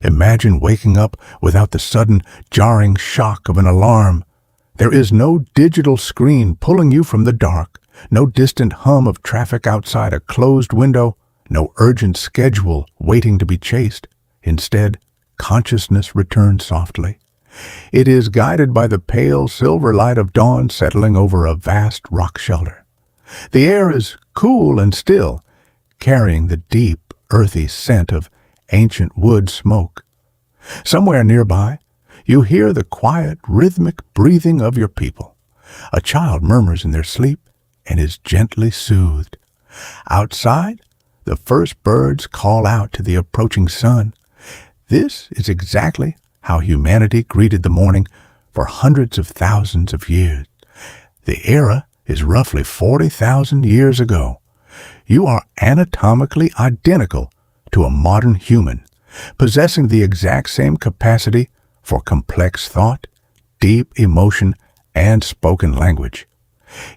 Imagine waking up without the sudden, jarring shock of an alarm. There is no digital screen pulling you from the dark, no distant hum of traffic outside a closed window, no urgent schedule waiting to be chased. Instead, consciousness returns softly. It is guided by the pale silver light of dawn settling over a vast rock shelter. The air is cool and still, carrying the deep, earthy scent of ancient wood smoke. Somewhere nearby, you hear the quiet, rhythmic breathing of your people. A child murmurs in their sleep and is gently soothed. Outside, the first birds call out to the approaching sun. This is exactly how humanity greeted the morning for hundreds of thousands of years. The era is roughly 40,000 years ago. You are anatomically identical to a modern human, possessing the exact same capacity for complex thought, deep emotion, and spoken language.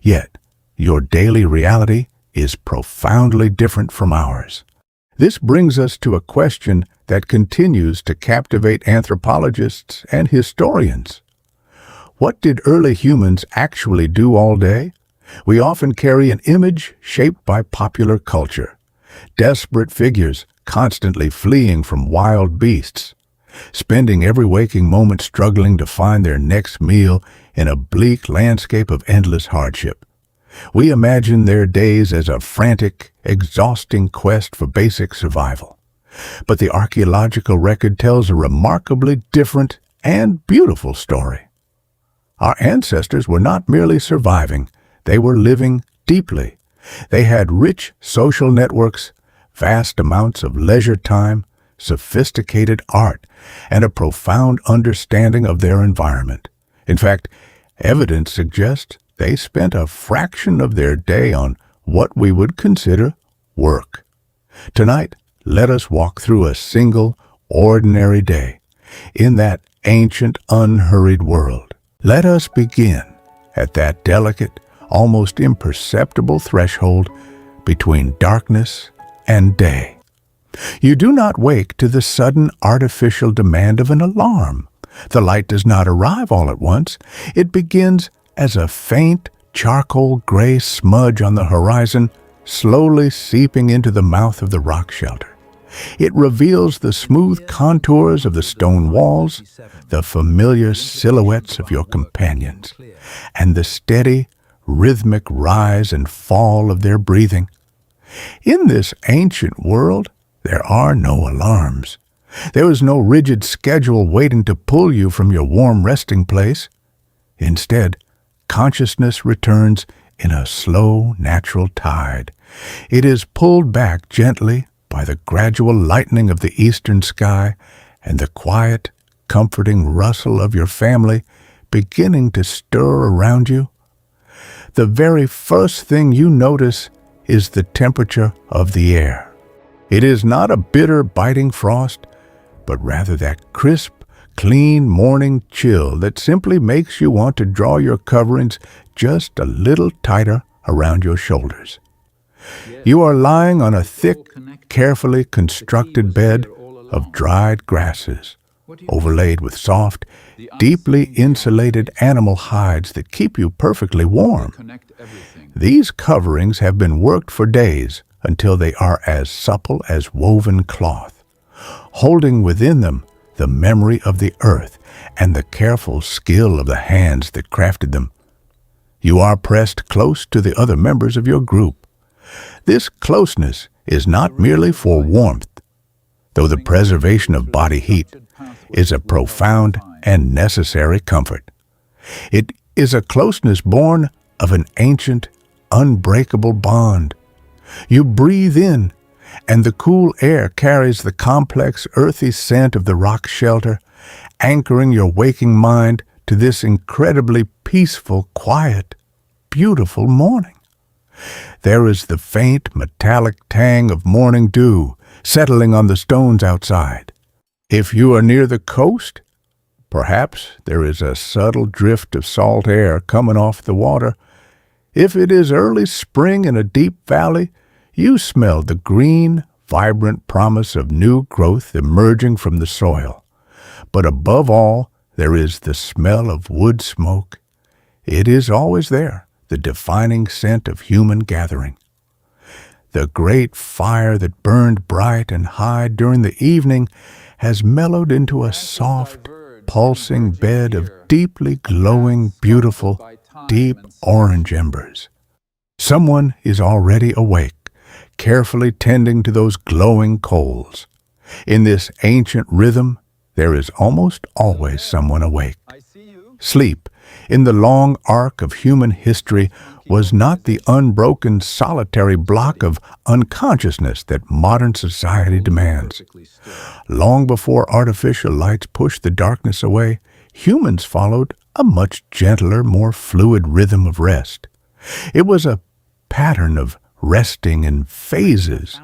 Yet, your daily reality is profoundly different from ours. This brings us to a question that continues to captivate anthropologists and historians. What did early humans actually do all day? We often carry an image shaped by popular culture. Desperate figures constantly fleeing from wild beasts, spending every waking moment struggling to find their next meal in a bleak landscape of endless hardship. We imagine their days as a frantic, exhausting quest for basic survival. But the archaeological record tells a remarkably different and beautiful story. Our ancestors were not merely surviving, they were living deeply. They had rich social networks, vast amounts of leisure time, sophisticated art, and a profound understanding of their environment. In fact, evidence suggests they spent a fraction of their day on what we would consider work. Tonight, let us walk through a single, ordinary day in that ancient, unhurried world. Let us begin at that delicate, almost imperceptible threshold between darkness and day. You do not wake to the sudden artificial demand of an alarm. The light does not arrive all at once. It begins as a faint, charcoal gray smudge on the horizon, slowly seeping into the mouth of the rock shelter. It reveals the smooth contours of the stone walls, the familiar silhouettes of your companions, and the steady, rhythmic rise and fall of their breathing. In this ancient world, there are no alarms. There is no rigid schedule waiting to pull you from your warm resting place. Instead, consciousness returns in a slow, natural tide. It is pulled back gently by the gradual lightening of the eastern sky and the quiet, comforting rustle of your family beginning to stir around you. The very first thing you notice is the temperature of the air. It is not a bitter, biting frost, but rather that crisp, clean morning chill that simply makes you want to draw your coverings just a little tighter around your shoulders. You are lying on a thick, carefully constructed bed of dried grasses, overlaid with soft, deeply insulated animal hides that keep you perfectly warm. These coverings have been worked for days until they are as supple as woven cloth, holding within them the memory of the earth and the careful skill of the hands that crafted them. You are pressed close to the other members of your group. This closeness is not merely for warmth, though the preservation of body heat is a profound and necessary comfort. It is a closeness born of an ancient, unbreakable bond. You breathe in, and the cool air carries the complex, earthy scent of the rock shelter, anchoring your waking mind to this incredibly peaceful, quiet, beautiful morning. There is the faint, metallic tang of morning dew settling on the stones outside. If you are near the coast, perhaps there is a subtle drift of salt air coming off the water. If it is early spring in a deep valley, you smell the green, vibrant promise of new growth emerging from the soil. But above all, there is the smell of wood smoke. It is always there, the defining scent of human gathering. The great fire that burned bright and high during the evening has mellowed into a soft, pulsing bed of deeply glowing, beautiful, deep orange embers. Someone is already awake, carefully tending to those glowing coals. In this ancient rhythm, there is almost always someone awake. Sleep, in the long arc of human history, was not the unbroken solitary block of unconsciousness that modern society demands. Long before artificial lights pushed the darkness away, humans followed a much gentler, more fluid rhythm of rest. It was a pattern of resting in phases.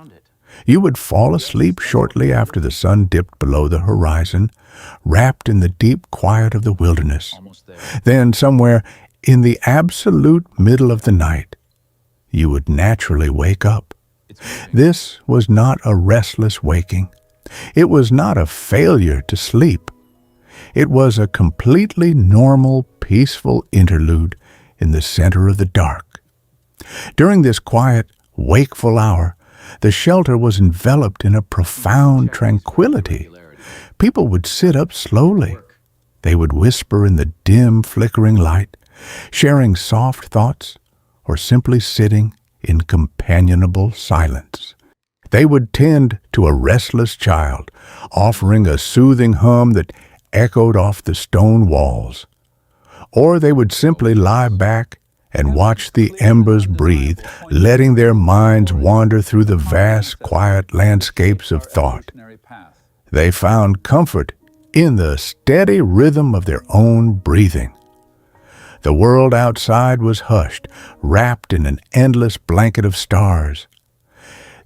You would fall asleep shortly after the sun dipped below the horizon, wrapped in the deep quiet of the wilderness. Then, somewhere in the absolute middle of the night, you would naturally wake up. This was not a restless waking. It was not a failure to sleep. It was a completely normal, peaceful interlude in the center of the dark. During this quiet, wakeful hour, the shelter was enveloped in a profound tranquility. People would sit up slowly. They would whisper in the dim, flickering light, sharing soft thoughts or simply sitting in companionable silence. They would tend to a restless child, offering a soothing hum that echoed off the stone walls. Or they would simply lie back and watch the embers breathe, letting their minds wander through the vast, quiet landscapes of thought. They found comfort in the steady rhythm of their own breathing. The world outside was hushed, wrapped in an endless blanket of stars.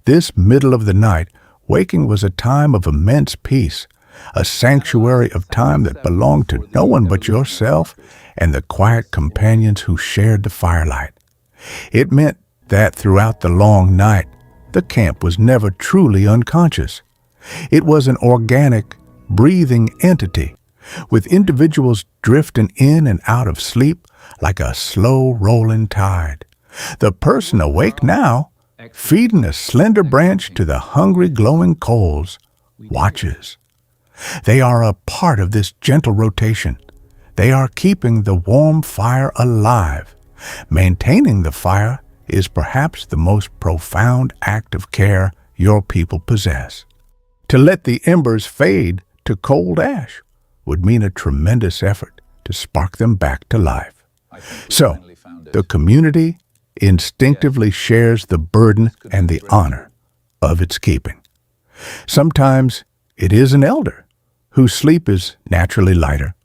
This middle of the night, waking was a time of immense peace, a sanctuary of time that belonged to no one but yourself and the quiet companions who shared the firelight. It meant that throughout the long night, the camp was never truly unconscious. It was an organic, breathing entity, with individuals drifting in and out of sleep like a slow rolling tide. The person awake now, feeding a slender branch to the hungry glowing coals, watches. They are a part of this gentle rotation. They are keeping the warm fire alive. Maintaining the fire is perhaps the most profound act of care your people possess. To let the embers fade to cold ash would mean a tremendous effort to spark them back to life. So, the community instinctively shares the burden and the honor of its keeping. Sometimes it is an elder whose sleep is naturally lighter,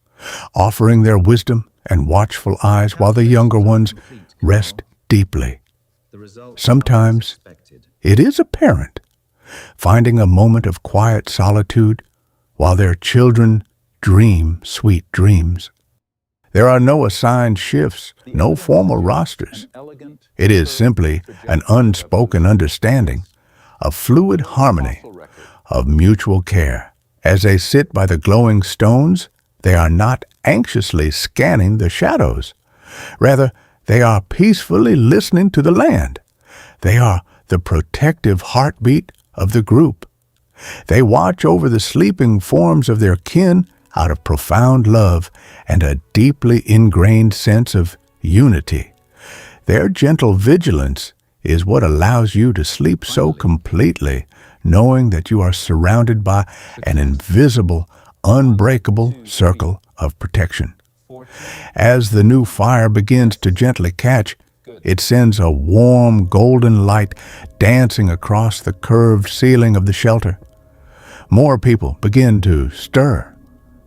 offering their wisdom and watchful eyes while the younger ones rest deeply. Sometimes it is a parent, finding a moment of quiet solitude while their children dream sweet dreams. There are no assigned shifts, no formal rosters. It is simply an unspoken understanding, a fluid harmony of mutual care. As they sit by the glowing stones, they are not anxiously scanning the shadows. Rather, they are peacefully listening to the land. They are the protective heartbeat of the group. They watch over the sleeping forms of their kin out of profound love and a deeply ingrained sense of unity. Their gentle vigilance is what allows you to sleep so completely, knowing that you are surrounded by an invisible, unbreakable circle of protection. As the new fire begins to gently catch, it sends a warm, golden light dancing across the curved ceiling of the shelter. More people begin to stir.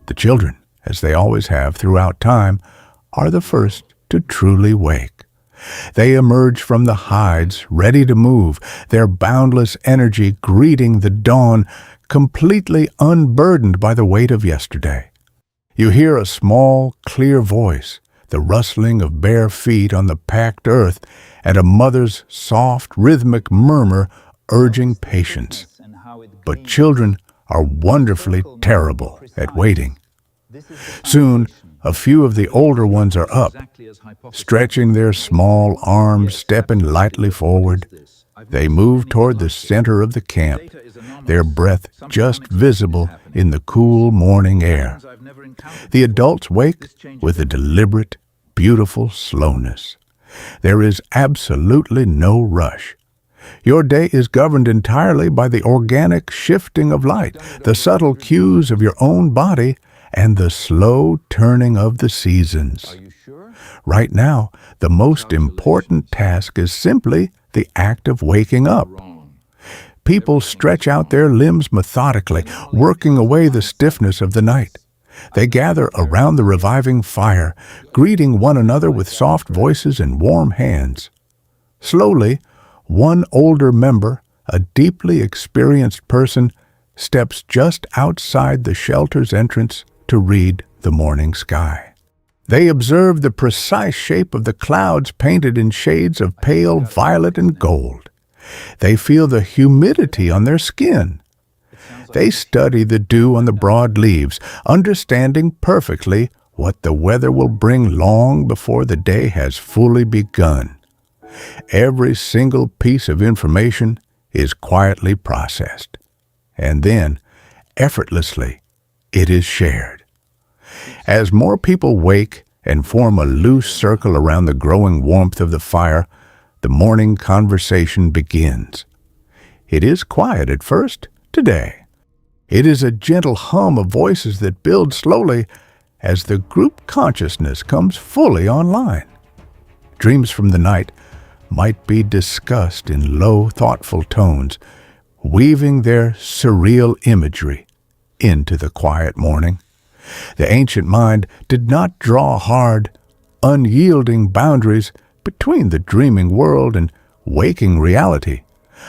The children, as they always have throughout time, are the first to truly wake. They emerge from the hides, ready to move, their boundless energy greeting the dawn, completely unburdened by the weight of yesterday. You hear a small, clear voice, the rustling of bare feet on the packed earth, and a mother's soft, rhythmic murmur urging patience. But children are wonderfully terrible at waiting. Soon, a few of the older ones are up, stretching their small arms, stepping lightly forward. They move toward the center of the camp, their breath just visible in the cool morning air. The adults wake with a deliberate, beautiful slowness. There is absolutely no rush. Your day is governed entirely by the organic shifting of light, the subtle cues of your own body, and the slow turning of the seasons. Right now, the most important task is simply the act of waking up. People stretch out their limbs methodically, working away the stiffness of the night. They gather around the reviving fire, greeting one another with soft voices and warm hands. Slowly, one older member, a deeply experienced person, steps just outside the shelter's entrance to read the morning sky. They observe the precise shape of the clouds painted in shades of pale violet and gold. They feel the humidity on their skin. They study the dew on the broad leaves, understanding perfectly what the weather will bring long before the day has fully begun. Every single piece of information is quietly processed, and then, effortlessly, it is shared. As more people wake and form a loose circle around the growing warmth of the fire, the morning conversation begins. It is quiet at first, today. It is a gentle hum of voices that builds slowly as the group consciousness comes fully online. Dreams from the night might be discussed in low, thoughtful tones, weaving their surreal imagery into the quiet morning. The ancient mind did not draw hard, unyielding boundaries between the dreaming world and waking reality.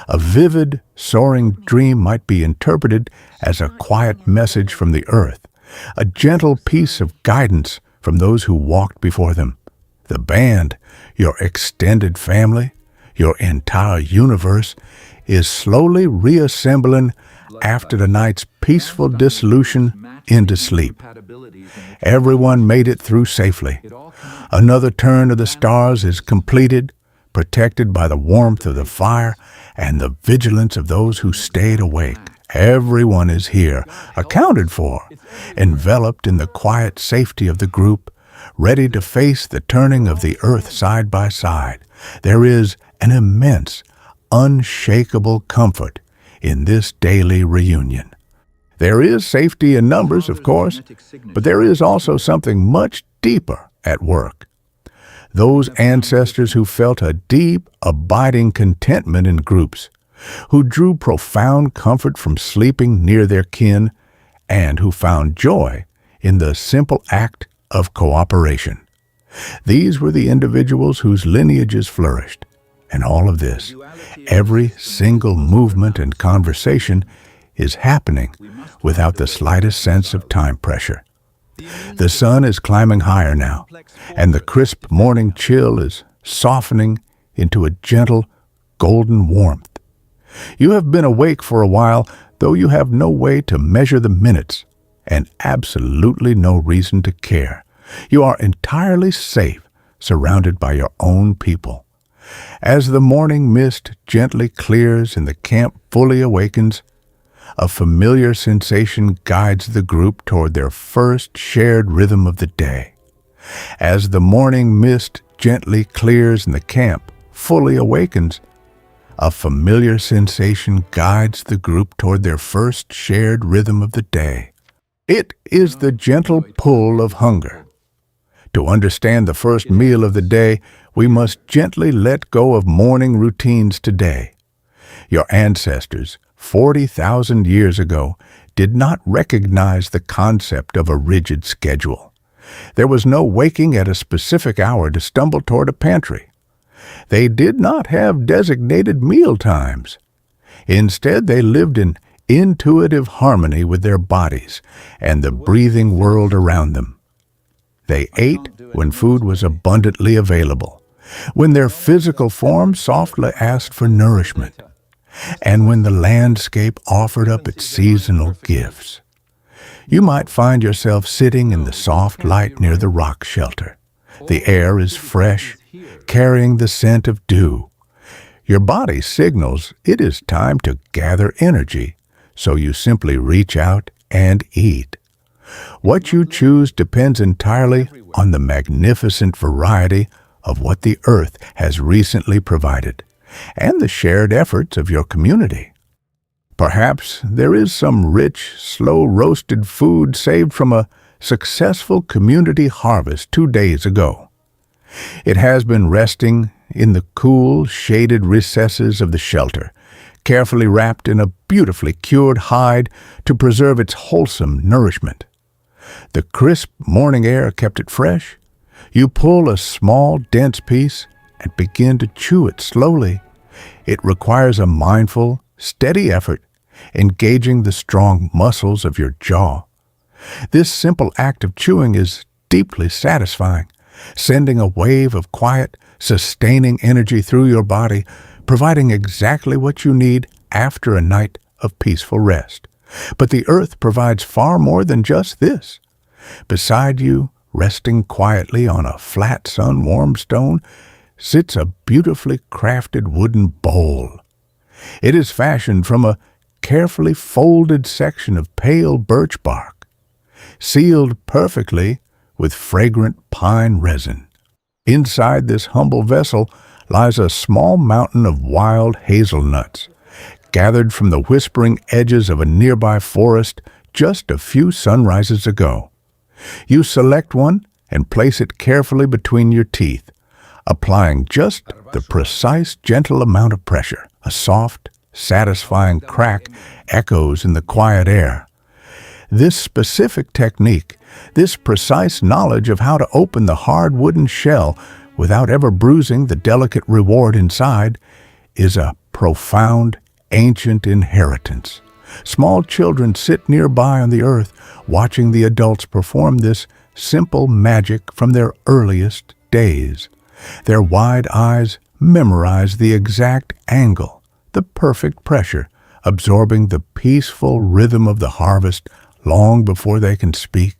A vivid, soaring dream might be interpreted as a quiet message from the earth, a gentle piece of guidance from those who walked before them. The band, your extended family, your entire universe, is slowly reassembling after the night's peaceful dissolution into sleep. Everyone made it through safely. Another turn of the stars is completed, protected by the warmth of the fire and the vigilance of those who stayed awake. Everyone is here, accounted for, enveloped in the quiet safety of the group, ready to face the turning of the earth side by side. There is an immense, unshakable comfort in this daily reunion. There is safety in numbers, of course, but there is also something much deeper at work. Those ancestors who felt a deep, abiding contentment in groups, who drew profound comfort from sleeping near their kin, and who found joy in the simple act of cooperation. These were the individuals whose lineages flourished. And all of this, every single movement and conversation, is happening without the slightest sense of time pressure. The sun is climbing higher now, and the crisp morning chill is softening into a gentle, golden warmth. You have been awake for a while, though you have no way to measure the minutes, and absolutely no reason to care. You are entirely safe, surrounded by your own people. As the morning mist gently clears and the camp fully awakens, a familiar sensation guides the group toward their first shared rhythm of the day. As the morning mist gently clears and the camp fully awakens, a familiar sensation guides the group toward their first shared rhythm of the day. It is the gentle pull of hunger. To understand the first meal of the day, we must gently let go of morning routines today. Your ancestors, 40,000 years ago, did not recognize the concept of a rigid schedule. There was no waking at a specific hour to stumble toward a pantry. They did not have designated meal times. Instead, they lived in intuitive harmony with their bodies and the breathing world around them. They ate when food was abundantly available, when their physical form softly asked for nourishment. and when the landscape offered up its seasonal gifts. You might find yourself sitting in the soft light near the rock shelter. The air is fresh, carrying the scent of dew. Your body signals it is time to gather energy, so you simply reach out and eat. What you choose depends entirely on the magnificent variety of what the earth has recently provided, and the shared efforts of your community. Perhaps there is some rich, slow-roasted food saved from a successful community harvest 2 days ago. It has been resting in the cool, shaded recesses of the shelter, carefully wrapped in a beautifully cured hide to preserve its wholesome nourishment. The crisp morning air kept it fresh. You pull a small, dense piece and begin to chew it slowly. It requires a mindful, steady effort, engaging the strong muscles of your jaw. This simple act of chewing is deeply satisfying, sending a wave of quiet, sustaining energy through your body, providing exactly what you need after a night of peaceful rest. But the earth provides far more than just this. Beside you, resting quietly on a flat, sun-warmed stone, sits a beautifully crafted wooden bowl. It is fashioned from a carefully folded section of pale birch bark, sealed perfectly with fragrant pine resin. Inside this humble vessel lies a small mountain of wild hazelnuts, gathered from the whispering edges of a nearby forest just a few sunrises ago. You select one and place it carefully between your teeth, applying just the precise, gentle amount of pressure. A soft, satisfying crack echoes in the quiet air. This specific technique, this precise knowledge of how to open the hard wooden shell without ever bruising the delicate reward inside, is a profound, ancient inheritance. Small children sit nearby on the earth, watching the adults perform this simple magic from their earliest days. Their wide eyes memorize the exact angle, the perfect pressure, absorbing the peaceful rhythm of the harvest long before they can speak.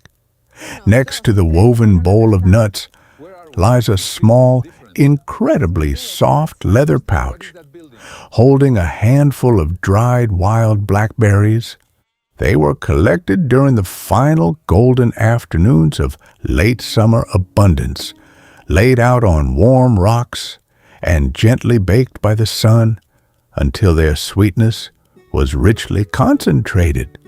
Next to the woven bowl of nuts lies a small, incredibly soft leather pouch, holding a handful of dried wild blackberries. They were collected during the final golden afternoons of late summer abundance, laid out on warm rocks and gently baked by the sun until their sweetness was richly concentrated.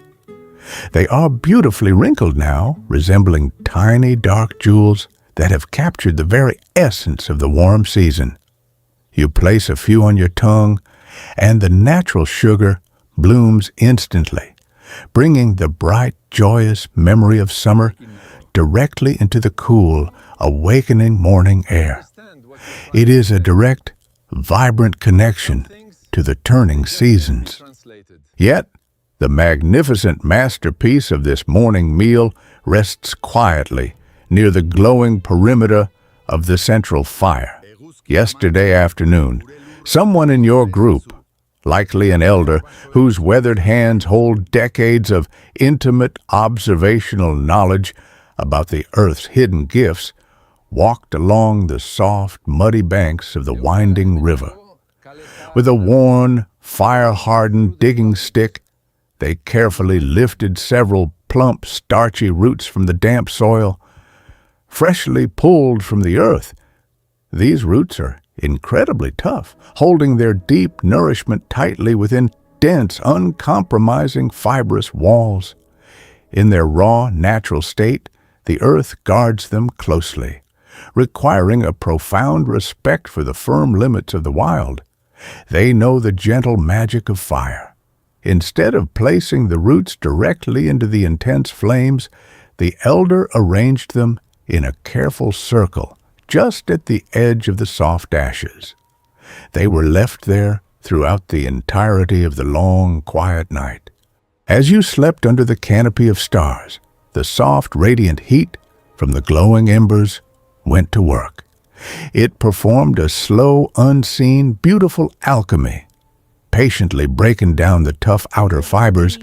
They are beautifully wrinkled now, resembling tiny dark jewels that have captured the very essence of the warm season. You place a few on your tongue, and the natural sugar blooms instantly, bringing the bright, joyous memory of summer directly into the cool, awakening morning air. It is a direct, vibrant connection to the turning seasons. Yet, the magnificent masterpiece of this morning meal rests quietly near the glowing perimeter of the central fire. Yesterday afternoon, someone in your group, likely an elder whose weathered hands hold decades of intimate observational knowledge about the earth's hidden gifts, walked along the soft, muddy banks of the winding river. With a worn, fire-hardened digging stick, they carefully lifted several plump, starchy roots from the damp soil. Freshly pulled from the earth, these roots are incredibly tough, holding their deep nourishment tightly within dense, uncompromising, fibrous walls. In their raw, natural state, the earth guards them closely, requiring a profound respect for the firm limits of the wild. They know the gentle magic of fire. Instead of placing the roots directly into the intense flames, the elder arranged them in a careful circle just at the edge of the soft ashes. They were left there throughout the entirety of the long, quiet night. As you slept under the canopy of stars, the soft, radiant heat from the glowing embers went to work. It performed a slow, unseen, beautiful alchemy, patiently breaking down the tough outer fibers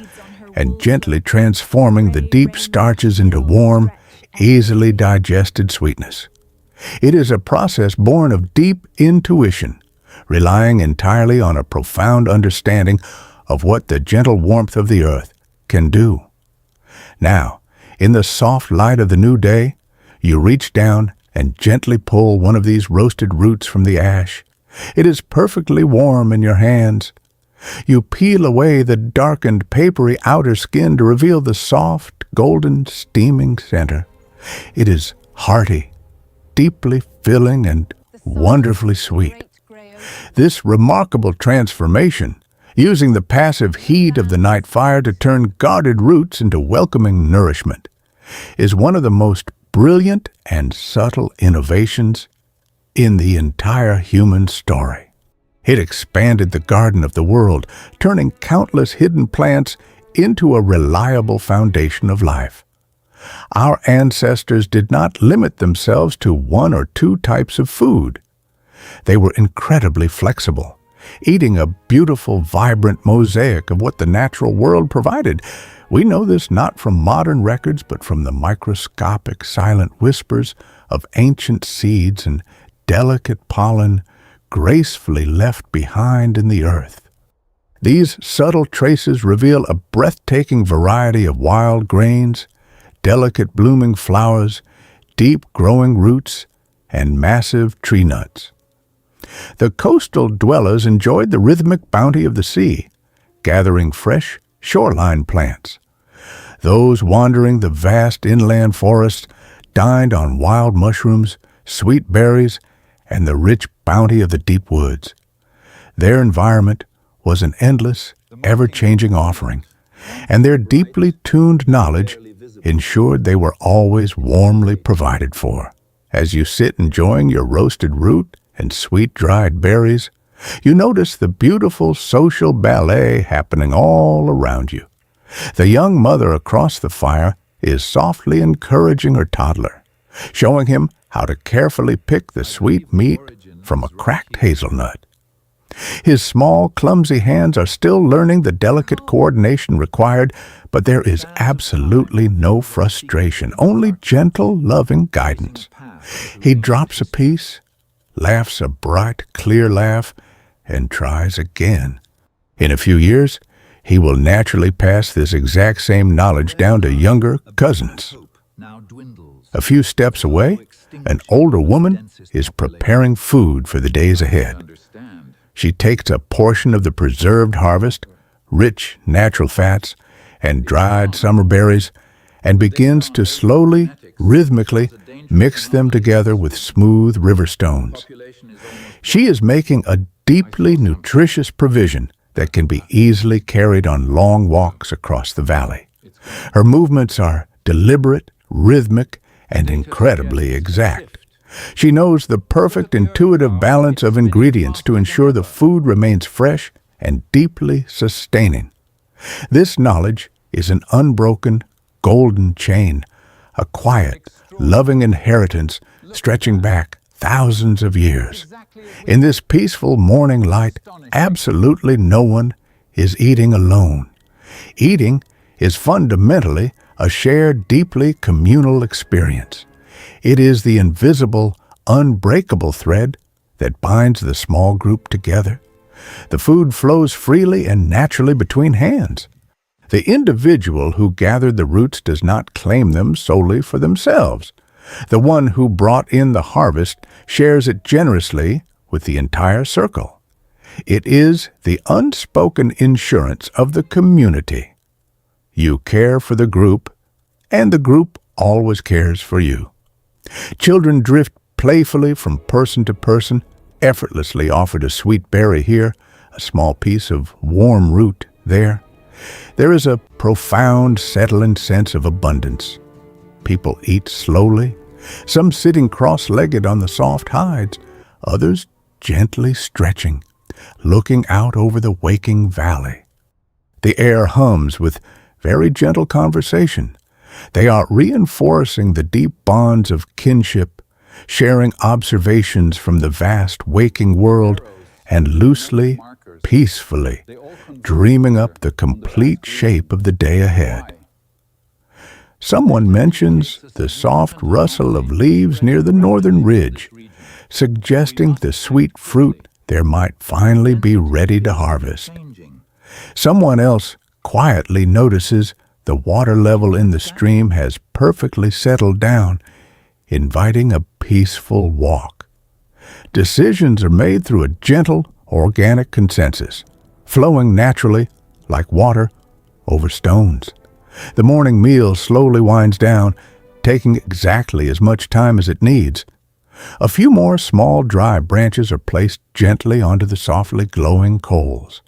and gently transforming the deep starches into warm, easily digested sweetness. It is a process born of deep intuition, relying entirely on a profound understanding of what the gentle warmth of the earth can do. Now, in the soft light of the new day, you reach down and gently pull one of these roasted roots from the ash. It is perfectly warm in your hands. You peel away the darkened, papery outer skin to reveal the soft, golden, steaming center. It is hearty, deeply filling, and wonderfully sweet. This remarkable transformation, using the passive heat of the night fire to turn guarded roots into welcoming nourishment, is one of the most brilliant and subtle innovations in the entire human story. It expanded the garden of the world, turning countless hidden plants into a reliable foundation of life. Our ancestors did not limit themselves to one or two types of food. They were incredibly flexible, eating a beautiful, vibrant mosaic of what the natural world provided. We know this not from modern records, but from the microscopic silent whispers of ancient seeds and delicate pollen gracefully left behind in the earth. These subtle traces reveal a breathtaking variety of wild grains, delicate blooming flowers, deep growing roots, and massive tree nuts. The coastal dwellers enjoyed the rhythmic bounty of the sea, gathering fresh shoreline plants. Those wandering the vast inland forests dined on wild mushrooms, sweet berries, and the rich bounty of the deep woods. Their environment was an endless, ever-changing offering, and their deeply tuned knowledge ensured they were always warmly provided for. As you sit enjoying your roasted root and sweet dried berries, you notice the beautiful social ballet happening all around you. The young mother across the fire is softly encouraging her toddler, showing him how to carefully pick the sweet meat from a cracked hazelnut. His small, clumsy hands are still learning the delicate coordination required, but there is absolutely no frustration, only gentle, loving guidance. He drops a piece, laughs a bright, clear laugh, and tries again. In a few years, he will naturally pass this exact same knowledge down to younger cousins. A few steps away, an older woman is preparing food for the days ahead. She takes a portion of the preserved harvest, rich natural fats, and dried summer berries, and begins to slowly, rhythmically mix them together with smooth river stones. She is making a deeply nutritious provision that can be easily carried on long walks across the valley. Her movements are deliberate, rhythmic, and incredibly exact. She knows the perfect intuitive balance of ingredients to ensure the food remains fresh and deeply sustaining. This knowledge is an unbroken, golden chain, a quiet, loving inheritance stretching back thousands of years. In this peaceful morning light, absolutely no one is eating alone. Eating is fundamentally a shared, deeply communal experience. It is the invisible, unbreakable thread that binds the small group together. The food flows freely and naturally between hands. The individual who gathered the roots does not claim them solely for themselves. The one who brought in the harvest shares it generously with the entire circle. It is the unspoken insurance of the community. You care for the group, and the group always cares for you. Children drift playfully from person to person, effortlessly offered a sweet berry here, a small piece of warm root there. There is a profound, settling sense of abundance. People eat slowly, some sitting cross-legged on the soft hides, others gently stretching, looking out over the waking valley. The air hums with very gentle conversation. They are reinforcing the deep bonds of kinship, sharing observations from the vast waking world, and loosely, peacefully, dreaming up the complete shape of the day ahead. Someone mentions the soft rustle of leaves near the northern ridge, suggesting the sweet fruit there might finally be ready to harvest. Someone else quietly notices the water level in the stream has perfectly settled down, inviting a peaceful walk. Decisions are made through a gentle, organic consensus, flowing naturally like water over stones. The morning meal slowly winds down, taking exactly as much time as it needs. A few more small dry branches are placed gently onto the softly glowing coals.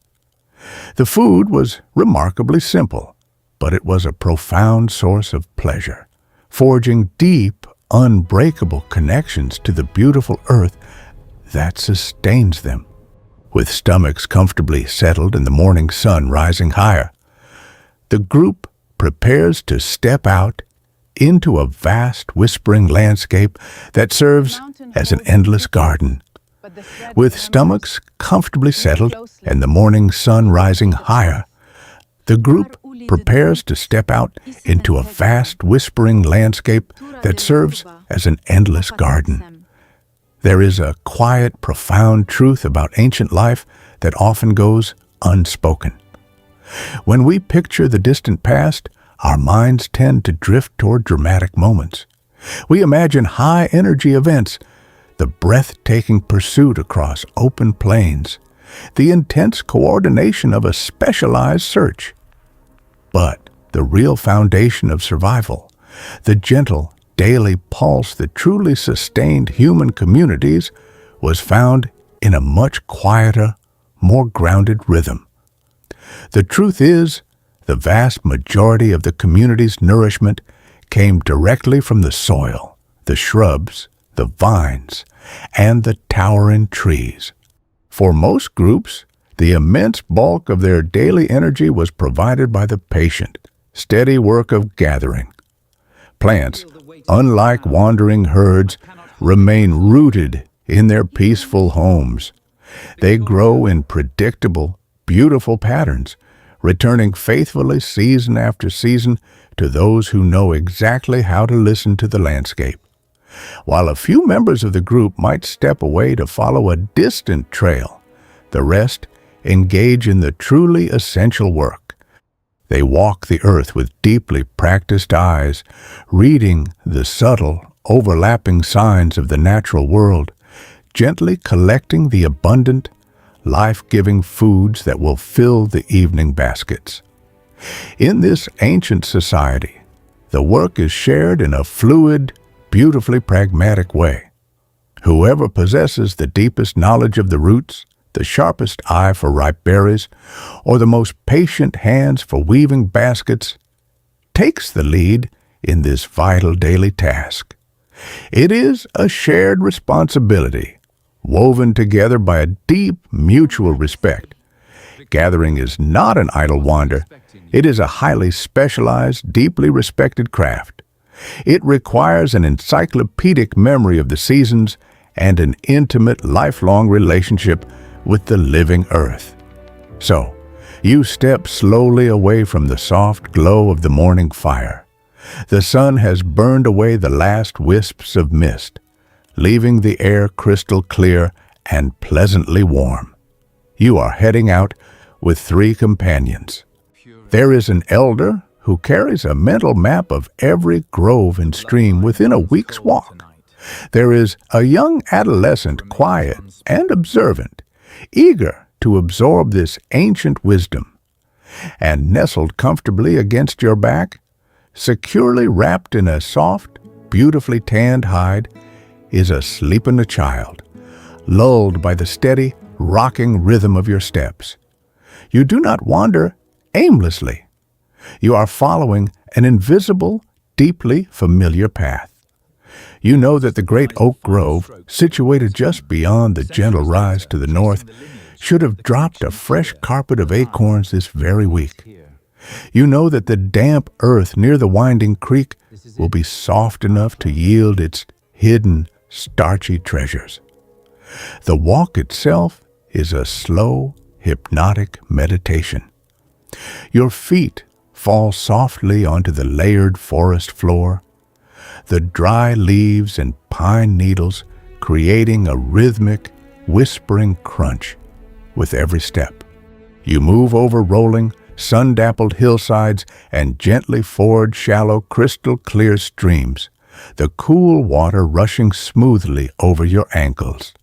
The food was remarkably simple, but it was a profound source of pleasure, forging deep, unbreakable connections to the beautiful earth that sustains them. With stomachs comfortably settled and the morning sun rising higher, the group prepares to step out into a vast, whispering landscape that serves as an endless garden. With stomachs comfortably settled and the morning sun rising higher, the group prepares to step out into a vast, whispering landscape that serves as an endless garden. There is a quiet, profound truth about ancient life that often goes unspoken. When we picture the distant past, our minds tend to drift toward dramatic moments. We imagine high-energy events, the breathtaking pursuit across open plains, the intense coordination of a specialized search. But the real foundation of survival, the gentle, daily pulse that truly sustained human communities, was found in a much quieter, more grounded rhythm. The truth is, the vast majority of the community's nourishment came directly from the soil, the shrubs, the vines, and the towering trees. For most groups, the immense bulk of their daily energy was provided by the patient, steady work of gathering. Plants, unlike wandering herds, remain rooted in their peaceful homes. They grow in predictable, beautiful patterns, returning faithfully season after season to those who know exactly how to listen to the landscape. While a few members of the group might step away to follow a distant trail, the rest engage in the truly essential work. They walk the earth with deeply practiced eyes, reading the subtle, overlapping signs of the natural world, gently collecting the abundant, life-giving foods that will fill the evening baskets. In this ancient society, the work is shared in a fluid, beautifully pragmatic way. Whoever possesses the deepest knowledge of the roots, the sharpest eye for ripe berries, or the most patient hands for weaving baskets, takes the lead in this vital daily task. It is a shared responsibility, woven together by a deep mutual respect. Gathering is not an idle wander. It is a highly specialized, deeply respected craft. It requires an encyclopedic memory of the seasons and an intimate, lifelong relationship with the living earth. So, you step slowly away from the soft glow of the morning fire. The sun has burned away the last wisps of mist, leaving the air crystal clear and pleasantly warm. You are heading out with 3 companions. There is an elder who carries a mental map of every grove and stream within a week's walk. There is a young adolescent, quiet and observant, eager to absorb this ancient wisdom. And nestled comfortably against your back, securely wrapped in a soft, beautifully tanned hide, is a sleeping child, lulled by the steady, rocking rhythm of your steps. You do not wander aimlessly. You are following an invisible, deeply familiar path. You know that the great oak grove, situated just beyond the gentle rise to the north, should have dropped a fresh carpet of acorns this very week. You know that the damp earth near the winding creek will be soft enough to yield its hidden, starchy treasures. The walk itself is a slow, hypnotic meditation. Your feet fall softly onto the layered forest floor, the dry leaves and pine needles creating a rhythmic, whispering crunch with every step. You move over rolling, sun-dappled hillsides and gently ford shallow, crystal-clear streams, the cool water rushing smoothly over your ankles.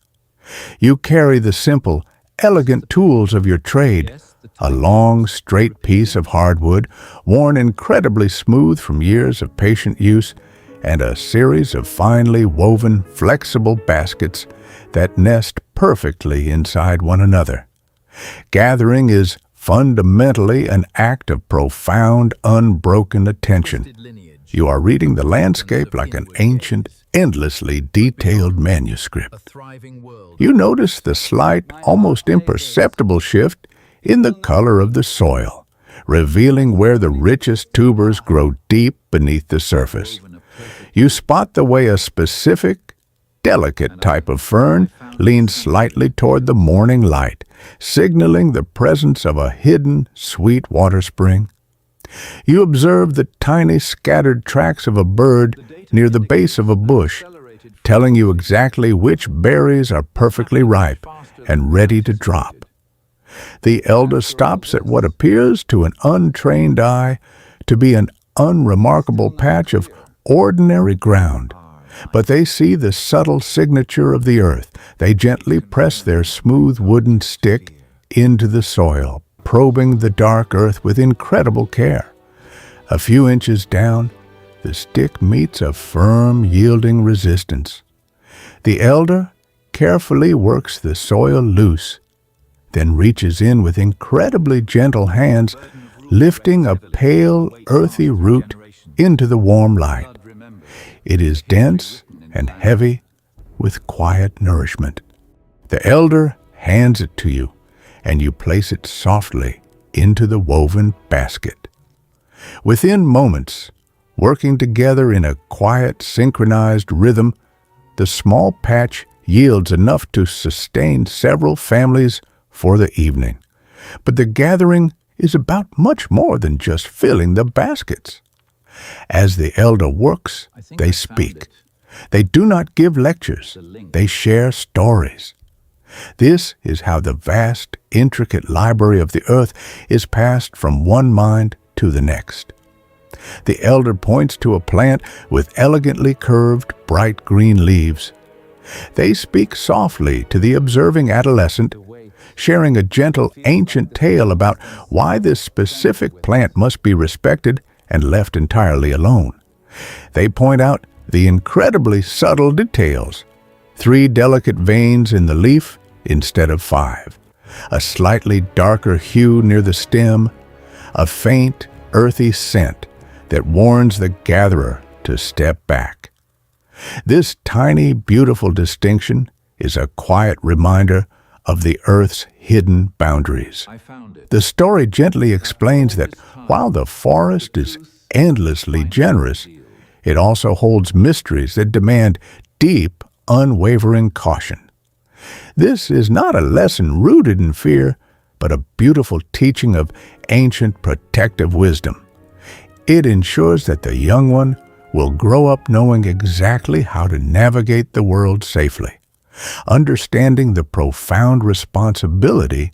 You carry the simple, elegant tools of your trade, a long, straight piece of hardwood, worn incredibly smooth from years of patient use, and a series of finely woven, flexible baskets that nest perfectly inside one another. Gathering is fundamentally an act of profound, unbroken attention. You are reading the landscape like an ancient, endlessly detailed manuscript. You notice the slight, almost imperceptible shift in the color of the soil, revealing where the richest tubers grow deep beneath the surface. You spot the way a specific, delicate type of fern leans slightly toward the morning light, signaling the presence of a hidden, sweet water spring. You observe the tiny scattered tracks of a bird near the base of a bush, telling you exactly which berries are perfectly ripe and ready to drop. The elder stops at what appears to an untrained eye to be an unremarkable patch of ordinary ground, but they see the subtle signature of the earth. They gently press their smooth wooden stick into the soil, probing the dark earth with incredible care. A few inches down, the stick meets a firm, yielding resistance. The elder carefully works the soil loose, then reaches in with incredibly gentle hands, lifting a pale, earthy root into the warm light. It is dense and heavy with quiet nourishment. The elder hands it to you, and you place it softly into the woven basket. Within moments, working together in a quiet, synchronized rhythm, the small patch yields enough to sustain several families for the evening. But the gathering is about much more than just filling the baskets. As the elder works, they speak. They do not give lectures. They share stories. This is how the vast, intricate library of the earth is passed from one mind to the next. The elder points to a plant with elegantly curved, bright green leaves. They speak softly to the observing adolescent, sharing a gentle, ancient tale about why this specific plant must be respected and left entirely alone. They point out the incredibly subtle details: 3 delicate veins in the leaf instead of 5, a slightly darker hue near the stem, a faint, earthy scent that warns the gatherer to step back. This tiny, beautiful distinction is a quiet reminder of the earth's hidden boundaries. The story gently explains that while the forest is endlessly generous, it also holds mysteries that demand deep, unwavering caution. This is not a lesson rooted in fear, but a beautiful teaching of ancient protective wisdom. It ensures that the young one will grow up knowing exactly how to navigate the world safely, understanding the profound responsibility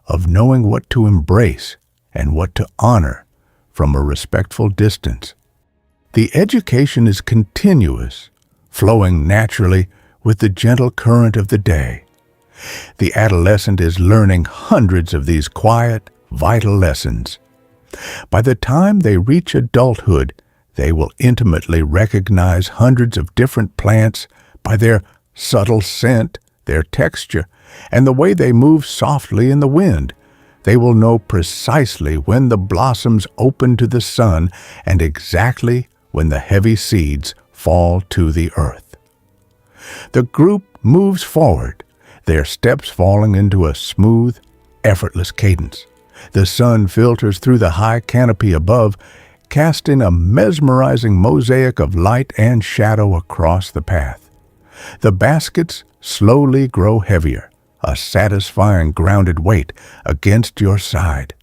of knowing what to embrace and what to honor from a respectful distance. The education is continuous, flowing naturally with the gentle current of the day. The adolescent is learning hundreds of these quiet, vital lessons. By the time they reach adulthood, they will intimately recognize hundreds of different plants by their subtle scent, their texture, and the way they move softly in the wind. They will know precisely when the blossoms open to the sun and exactly when the heavy seeds fall to the earth. The group moves forward, their steps falling into a smooth, effortless cadence. The sun filters through the high canopy above, casting a mesmerizing mosaic of light and shadow across the path. The baskets slowly grow heavier, a satisfying grounded weight against your side.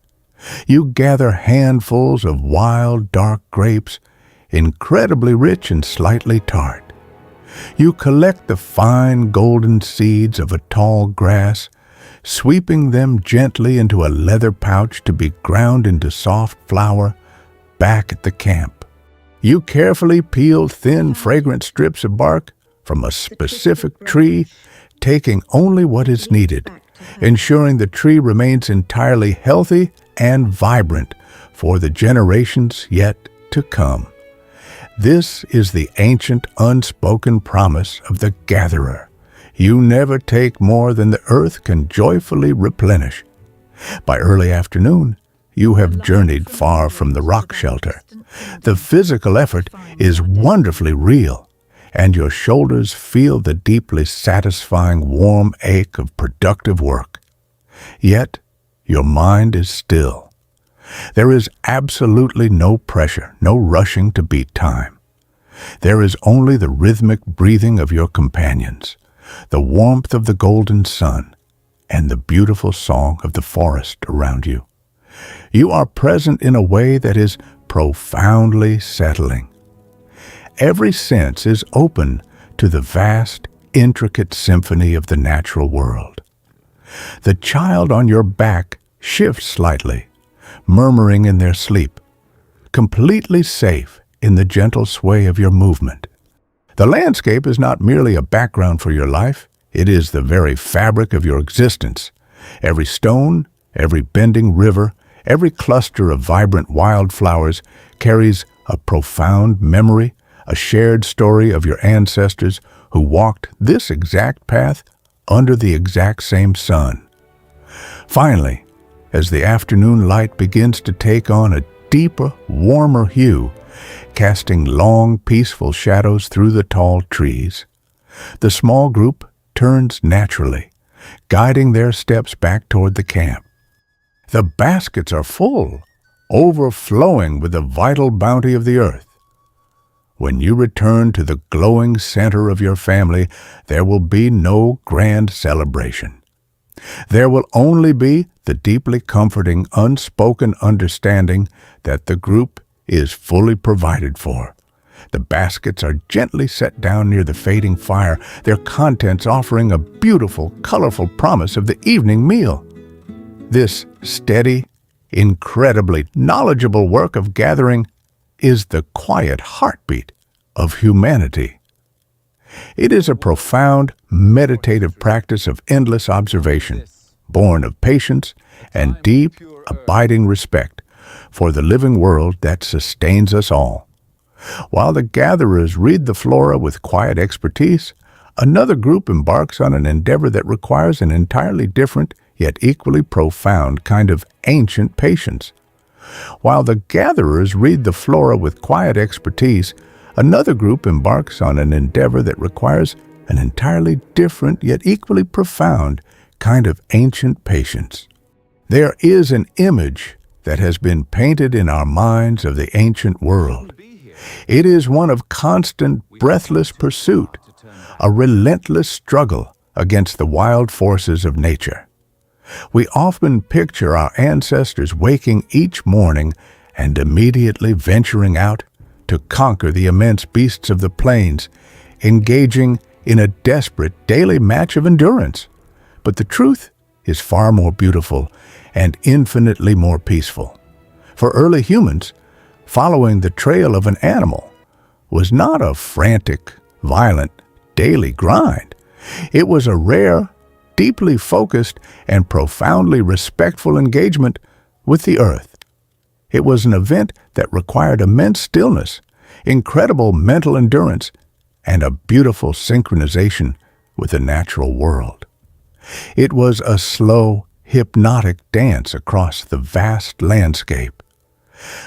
You gather handfuls of wild, dark grapes, incredibly rich and slightly tart. You collect the fine golden seeds of a tall grass, sweeping them gently into a leather pouch to be ground into soft flour back at the camp. You carefully peel thin, fragrant strips of bark from a specific tree, taking only what is needed, ensuring the tree remains entirely healthy and vibrant for the generations yet to come. This is the ancient unspoken promise of the gatherer. You never take more than the earth can joyfully replenish. By early afternoon, you have journeyed far from the rock shelter. The physical effort is wonderfully real, and your shoulders feel the deeply satisfying warm ache of productive work. Yet, your mind is still. There is absolutely no pressure, no rushing to beat time. There is only the rhythmic breathing of your companions, the warmth of the golden sun, and the beautiful song of the forest around you. You are present in a way that is profoundly settling. Every sense is open to the vast, intricate symphony of the natural world. The child on your back shifts slightly, murmuring in their sleep, completely safe in the gentle sway of your movement. The landscape is not merely a background for your life, it is the very fabric of your existence. Every stone, every bending river, every cluster of vibrant wildflowers carries a profound memory, a shared story of your ancestors who walked this exact path under the exact same sun. Finally, as the afternoon light begins to take on a deeper, warmer hue, casting long, peaceful shadows through the tall trees, the small group turns naturally, guiding their steps back toward the camp. The baskets are full, overflowing with the vital bounty of the earth. When you return to the glowing center of your family, there will be no grand celebration. There will only be the deeply comforting, unspoken understanding that the group is fully provided for. The baskets are gently set down near the fading fire, their contents offering a beautiful, colorful promise of the evening meal. This steady, incredibly knowledgeable work of gathering is the quiet heartbeat of humanity. It is a profound, meditative practice of endless observation, born of patience and deep, abiding respect for the living world that sustains us all. While the gatherers read the flora with quiet expertise, another group embarks on an endeavor that requires an entirely different yet equally profound kind of ancient patience. While the gatherers read the flora with quiet expertise, another group embarks on an endeavor that requires an entirely different yet equally profound kind of ancient patience. There is an image that has been painted in our minds of the ancient world. It is one of constant, breathless pursuit, a relentless struggle against the wild forces of nature. We often picture our ancestors waking each morning and immediately venturing out to conquer the immense beasts of the plains, engaging in a desperate daily match of endurance. But the truth is far more beautiful and infinitely more peaceful. For early humans, following the trail of an animal was not a frantic, violent, daily grind. It was a rare, deeply focused, and profoundly respectful engagement with the earth. It was an event that required immense stillness, incredible mental endurance, and a beautiful synchronization with the natural world. It was a slow, hypnotic dance across the vast landscape.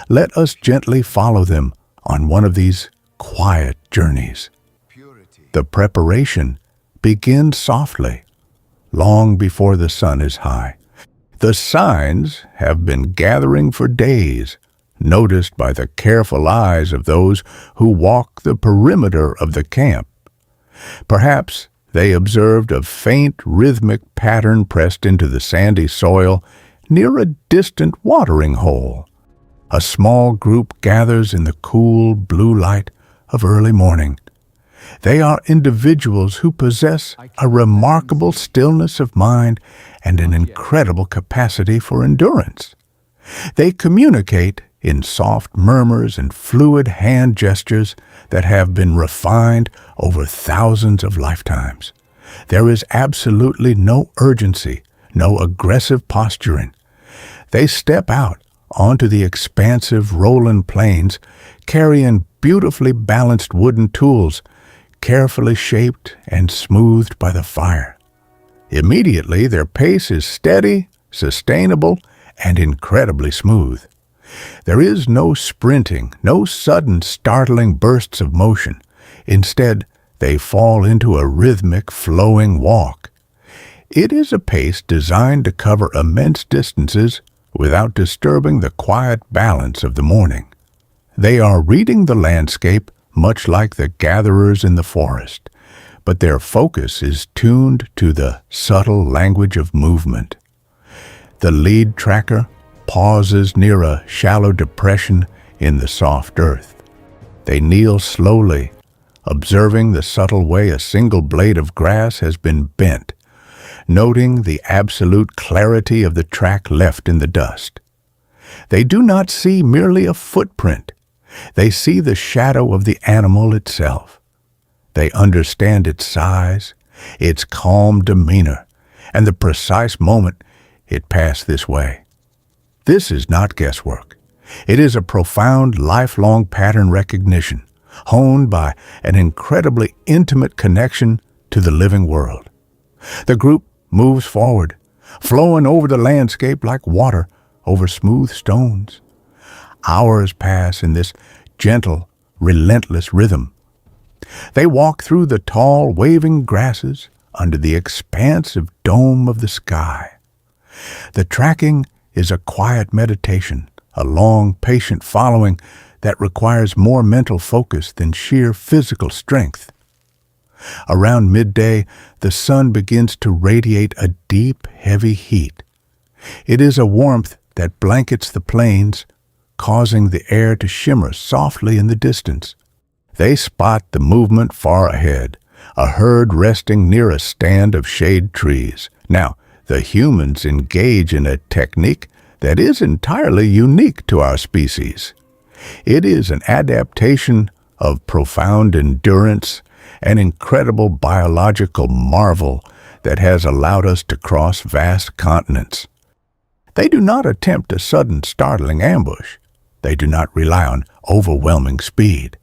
Let us gently follow them on one of these quiet journeys. The preparation begins softly, long before the sun is high. The signs have been gathering for days, noticed by the careful eyes of those who walk the perimeter of the camp. Perhaps They observed a faint rhythmic pattern pressed into the sandy soil near a distant watering hole. A small group gathers in the cool blue light of early morning. They are individuals who possess a remarkable stillness of mind and an incredible capacity for endurance. They communicate in soft murmurs and fluid hand gestures that have been refined over thousands of lifetimes. There is absolutely no urgency, no aggressive posturing. They step out onto the expansive rolling plains, carrying beautifully balanced wooden tools, carefully shaped and smoothed by the fire. Immediately, their pace is steady, sustainable, and incredibly smooth. There is no sprinting, no sudden startling bursts of motion. Instead, they fall into a rhythmic, flowing walk. It is a pace designed to cover immense distances without disturbing the quiet balance of the morning. They are reading the landscape much like the gatherers in the forest, but their focus is tuned to the subtle language of movement. The lead tracker pauses near a shallow depression in the soft earth. They kneel slowly, observing the subtle way a single blade of grass has been bent, noting the absolute clarity of the track left in the dust. They do not see merely a footprint. They see the shadow of the animal itself. They understand its size, its calm demeanor, and the precise moment it passed this way. This is not guesswork. It is a profound, lifelong pattern recognition, honed by an incredibly intimate connection to the living world. The group moves forward, flowing over the landscape like water over smooth stones. Hours pass in this gentle, relentless rhythm. They walk through the tall, waving grasses under the expansive dome of the sky. The tracking is a quiet meditation, a long, patient following that requires more mental focus than sheer physical strength. Around midday, the sun begins to radiate a deep, heavy heat. It is a warmth that blankets the plains, causing the air to shimmer softly in the distance. They spot the movement far ahead, a herd resting near a stand of shade trees. Now, the humans engage in a technique that is entirely unique to our species. It is an adaptation of profound endurance, an incredible biological marvel that has allowed us to cross vast continents. They do not attempt a sudden, startling ambush. They do not rely on overwhelming speed.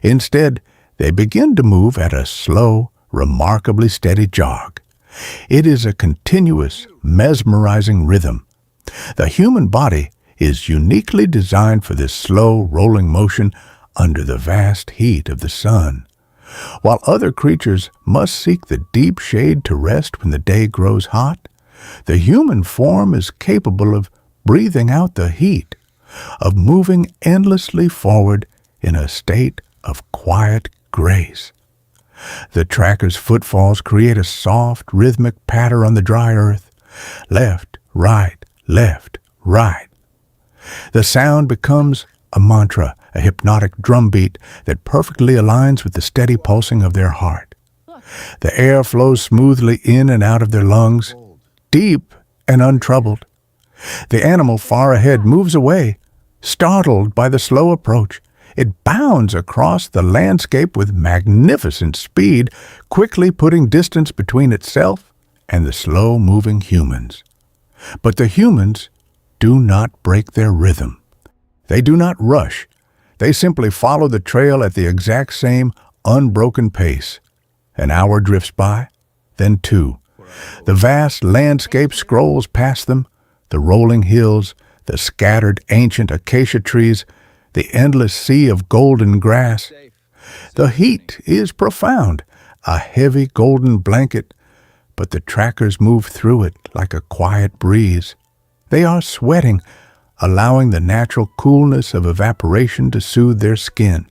Instead, they begin to move at a slow, remarkably steady jog. It is a continuous, mesmerizing rhythm. The human body is uniquely designed for this slow, rolling motion under the vast heat of the sun. While other creatures must seek the deep shade to rest when the day grows hot, the human form is capable of breathing out the heat, of moving endlessly forward in a state of quiet grace. The tracker's footfalls create a soft, rhythmic patter on the dry earth. Left, right, left, right. The sound becomes a mantra, a hypnotic drumbeat that perfectly aligns with the steady pulsing of their heart. The air flows smoothly in and out of their lungs, deep and untroubled. The animal far ahead moves away, startled by the slow approach. It bounds across the landscape with magnificent speed, quickly putting distance between itself and the slow-moving humans. But the humans do not break their rhythm. They do not rush. They simply follow the trail at the exact same unbroken pace. An hour drifts by, then two. The vast landscape scrolls past them, the rolling hills, the scattered ancient acacia trees, the endless sea of golden grass. The heat is profound, a heavy golden blanket, but the trackers move through it like a quiet breeze. They are sweating, allowing the natural coolness of evaporation to soothe their skin.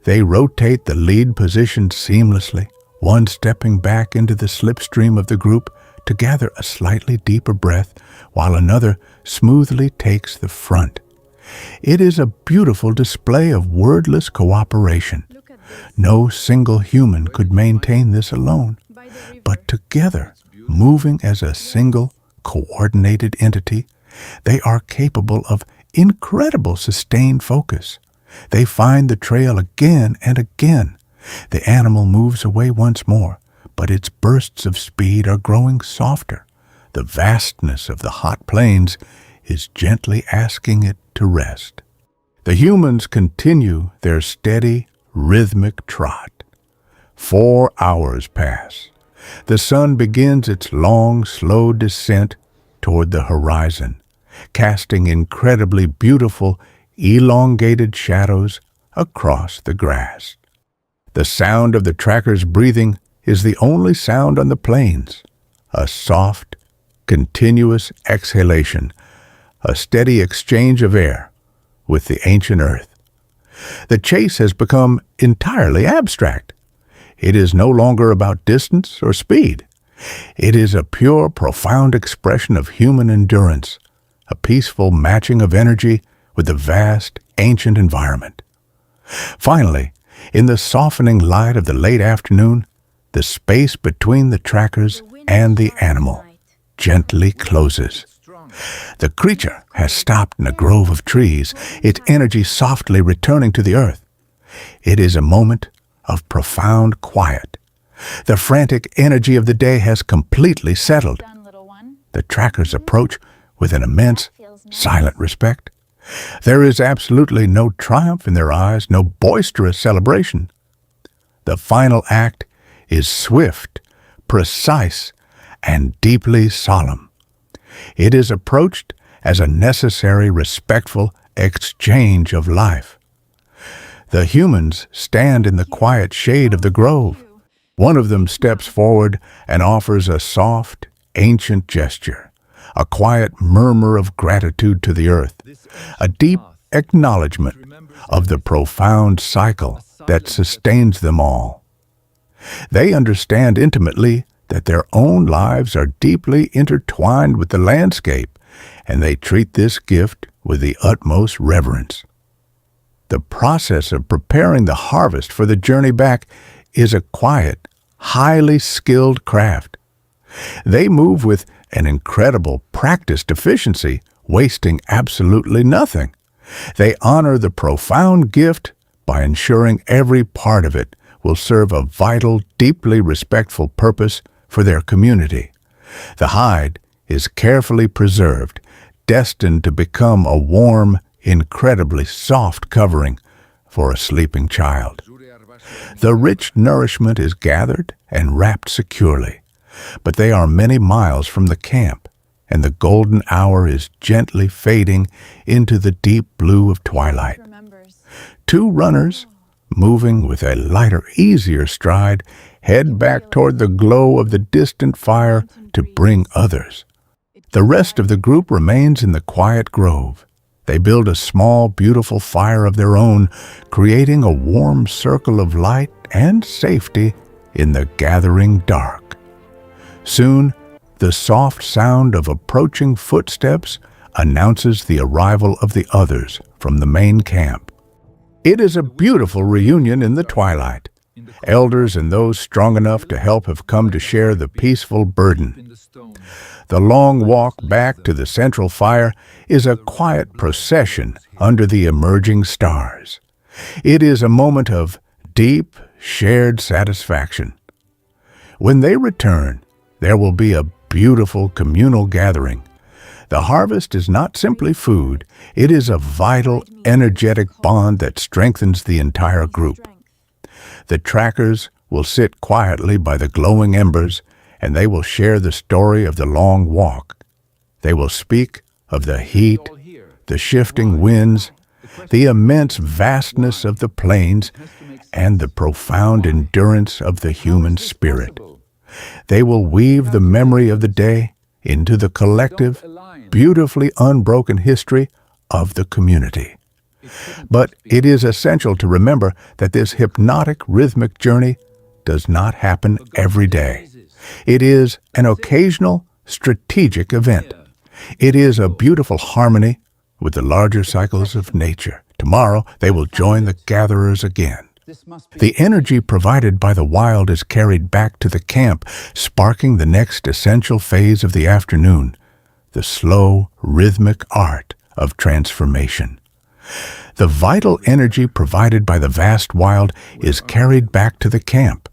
They rotate the lead position seamlessly, one stepping back into the slipstream of the group to gather a slightly deeper breath, while another smoothly takes the front. It is a beautiful display of wordless cooperation. No single human could maintain this alone, but together, moving as a single, coordinated entity, they are capable of incredible sustained focus. They find the trail again and again. The animal moves away once more, but its bursts of speed are growing softer. The vastness of the hot plains is gently asking it to rest. The humans continue their steady, rhythmic trot. 4 hours pass. The sun begins its long, slow descent toward the horizon, casting incredibly beautiful, elongated shadows across the grass. The sound of the trackers' breathing is the only sound on the plains, a soft, continuous exhalation, a steady exchange of air with the ancient earth. The chase has become entirely abstract. It is no longer about distance or speed. It is a pure, profound expression of human endurance, a peaceful matching of energy with the vast, ancient environment. Finally, in the softening light of the late afternoon, the space between the trackers and the animal gently closes. The creature has stopped in a grove of trees, its energy softly returning to the earth. It is a moment of profound quiet. The frantic energy of the day has completely settled. The trackers approach with an immense, silent respect. There is absolutely no triumph in their eyes, no boisterous celebration. The final act is swift, precise, and deeply solemn. It is approached as a necessary, respectful exchange of life. The humans stand in the quiet shade of the grove. One of them steps forward and offers a soft, ancient gesture, a quiet murmur of gratitude to the earth, a deep acknowledgement of the profound cycle that sustains them all. They understand intimately that their own lives are deeply intertwined with the landscape, and they treat this gift with the utmost reverence. The process of preparing the harvest for the journey back is a quiet, highly skilled craft. They move with an incredible practiced efficiency, wasting absolutely nothing. They honor the profound gift by ensuring every part of it will serve a vital, deeply respectful purpose for their community. The hide is carefully preserved, destined to become a warm, incredibly soft covering for a sleeping child. The rich nourishment is gathered and wrapped securely, but they are many miles from the camp, and the golden hour is gently fading into the deep blue of twilight. Two runners, moving with a lighter, easier stride, head back toward the glow of the distant fire to bring others. The rest of the group remains in the quiet grove. They build a small, beautiful fire of their own, creating a warm circle of light and safety in the gathering dark. Soon, the soft sound of approaching footsteps announces the arrival of the others from the main camp. It is a beautiful reunion in the twilight. Elders and those strong enough to help have come to share the peaceful burden. The long walk back to the central fire is a quiet procession under the emerging stars. It is a moment of deep, shared satisfaction. When they return, there will be a beautiful communal gathering. The harvest is not simply food, it is a vital, energetic bond that strengthens the entire group. The trackers will sit quietly by the glowing embers, and they will share the story of the long walk. They will speak of the heat, the shifting winds, the immense vastness of the plains, and the profound endurance of the human spirit. They will weave the memory of the day into the collective, beautifully unbroken history of the community. But it is essential to remember that this hypnotic, rhythmic journey does not happen every day. It is an occasional, strategic event. It is a beautiful harmony with the larger cycles of nature. Tomorrow, they will join the gatherers again. The energy provided by the wild is carried back to the camp, sparking the next essential phase of the afternoon, the slow, rhythmic art of transformation. The vital energy provided by the vast wild is carried back to the camp,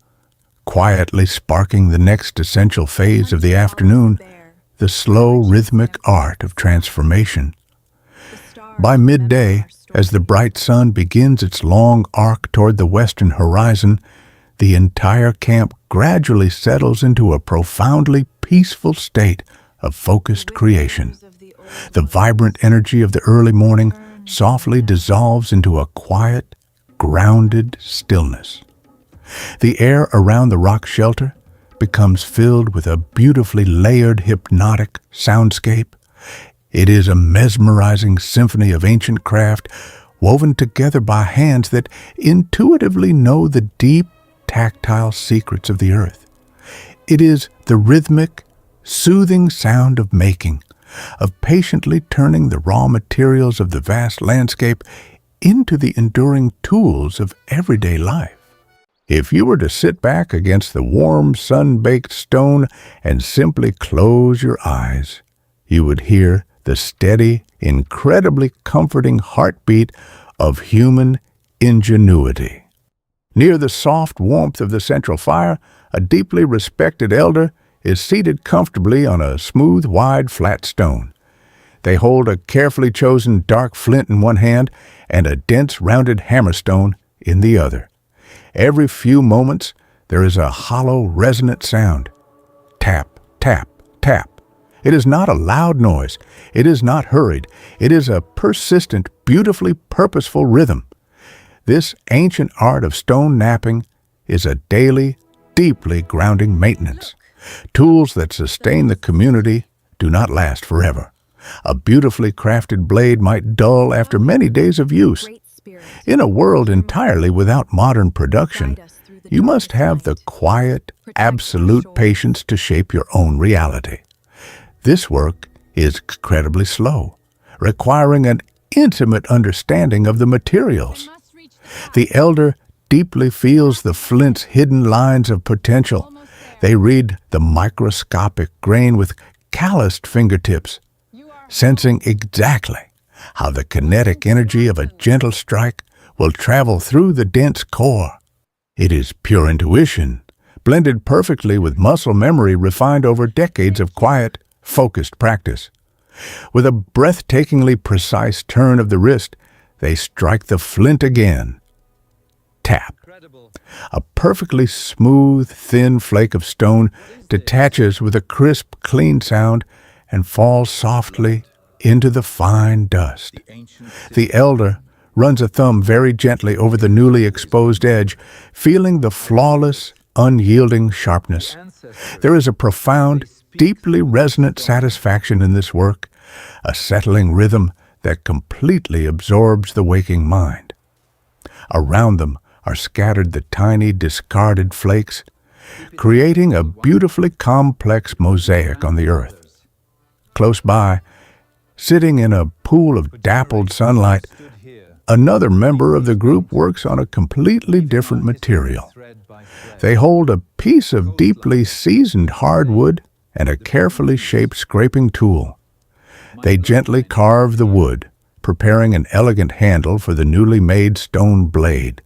quietly sparking the next essential phase of the afternoon, the slow, rhythmic art of transformation. By midday, as the bright sun begins its long arc toward the western horizon, the entire camp gradually settles into a profoundly peaceful state of focused creation. The vibrant energy of the early morning softly dissolves into a quiet, grounded stillness. The air around the rock shelter becomes filled with a beautifully layered hypnotic soundscape. It is a mesmerizing symphony of ancient craft woven together by hands that intuitively know the deep, tactile secrets of the earth. It is the rhythmic, soothing sound of making, of patiently turning the raw materials of the vast landscape into the enduring tools of everyday life. If you were to sit back against the warm, sun-baked stone and simply close your eyes, you would hear the steady, incredibly comforting heartbeat of human ingenuity. Near the soft warmth of the central fire, a deeply respected elder is seated comfortably on a smooth, wide, flat stone. They hold a carefully chosen dark flint in one hand and a dense, rounded hammerstone in the other. Every few moments, there is a hollow, resonant sound. Tap, tap, tap. It is not a loud noise. It is not hurried. It is a persistent, beautifully purposeful rhythm. This ancient art of stone knapping is a daily, deeply grounding maintenance. Tools that sustain the community do not last forever. A beautifully crafted blade might dull after many days of use. In a world entirely without modern production, you must have the quiet, absolute patience to shape your own reality. This work is incredibly slow, requiring an intimate understanding of the materials. The elder deeply feels the flint's hidden lines of potential. They read the microscopic grain with calloused fingertips, sensing exactly how the kinetic energy of a gentle strike will travel through the dense core. It is pure intuition, blended perfectly with muscle memory refined over decades of quiet, focused practice. With a breathtakingly precise turn of the wrist, they strike the flint again. Tap. A perfectly smooth, thin flake of stone detaches with a crisp, clean sound and falls softly into the fine dust. The elder runs a thumb very gently over the newly exposed edge, feeling the flawless, unyielding sharpness. There is a profound, deeply resonant satisfaction in this work, a settling rhythm that completely absorbs the waking mind. Around them are scattered the tiny, discarded flakes, creating a beautifully complex mosaic on the earth. Close by, sitting in a pool of dappled sunlight, another member of the group works on a completely different material. They hold a piece of deeply seasoned hardwood and a carefully shaped scraping tool. They gently carve the wood, preparing an elegant handle for the newly made stone blade.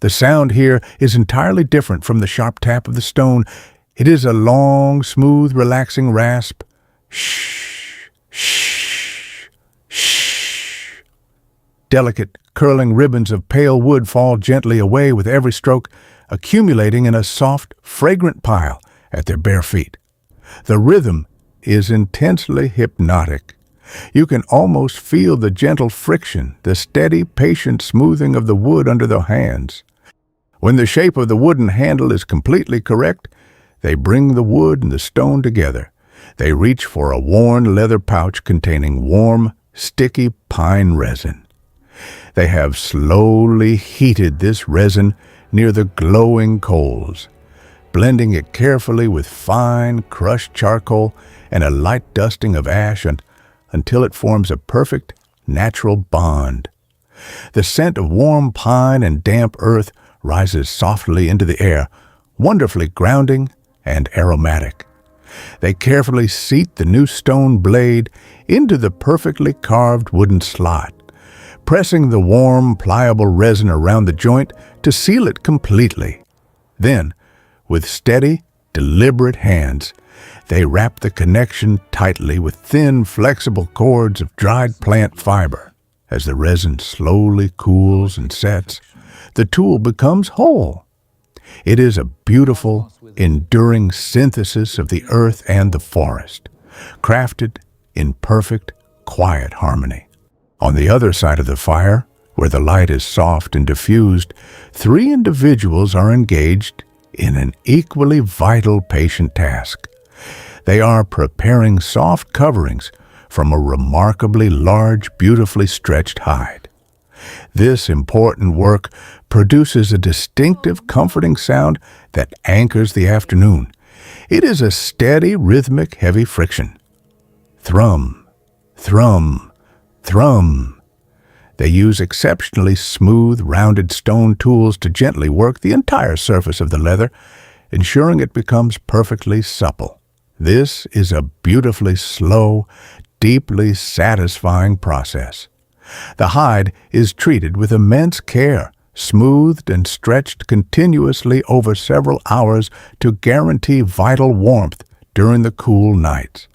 The sound here is entirely different from the sharp tap of the stone. It is a long, smooth, relaxing rasp. Shh, shh, shh. Delicate, curling ribbons of pale wood fall gently away with every stroke, accumulating in a soft, fragrant pile at their bare feet. The rhythm is intensely hypnotic. You can almost feel the gentle friction, the steady, patient smoothing of the wood under their hands. When the shape of the wooden handle is completely correct, they bring the wood and the stone together. They reach for a worn leather pouch containing warm, sticky pine resin. They have slowly heated this resin near the glowing coals. blending it carefully with fine, crushed charcoal and a light dusting of ash until it forms a perfect, natural bond. The scent of warm pine and damp earth rises softly into the air, wonderfully grounding and aromatic. They carefully seat the new stone blade into the perfectly carved wooden slot, pressing the warm, pliable resin around the joint to seal it completely. Then, with steady, deliberate hands, they wrap the connection tightly with thin, flexible cords of dried plant fiber. As the resin slowly cools and sets, the tool becomes whole. It is a beautiful, enduring synthesis of the earth and the forest, crafted in perfect, quiet harmony. On the other side of the fire, where the light is soft and diffused, 3 individuals are engaged in an equally vital, patient task. They are preparing soft coverings from a remarkably large, beautifully stretched hide. This important work produces a distinctive, comforting sound that anchors the afternoon. It is a steady, rhythmic, heavy friction. Thrum, thrum, thrum. They use exceptionally smooth, rounded stone tools to gently work the entire surface of the leather, ensuring it becomes perfectly supple. This is a beautifully slow, deeply satisfying process. The hide is treated with immense care, smoothed and stretched continuously over several hours to guarantee vital warmth during the cool nights.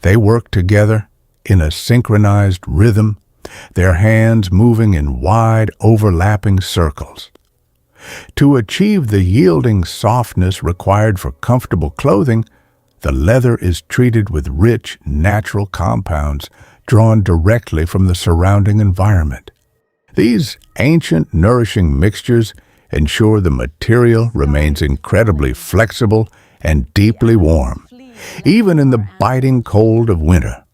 They work together in a synchronized rhythm, their hands moving in wide, overlapping circles. To achieve the yielding softness required for comfortable clothing, the leather is treated with rich, natural compounds drawn directly from the surrounding environment. These ancient, nourishing mixtures ensure the material remains incredibly flexible and deeply warm, even in the biting cold of winter.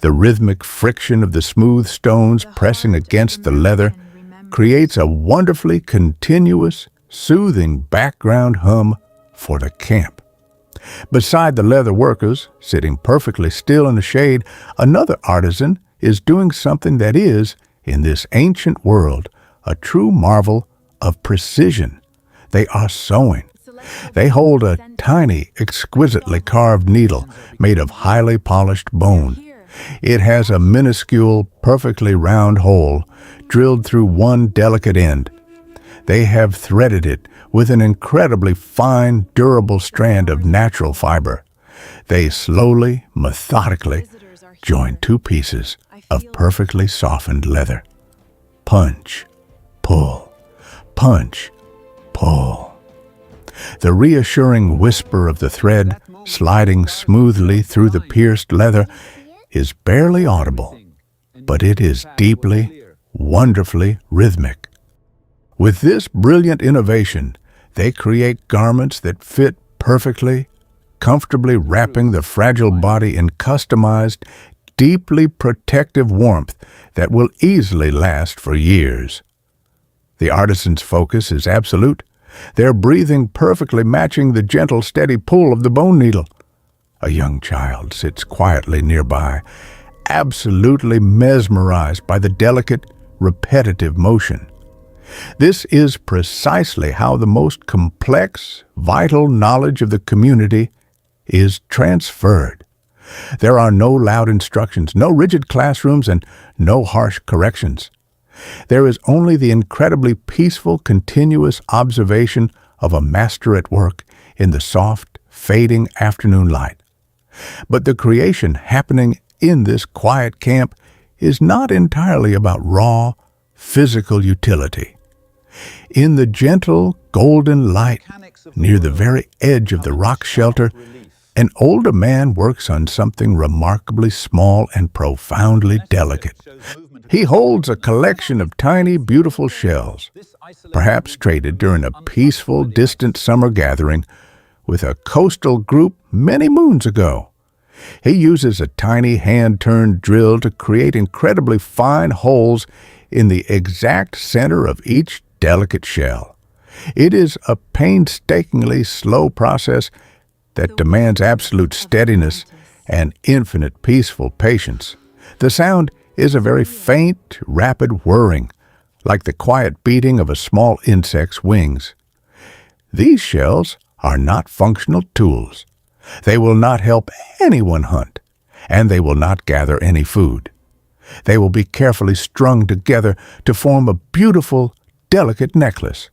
The rhythmic friction of the smooth stones pressing against the leather creates a wonderfully continuous, soothing background hum for the camp. Beside the leather workers, sitting perfectly still in the shade, another artisan is doing something that is, in this ancient world, a true marvel of precision. They are sewing. They hold a tiny, exquisitely carved needle made of highly polished bone. It has a minuscule, perfectly round hole drilled through one delicate end. They have threaded it with an incredibly fine, durable strand of natural fiber. They slowly, methodically join 2 pieces of perfectly softened leather. Punch, pull, punch, pull. The reassuring whisper of the thread sliding smoothly through the pierced leather is barely audible, but it is deeply, wonderfully rhythmic. With this brilliant innovation, they create garments that fit perfectly, comfortably wrapping the fragile body in customized, deeply protective warmth that will easily last for years. The artisan's focus is absolute, their breathing perfectly matching the gentle, steady pull of the bone needle. A young child sits quietly nearby, absolutely mesmerized by the delicate, repetitive motion. This is precisely how the most complex, vital knowledge of the community is transferred. There are no loud instructions, no rigid classrooms, and no harsh corrections. There is only the incredibly peaceful, continuous observation of a master at work in the soft, fading afternoon light. But the creation happening in this quiet camp is not entirely about raw, physical utility. In the gentle, golden light near the very edge of the rock shelter, an older man works on something remarkably small and profoundly delicate. He holds a collection of tiny, beautiful shells, perhaps traded during a peaceful, distant summer gathering with a coastal group many moons ago. He uses a tiny hand-turned drill to create incredibly fine holes in the exact center of each delicate shell. It is a painstakingly slow process that demands absolute steadiness and infinite peaceful patience. The sound is a very faint, rapid whirring, like the quiet beating of a small insect's wings. These shells are not functional tools. They will not help anyone hunt, and they will not gather any food. They will be carefully strung together to form a beautiful, delicate necklace.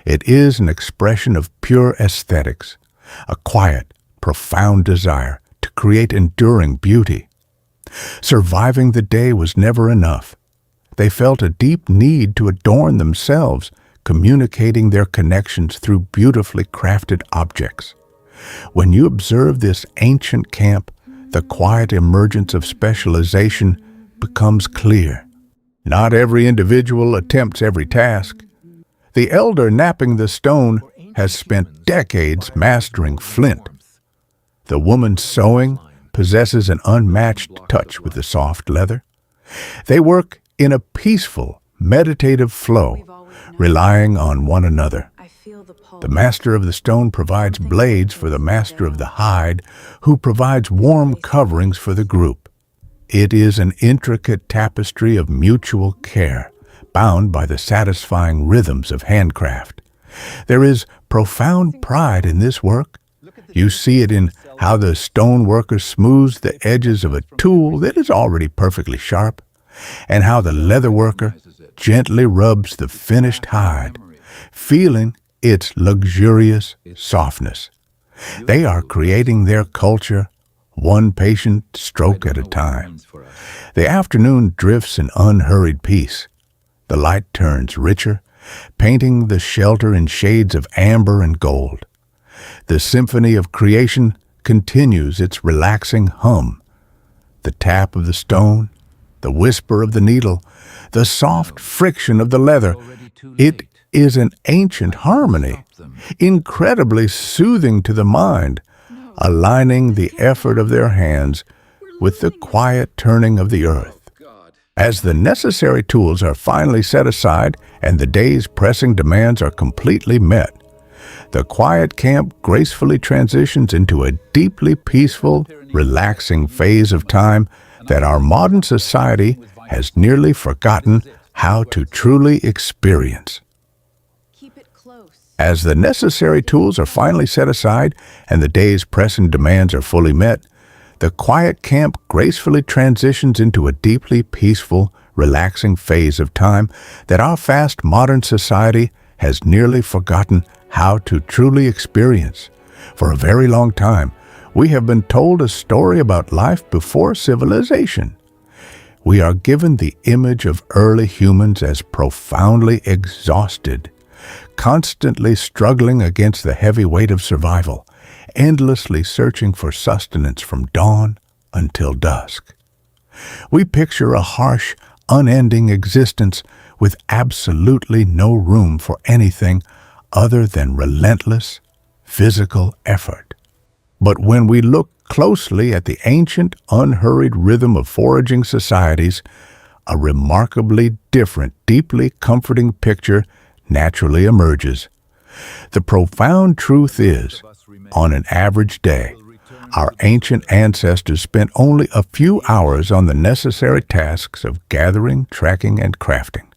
It is an expression of pure aesthetics, a quiet, profound desire to create enduring beauty. Surviving the day was never enough. They felt a deep need to adorn themselves, communicating their connections through beautifully crafted objects. When you observe this ancient camp, the quiet emergence of specialization becomes clear. Not every individual attempts every task. The elder napping the stone has spent decades mastering flint. The woman sewing possesses an unmatched touch with the soft leather. They work in a peaceful, meditative flow, relying on one another. The master of the stone provides blades for the master of the hide, who provides warm coverings for the group. It is an intricate tapestry of mutual care, bound by the satisfying rhythms of handcraft. There is profound pride in this work. You see it in how the stone worker smooths the edges of a tool that is already perfectly sharp, and how the leather worker gently rubs the finished hide, feeling its luxurious softness. They are creating their culture, one patient stroke at a time. The afternoon drifts in unhurried peace. The light turns richer, painting the shelter in shades of amber and gold. The symphony of creation continues its relaxing hum. The tap of the stone, the whisper of the needle, the soft friction of the leather. It is an ancient harmony, incredibly soothing to the mind, aligning the effort of their hands with the quiet turning of the earth. As the necessary tools are finally set aside and the day's pressing demands are completely met, the quiet camp gracefully transitions into a deeply peaceful, relaxing phase of time that our modern society has nearly forgotten how to truly experience. As the necessary tools are finally set aside and the day's pressing demands are fully met, the quiet camp gracefully transitions into a deeply peaceful, relaxing phase of time that our fast modern society has nearly forgotten how to truly experience. For a very long time, we have been told a story about life before civilization. We are given the image of early humans as profoundly exhausted, constantly struggling against the heavy weight of survival, endlessly searching for sustenance from dawn until dusk. We picture a harsh, unending existence with absolutely no room for anything other than relentless physical effort. But when we look closely at the ancient, unhurried rhythm of foraging societies, a remarkably different, deeply comforting picture naturally emerges. The profound truth is, on an average day, our ancient ancestors spent only a few hours on the necessary tasks of gathering, tracking, and crafting.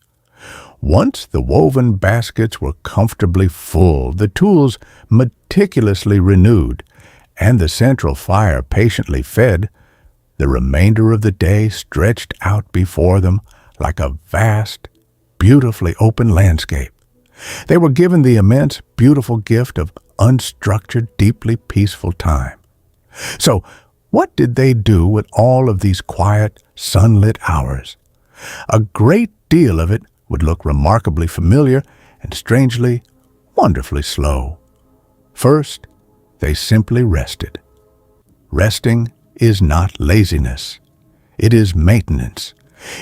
Once the woven baskets were comfortably full, the tools meticulously renewed, and the central fire patiently fed, the remainder of the day stretched out before them like a vast, beautifully open landscape. They were given the immense, beautiful gift of unstructured, deeply peaceful time. So, what did they do with all of these quiet, sunlit hours? A great deal of it would look remarkably familiar and strangely, wonderfully slow. First, they simply rested. Resting is not laziness. It is maintenance.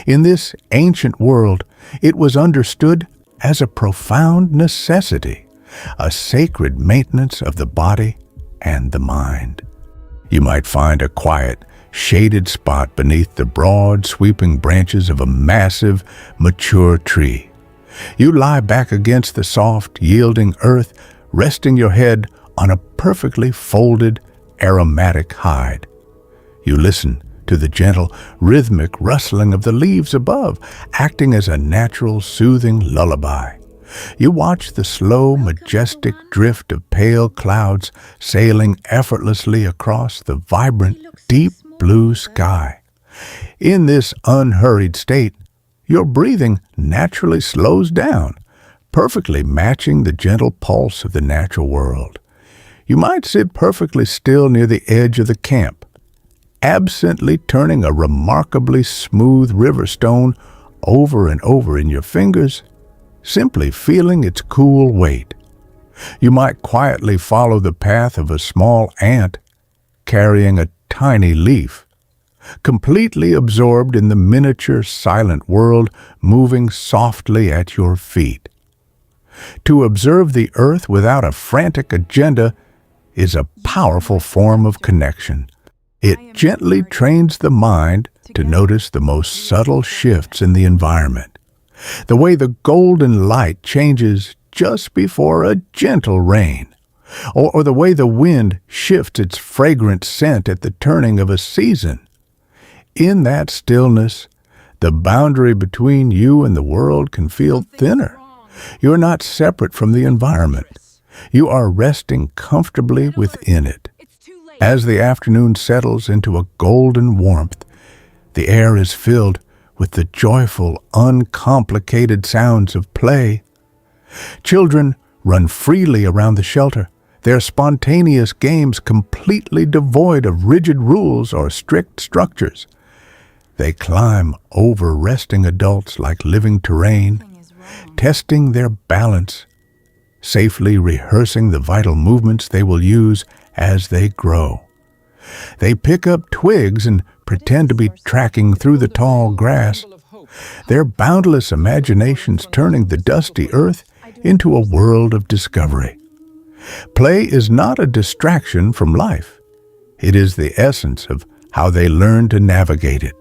In this ancient world, it was understood as a profound necessity, a sacred maintenance of the body and the mind. You might find a quiet, shaded spot beneath the broad, sweeping branches of a massive, mature tree. You lie back against the soft, yielding earth, resting your head on a perfectly folded, aromatic hide. You listen to the gentle, rhythmic rustling of the leaves above, acting as a natural, soothing lullaby. You watch the slow, majestic drift of pale clouds sailing effortlessly across the vibrant, deep blue sky. In this unhurried state, your breathing naturally slows down, perfectly matching the gentle pulse of the natural world. You might sit perfectly still near the edge of the camp, absently turning a remarkably smooth river stone over and over in your fingers, simply feeling its cool weight. You might quietly follow the path of a small ant carrying a tiny leaf, completely absorbed in the miniature silent world moving softly at your feet. To observe the earth without a frantic agenda is a powerful form of connection. It gently trains the mind to notice the most subtle shifts in the environment. The way the golden light changes just before a gentle rain, or the way the wind shifts its fragrant scent at the turning of a season. In that stillness, the boundary between you and the world can feel thinner. You're not separate from the environment. You are resting comfortably within it. As the afternoon settles into a golden warmth, the air is filled with the joyful, uncomplicated sounds of play. Children run freely around the shelter, their spontaneous games completely devoid of rigid rules or strict structures. They climb over resting adults like living terrain, testing their balance, safely rehearsing the vital movements they will use as they grow. They pick up twigs and pretend to be tracking through the tall grass, their boundless imaginations turning the dusty earth into a world of discovery. Play is not a distraction from life. It is the essence of how they learn to navigate it.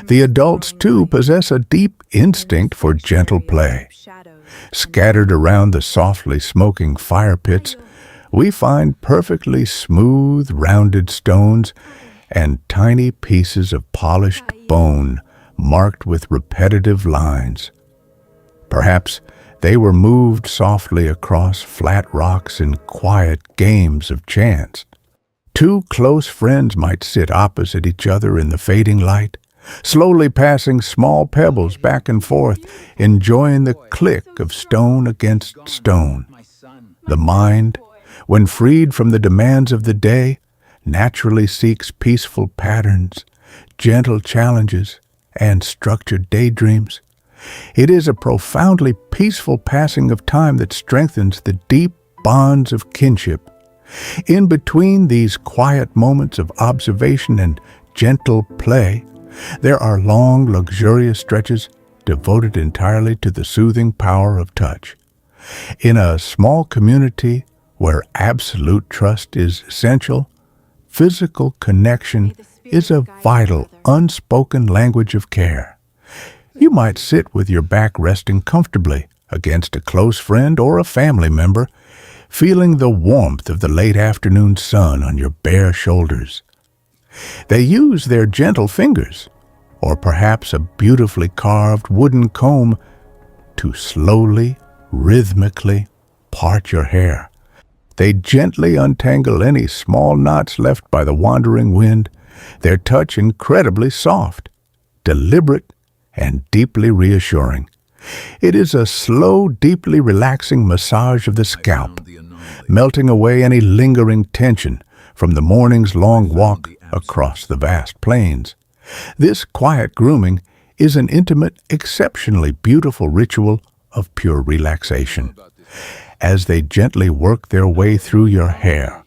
The adults, too, possess a deep instinct for gentle play. Scattered around the softly smoking fire pits, we find perfectly smooth, rounded stones and tiny pieces of polished bone marked with repetitive lines. Perhaps they were moved softly across flat rocks in quiet games of chance. Two close friends might sit opposite each other in the fading light, slowly passing small pebbles back and forth, enjoying the click of stone against stone. The mind, when freed from the demands of the day, naturally seeks peaceful patterns, gentle challenges, and structured daydreams. It is a profoundly peaceful passing of time that strengthens the deep bonds of kinship. In between these quiet moments of observation and gentle play, there are long, luxurious stretches devoted entirely to the soothing power of touch. In a small community where absolute trust is essential, physical connection is a vital, unspoken language of care. You might sit with your back resting comfortably against a close friend or a family member, feeling the warmth of the late afternoon sun on your bare shoulders. They use their gentle fingers, or perhaps a beautifully carved wooden comb, to slowly, rhythmically part your hair. They gently untangle any small knots left by the wandering wind, their touch incredibly soft, deliberate, and deeply reassuring. It is a slow, deeply relaxing massage of the scalp, melting away any lingering tension from the morning's long walk across the vast plains. This quiet grooming is an intimate, exceptionally beautiful ritual of pure relaxation. As they gently work their way through your hair,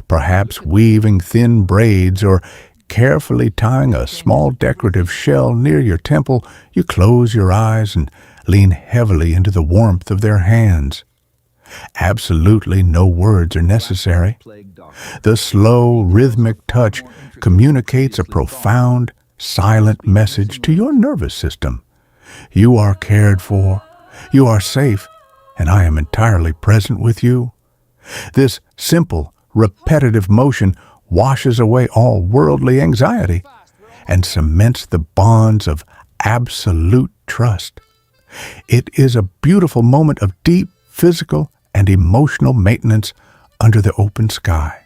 perhaps weaving thin braids or carefully tying a small decorative shell near your temple, you close your eyes and lean heavily into the warmth of their hands. Absolutely no words are necessary. The slow, rhythmic touch communicates a profound, silent message to your nervous system. You are cared for, You are safe, and I am entirely present with you. This simple, repetitive motion washes away all worldly anxiety and cements the bonds of absolute trust. It is a beautiful moment of deep physical and emotional maintenance under the open sky.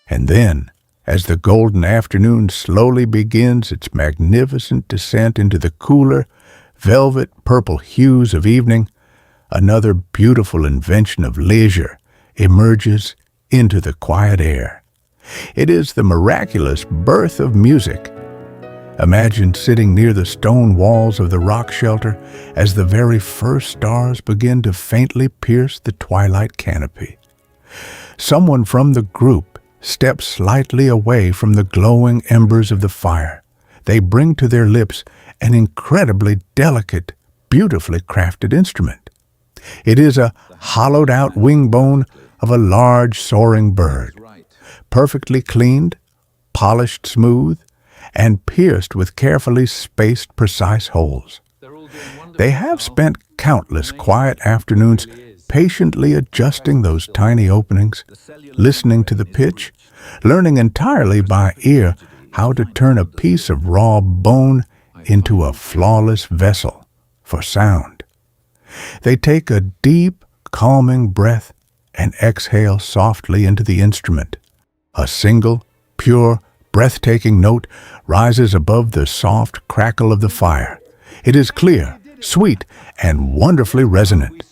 And then, as the golden afternoon slowly begins its magnificent descent into the cooler, velvet purple hues of evening, another beautiful invention of leisure emerges into the quiet air. It is the miraculous birth of music. Imagine sitting near the stone walls of the rock shelter as the very first stars begin to faintly pierce the twilight canopy. Someone from the group steps slightly away from the glowing embers of the fire. They bring to their lips an incredibly delicate, beautifully crafted instrument. It is a hollowed-out wing bone of a large soaring bird, perfectly cleaned, polished smooth, and pierced with carefully spaced, precise holes. They have spent countless quiet afternoons patiently adjusting those tiny openings, listening to the pitch, learning entirely by ear how to turn a piece of raw bone into a flawless vessel for sound. They take a deep, calming breath and exhale softly into the instrument. A single, pure, breathtaking note rises above the soft crackle of the fire. It is clear, sweet, and wonderfully resonant.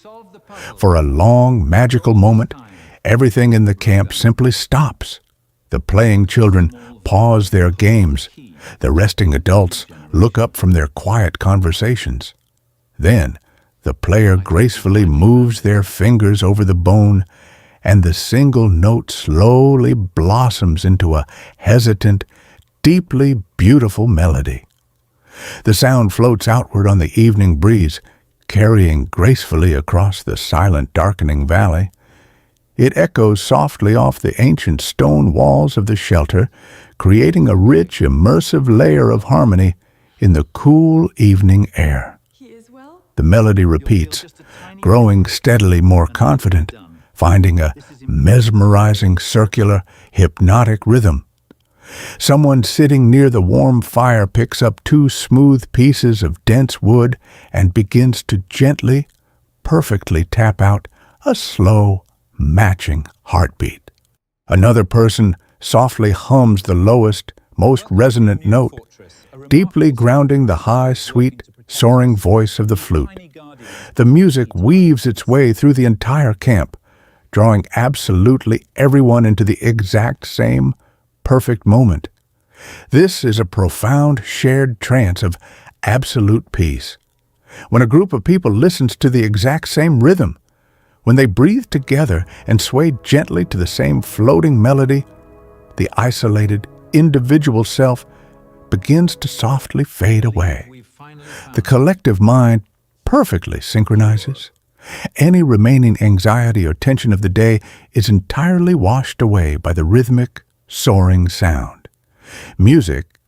For a long, magical moment, everything in the camp simply stops. The playing children pause their games. The resting adults look up from their quiet conversations. Then, the player gracefully moves their fingers over the bone, and the single note slowly blossoms into a hesitant, deeply beautiful melody. The sound floats outward on the evening breeze, carrying gracefully across the silent, darkening valley. It echoes softly off the ancient stone walls of the shelter, creating a rich, immersive layer of harmony in the cool evening air. The melody repeats, growing steadily more confident, finding a mesmerizing, circular, hypnotic rhythm. Someone sitting near the warm fire picks up two smooth pieces of dense wood and begins to gently, perfectly tap out a slow, matching heartbeat. Another person softly hums the lowest, most resonant note, deeply grounding the high, sweet, soaring voice of the flute. The music weaves its way through the entire camp, drawing absolutely everyone into the exact same perfect moment. This is a profound shared trance of absolute peace. When a group of people listens to the exact same rhythm, when they breathe together and sway gently to the same floating melody, the isolated, individual self begins to softly fade away. The collective mind perfectly synchronizes. Any remaining anxiety or tension of the day is entirely washed away by the rhythmic, soaring sound. Music,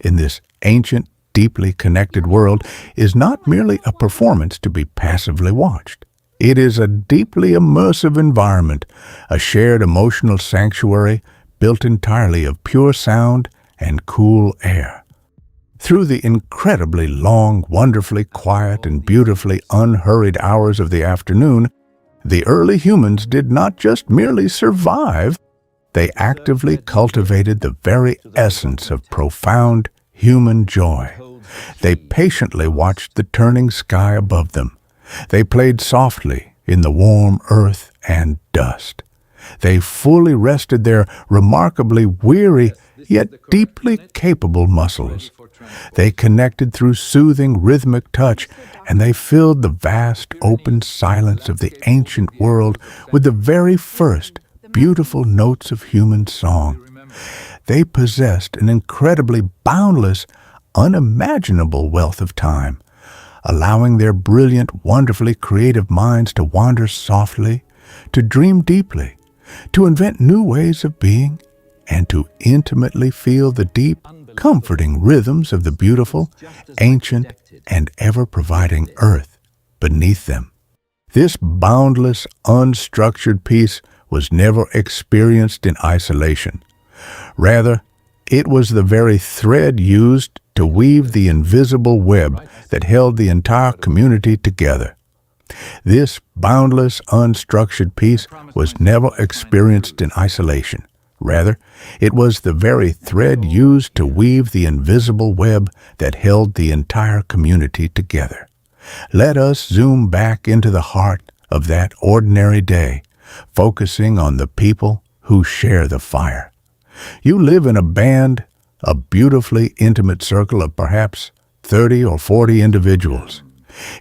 in this ancient, deeply connected world, is not merely a performance to be passively watched. It is a deeply immersive environment, a shared emotional sanctuary built entirely of pure sound and cool air. Through the incredibly long, wonderfully quiet, and beautifully unhurried hours of the afternoon, the early humans did not just merely survive, they actively cultivated the very essence of profound human joy. They patiently watched the turning sky above them. They played softly in the warm earth and dust. They fully rested their remarkably weary yet deeply capable muscles. They connected through soothing rhythmic touch, and they filled the vast open silence of the ancient world with the very first beautiful notes of human song. They possessed an incredibly boundless, unimaginable wealth of time, allowing their brilliant, wonderfully creative minds to wander softly, to dream deeply, to invent new ways of being, and to intimately feel the deep, comforting rhythms of the beautiful, ancient, and ever-providing earth beneath them. This boundless, unstructured peace was never experienced in isolation. Rather, it was the very thread used to weave the invisible web that held the entire community together. This boundless, unstructured peace was never experienced in isolation. Rather, it was the very thread used to weave the invisible web that held the entire community together. Let us zoom back into the heart of that ordinary day, focusing on the people who share the fire. You live in a band, a beautifully intimate circle of perhaps 30 or 40 individuals.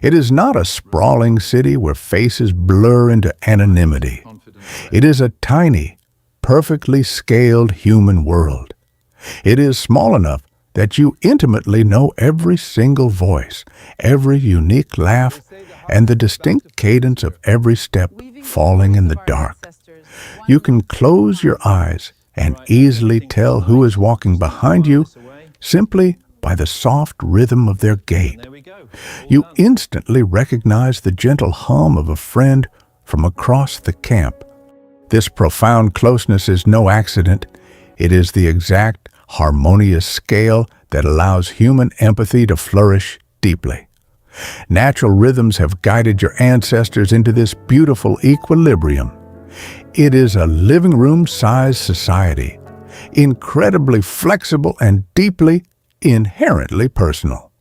It is not a sprawling city where faces blur into anonymity. It is a tiny, perfectly scaled human world. It is small enough that you intimately know every single voice, every unique laugh, and the distinct cadence of every step falling in the dark. You can close your eyes and easily tell who is walking behind you simply by the soft rhythm of their gait. You instantly recognize the gentle hum of a friend from across the camp. This profound closeness is no accident. It is the exact, harmonious scale that allows human empathy to flourish deeply. Natural rhythms have guided your ancestors into this beautiful equilibrium. It is a living room-sized society, incredibly flexible and deeply, inherently personal.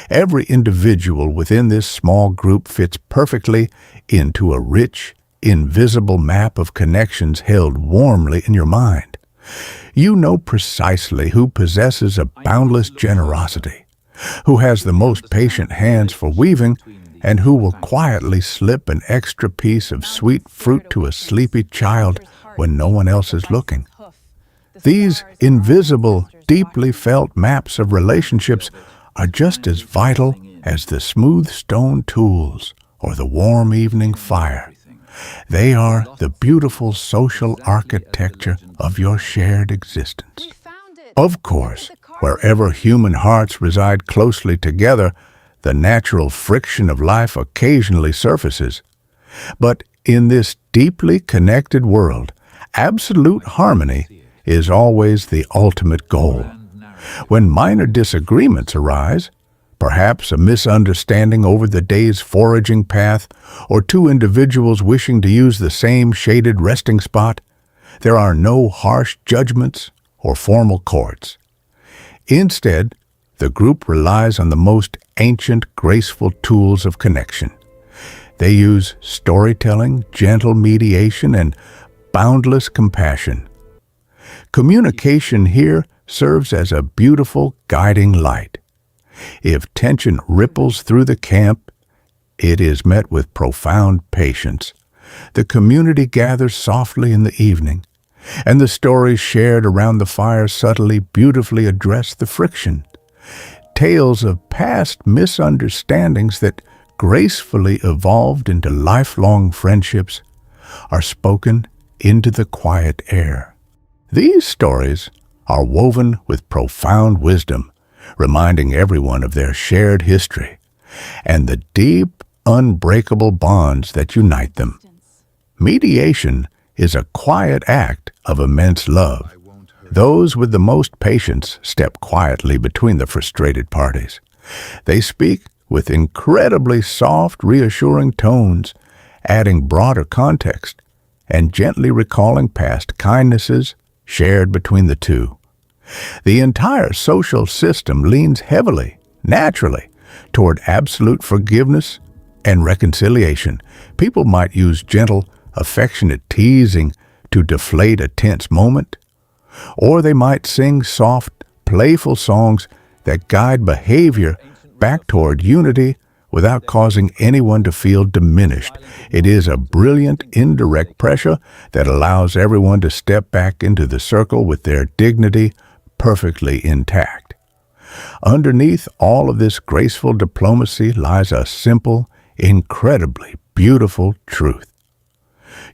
Every individual within this small group fits perfectly into a rich, invisible map of connections held warmly in your mind. You know precisely who possesses a boundless generosity, who has the most patient hands for weaving, and who will quietly slip an extra piece of sweet fruit to a sleepy child when no one else is looking. These invisible, deeply felt maps of relationships are just as vital as the smooth stone tools or the warm evening fire. They are the beautiful social architecture of your shared existence. Of course, wherever human hearts reside closely together, the natural friction of life occasionally surfaces. But in this deeply connected world, absolute harmony is always the ultimate goal. When minor disagreements arise, perhaps a misunderstanding over the day's foraging path, or two individuals wishing to use the same shaded resting spot, there are no harsh judgments or formal courts. Instead, the group relies on the most ancient, graceful tools of connection. They use storytelling, gentle mediation, and boundless compassion. Communication here serves as a beautiful guiding light. If tension ripples through the camp, it is met with profound patience. The community gathers softly in the evening, and the stories shared around the fire subtly, beautifully address the friction. Tales of past misunderstandings that gracefully evolved into lifelong friendships are spoken into the quiet air. These stories are woven with profound wisdom, reminding everyone of their shared history and the deep, unbreakable bonds that unite them. Mediation is a quiet act of immense love. Those with the most patience step quietly between the frustrated parties. They speak with incredibly soft, reassuring tones, adding broader context and gently recalling past kindnesses shared between the two. The entire social system leans heavily, naturally, toward absolute forgiveness and reconciliation. People might use gentle, affectionate teasing to deflate a tense moment, or they might sing soft, playful songs that guide behavior back toward unity without causing anyone to feel diminished. It is a brilliant indirect pressure that allows everyone to step back into the circle with their dignity perfectly intact. Underneath all of this graceful diplomacy lies a simple, incredibly beautiful truth.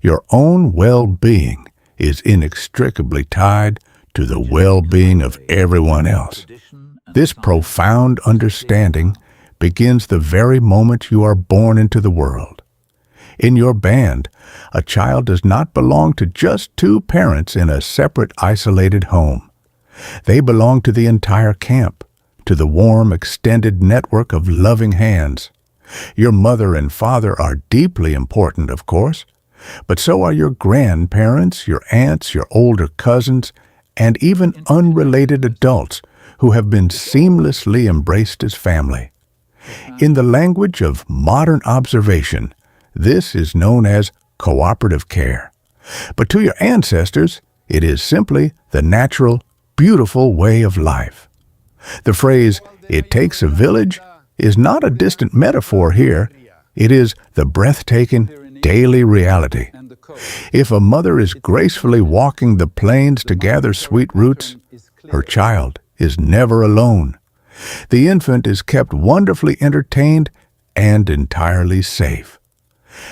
Your own well-being is inextricably tied to the well-being of everyone else. This profound understanding begins the very moment you are born into the world. In your band, a child does not belong to just two parents in a separate, isolated home. They belong to the entire camp, to the warm, extended network of loving hands. Your mother and father are deeply important, of course, but so are your grandparents, your aunts, your older cousins, and even unrelated adults who have been seamlessly embraced as family. In the language of modern observation, this is known as cooperative care. But to your ancestors, it is simply the natural, beautiful way of life. The phrase, "it takes a village," is not a distant metaphor here. It is the breathtaking, daily reality. If a mother is gracefully walking the plains to gather sweet roots, her child is never alone. The infant is kept wonderfully entertained and entirely safe.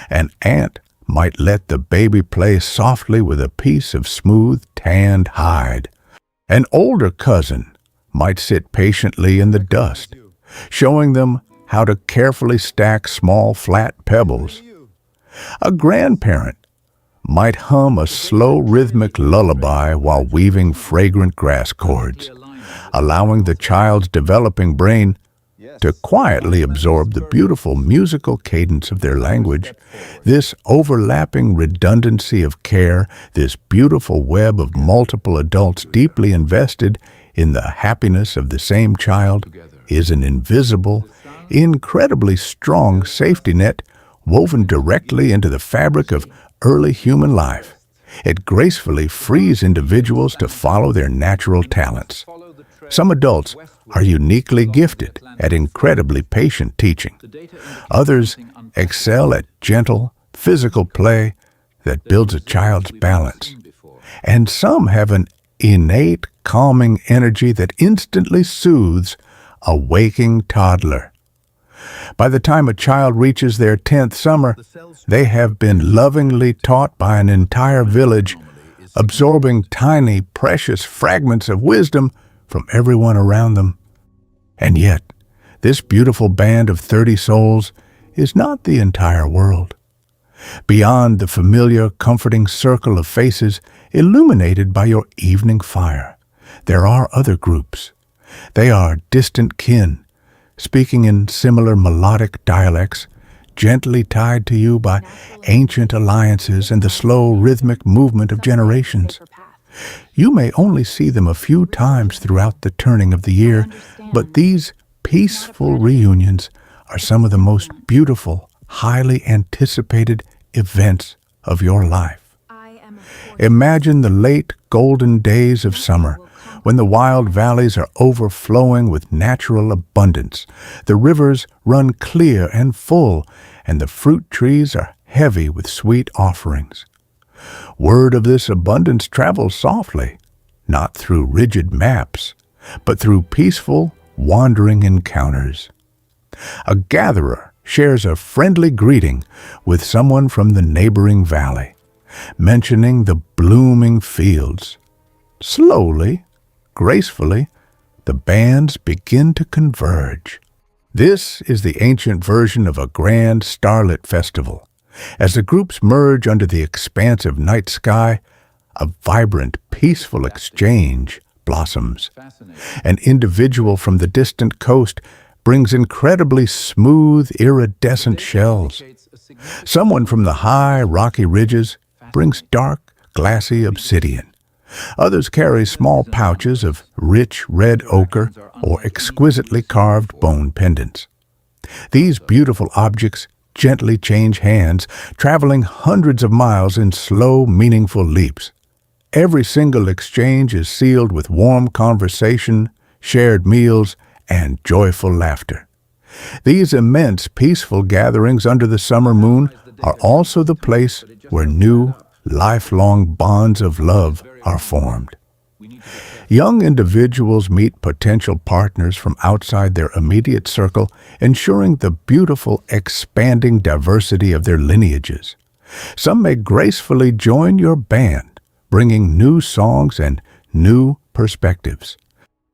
An aunt might let the baby play softly with a piece of smooth, tanned hide. An older cousin might sit patiently in the dust, showing them how to carefully stack small, flat pebbles. A grandparent might hum a slow, rhythmic lullaby while weaving fragrant grass chords, allowing the child's developing brain to quietly absorb the beautiful musical cadence of their language. This overlapping redundancy of care, this beautiful web of multiple adults deeply invested in the happiness of the same child, is an invisible, incredibly strong safety net woven directly into the fabric of early human life. It gracefully frees individuals to follow their natural talents. Some adults are uniquely gifted at incredibly patient teaching. Others excel at gentle, physical play that builds a child's balance. And some have an innate, calming energy that instantly soothes a waking toddler. By the time a child reaches their 10th summer, they have been lovingly taught by an entire village, absorbing tiny, precious fragments of wisdom from everyone around them. And yet, this beautiful band of 30 souls is not the entire world. Beyond the familiar, comforting circle of faces illuminated by your evening fire, there are other groups. They are distant kin, speaking in similar melodic dialects, gently tied to you by ancient alliances and the slow, rhythmic movement of generations. You may only see them a few times throughout the turning of the year, but these peaceful reunions are some of the most beautiful, highly anticipated events of your life. Imagine the late golden days of summer, when the wild valleys are overflowing with natural abundance, the rivers run clear and full, and the fruit trees are heavy with sweet offerings. Word of this abundance travels softly, not through rigid maps, but through peaceful, wandering encounters. A gatherer shares a friendly greeting with someone from the neighboring valley, mentioning the blooming fields. Slowly, gracefully, the bands begin to converge. This is the ancient version of a grand starlit festival. As the groups merge under the expansive night sky, a vibrant, peaceful exchange blossoms. An individual from the distant coast brings incredibly smooth, iridescent shells. Someone from the high, rocky ridges brings dark, glassy obsidian. Others carry small pouches of rich red ochre or exquisitely carved bone pendants. These beautiful objects gently change hands, traveling hundreds of miles in slow, meaningful leaps. Every single exchange is sealed with warm conversation, shared meals, and joyful laughter. These immense, peaceful gatherings under the summer moon are also the place where new, lifelong bonds of love are formed. Young individuals meet potential partners from outside their immediate circle, ensuring the beautiful, expanding diversity of their lineages. Some may gracefully join your band, bringing new songs and new perspectives,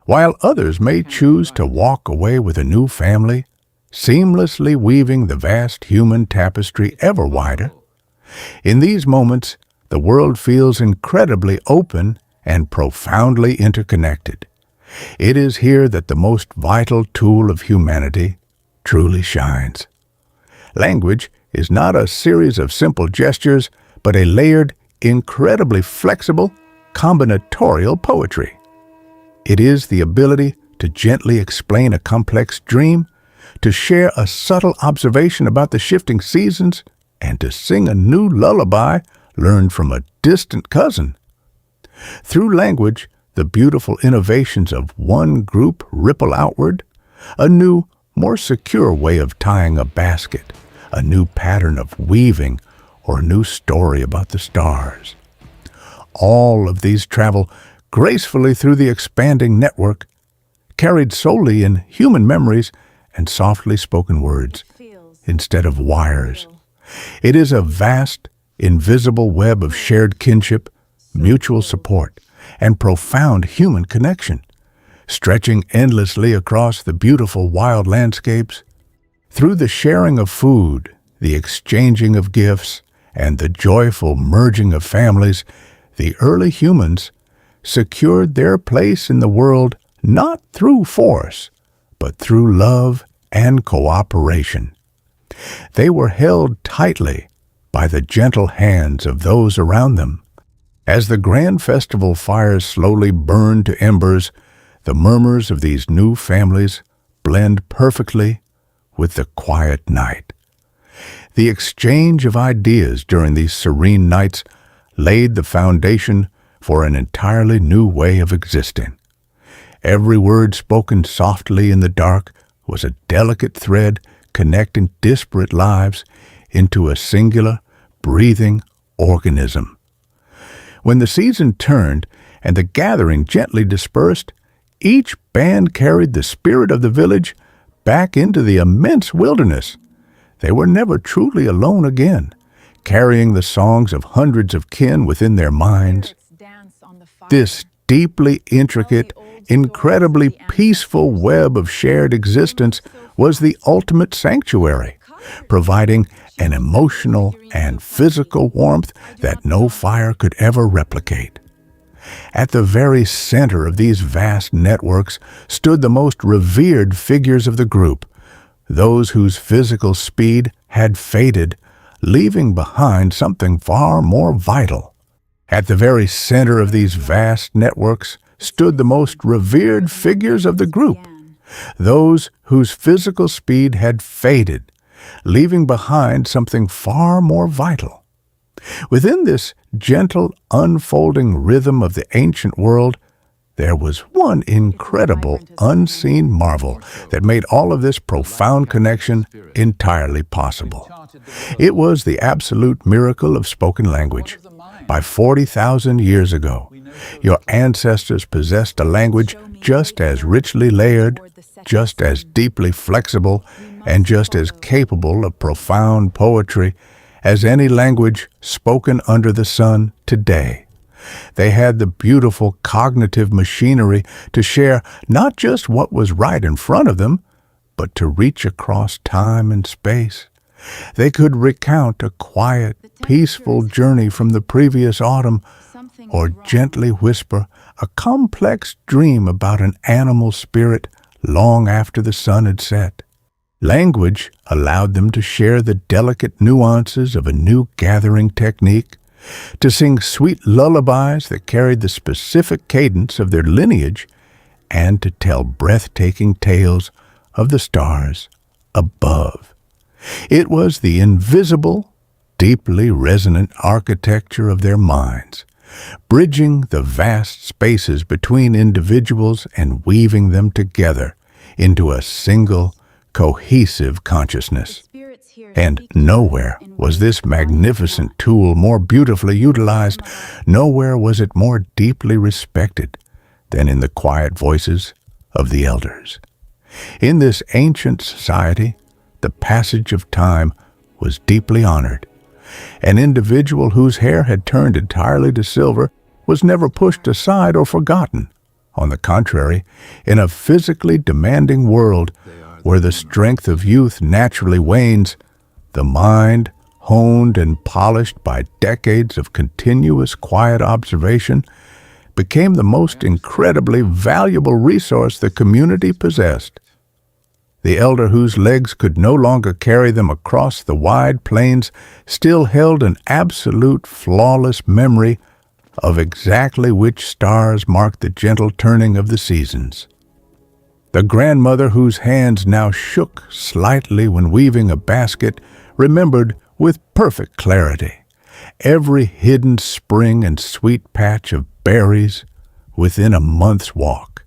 while others may choose to walk away with a new family, seamlessly weaving the vast human tapestry ever wider. In these moments, the world feels incredibly open and profoundly interconnected. It is here that the most vital tool of humanity truly shines. Language is not a series of simple gestures, but a layered, incredibly flexible, combinatorial poetry. It is the ability to gently explain a complex dream, to share a subtle observation about the shifting seasons, and to sing a new lullaby learned from a distant cousin. Through language, the beautiful innovations of one group ripple outward, a new, more secure way of tying a basket, a new pattern of weaving, or a new story about the stars. All of these travel gracefully through the expanding network, carried solely in human memories and softly spoken words instead of wires. It is a vast, invisible web of shared kinship, mutual support, and profound human connection, stretching endlessly across the beautiful wild landscapes. Through the sharing of food, the exchanging of gifts, and the joyful merging of families, the early humans secured their place in the world not through force, but through love and cooperation. They were held tightly by the gentle hands of those around them. As the grand festival fires slowly burned to embers, the murmurs of these new families blend perfectly with the quiet night. The exchange of ideas during these serene nights laid the foundation for an entirely new way of existing. Every word spoken softly in the dark was a delicate thread connecting disparate lives into a singular, breathing organism. When the season turned and the gathering gently dispersed, each band carried the spirit of the village back into the immense wilderness. They were never truly alone again, carrying the songs of hundreds of kin within their minds. This deeply intricate, incredibly peaceful web of shared existence was the ultimate sanctuary, providing an emotional and physical warmth that no fire could ever replicate. At the very center of these vast networks stood the most revered figures of the group, those whose physical speed had faded, leaving behind something far more vital. At the very center of these vast networks stood the most revered figures of the group, those whose physical speed had faded, leaving behind something far more vital. Within this gentle, unfolding rhythm of the ancient world, there was one incredible, unseen marvel that made all of this profound connection entirely possible. It was the absolute miracle of spoken language. By 40,000 years ago, your ancestors possessed a language just as richly layered, just as deeply flexible, and just as capable of profound poetry as any language spoken under the sun today. They had the beautiful cognitive machinery to share not just what was right in front of them, but to reach across time and space. They could recount a quiet, peaceful journey from the previous autumn, or gently whisper a complex dream about an animal spirit long after the sun had set. Language allowed them to share the delicate nuances of a new gathering technique, to sing sweet lullabies that carried the specific cadence of their lineage, and to tell breathtaking tales of the stars above. It was the invisible, deeply resonant architecture of their minds, bridging the vast spaces between individuals and weaving them together into a single, cohesive consciousness. And nowhere was this magnificent tool more beautifully utilized, nowhere was it more deeply respected than in the quiet voices of the elders. In this ancient society, the passage of time was deeply honored. An individual whose hair had turned entirely to silver was never pushed aside or forgotten. On the contrary, in a physically demanding world, where the strength of youth naturally wanes, the mind, honed and polished by decades of continuous quiet observation, became the most incredibly valuable resource the community possessed. The elder whose legs could no longer carry them across the wide plains still held an absolute flawless memory of exactly which stars marked the gentle turning of the seasons. The grandmother whose hands now shook slightly when weaving a basket remembered with perfect clarity every hidden spring and sweet patch of berries within a month's walk.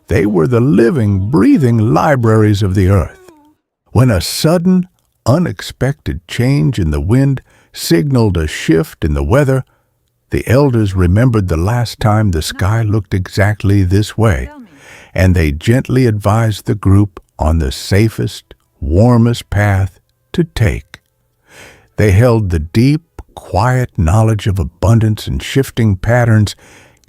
They were the living, breathing libraries of the earth. When a sudden, unexpected change in the wind signaled a shift in the weather, the elders remembered the last time the sky looked exactly this way, and they gently advised the group on the safest, warmest path to take. They held the deep, quiet knowledge of abundance and shifting patterns,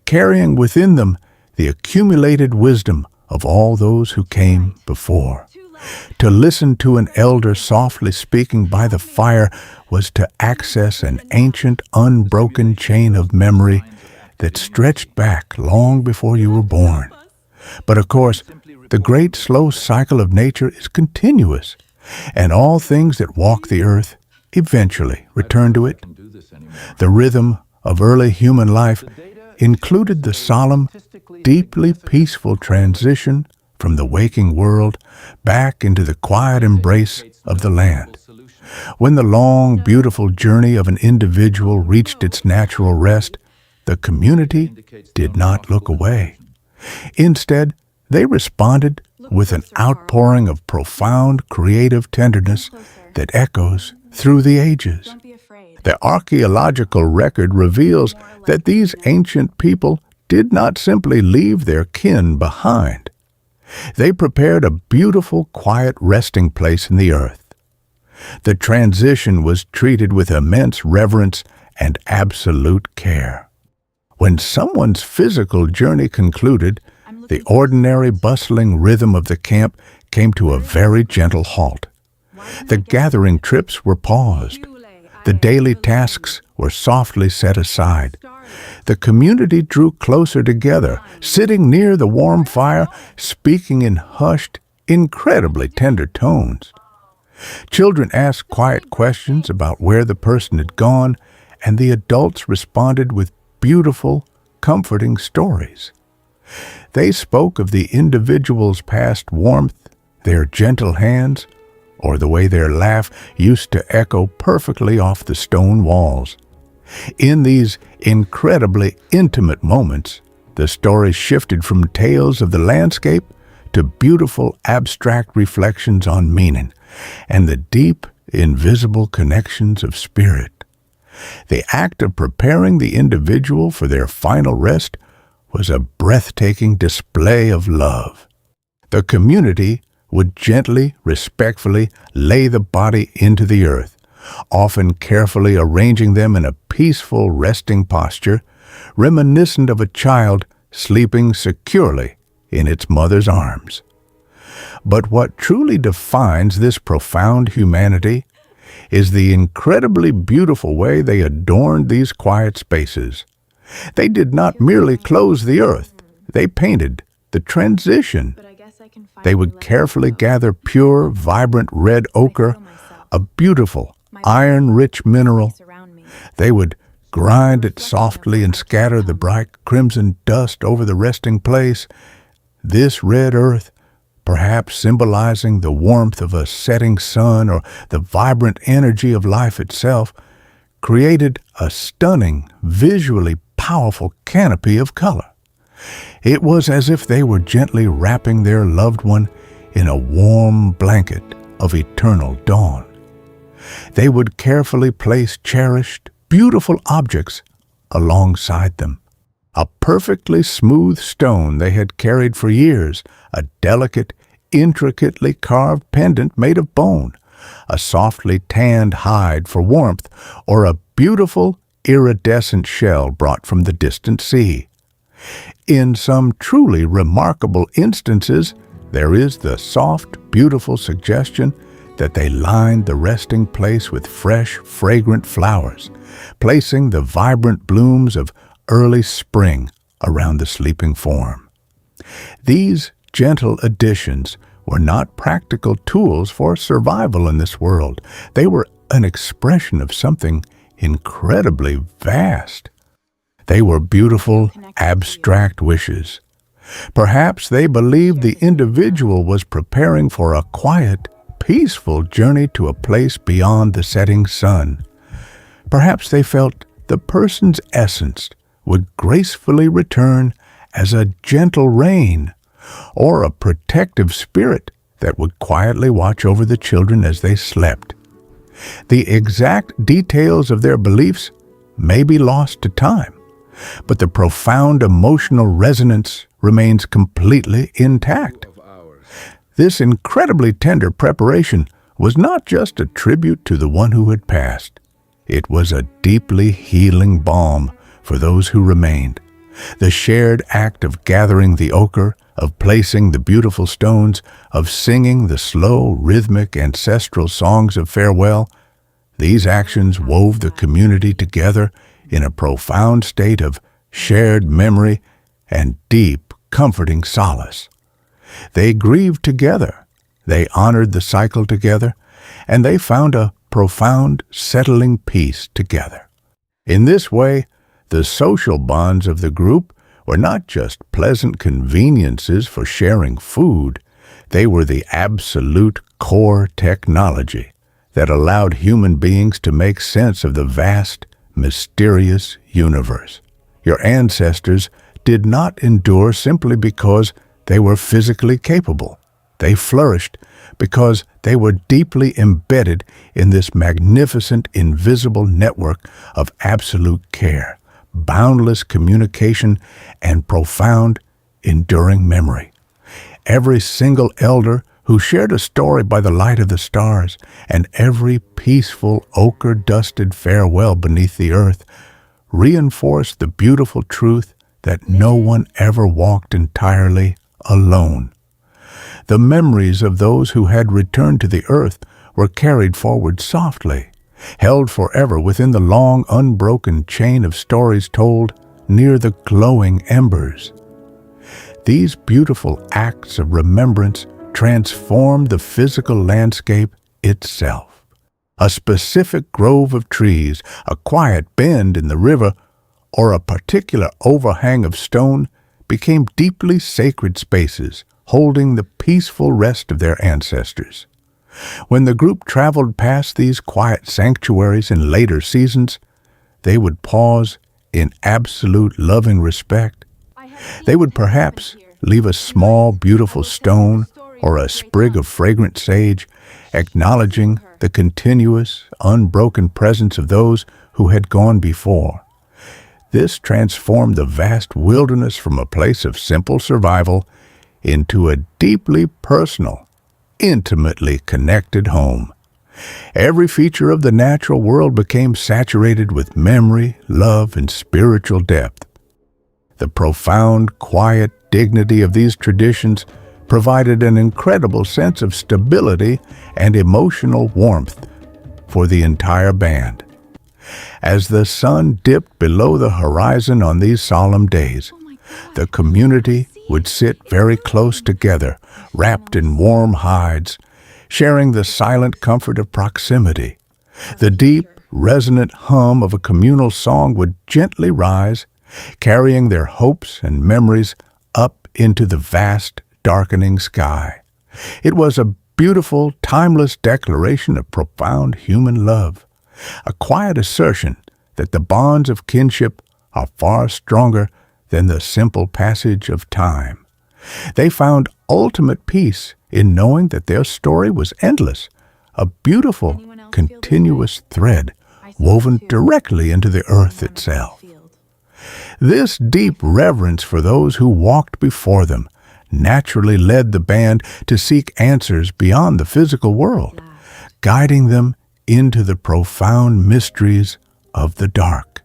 carrying within them the accumulated wisdom of all those who came before. To listen to an elder softly speaking by the fire was to access an ancient, unbroken chain of memory that stretched back long before you were born. But of course, the great slow cycle of nature is continuous, and all things that walk the earth eventually return to it. The rhythm of early human life included the solemn, deeply peaceful transition from the waking world back into the quiet embrace of the land. When the long, beautiful journey of an individual reached its natural rest, the community did not look away. Instead, they responded with an outpouring of profound creative tenderness that echoes through the ages. The archaeological record reveals that these ancient people did not simply leave their kin behind. They prepared a beautiful, quiet resting place in the earth. The transition was treated with immense reverence and absolute care. When someone's physical journey concluded, the ordinary bustling rhythm of the camp came to a very gentle halt. The gathering trips were paused. The daily tasks were softly set aside. The community drew closer together, sitting near the warm fire, speaking in hushed, incredibly tender tones. Children asked quiet questions about where the person had gone, and the adults responded with beautiful, comforting stories. They spoke of the individual's past warmth, their gentle hands, or the way their laugh used to echo perfectly off the stone walls. In these incredibly intimate moments, the stories shifted from tales of the landscape to beautiful abstract reflections on meaning and the deep, invisible connections of spirit. The act of preparing the individual for their final rest was a breathtaking display of love. The community would gently, respectfully lay the body into the earth, often carefully arranging them in a peaceful resting posture, reminiscent of a child sleeping securely in its mother's arms. But what truly defines this profound humanity is the incredibly beautiful way they adorned these quiet spaces. They did not merely clothe the earth, they painted the transition. They would carefully gather pure, vibrant red ochre, a beautiful, iron-rich mineral. They would grind it softly and scatter the bright crimson dust over the resting place. This red earth, perhaps symbolizing the warmth of a setting sun or the vibrant energy of life itself, created a stunning, visually powerful canopy of color. It was as if they were gently wrapping their loved one in a warm blanket of eternal dawn. They would carefully place cherished, beautiful objects alongside them. A perfectly smooth stone they had carried for years, a delicate, intricately carved pendant made of bone, a softly tanned hide for warmth, or a beautiful, iridescent shell brought from the distant sea. In some truly remarkable instances, there is the soft, beautiful suggestion that they lined the resting place with fresh, fragrant flowers, placing the vibrant blooms of early spring around the sleeping form. These gentle additions were not practical tools for survival in this world. They were an expression of something incredibly vast. They were beautiful, abstract wishes. Perhaps they believed the individual was preparing for a quiet, peaceful journey to a place beyond the setting sun. Perhaps they felt the person's essence would gracefully return as a gentle rain, or a protective spirit that would quietly watch over the children as they slept. The exact details of their beliefs may be lost to time, but the profound emotional resonance remains completely intact. This incredibly tender preparation was not just a tribute to the one who had passed. It was a deeply healing balm for those who remained. The shared act of gathering the ochre, of placing the beautiful stones, of singing the slow, rhythmic, ancestral songs of farewell, these actions wove the community together in a profound state of shared memory and deep, comforting solace. They grieved together, they honored the cycle together, and they found a profound, settling peace together. In this way, the social bonds of the group were not just pleasant conveniences for sharing food, they were the absolute core technology that allowed human beings to make sense of the vast, mysterious universe. Your ancestors did not endure simply because they were physically capable. They flourished because they were deeply embedded in this magnificent, invisible network of absolute care, boundless communication, and profound, enduring memory. Every single elder who shared a story by the light of the stars, and every peaceful, ochre-dusted farewell beneath the earth, reinforced the beautiful truth that no one ever walked entirely alone. The memories of those who had returned to the earth were carried forward softly, held forever within the long, unbroken chain of stories told near the glowing embers. These beautiful acts of remembrance transformed the physical landscape itself. A specific grove of trees, a quiet bend in the river, or a particular overhang of stone became deeply sacred spaces, holding the peaceful rest of their ancestors. When the group traveled past these quiet sanctuaries in later seasons, they would pause in absolute loving respect. They would perhaps leave a small, beautiful stone or a sprig of fragrant sage, acknowledging the continuous, unbroken presence of those who had gone before. This transformed the vast wilderness from a place of simple survival into a deeply personal, intimately connected home. Every feature of the natural world became saturated with memory, love, and spiritual depth. The profound, quiet dignity of these traditions provided an incredible sense of stability and emotional warmth for the entire band. As the sun dipped below the horizon on these solemn days, the community would sit very close together, wrapped in warm hides, sharing the silent comfort of proximity. The deep, resonant hum of a communal song would gently rise, carrying their hopes and memories up into the vast, darkening sky. It was a beautiful, timeless declaration of profound human love, a quiet assertion that the bonds of kinship are far stronger than the simple passage of time. They found ultimate peace in knowing that their story was endless, a beautiful, continuous thread woven directly into the earth itself. This deep reverence for those who walked before them naturally led the band to seek answers beyond the physical world, guiding them into the profound mysteries of the dark.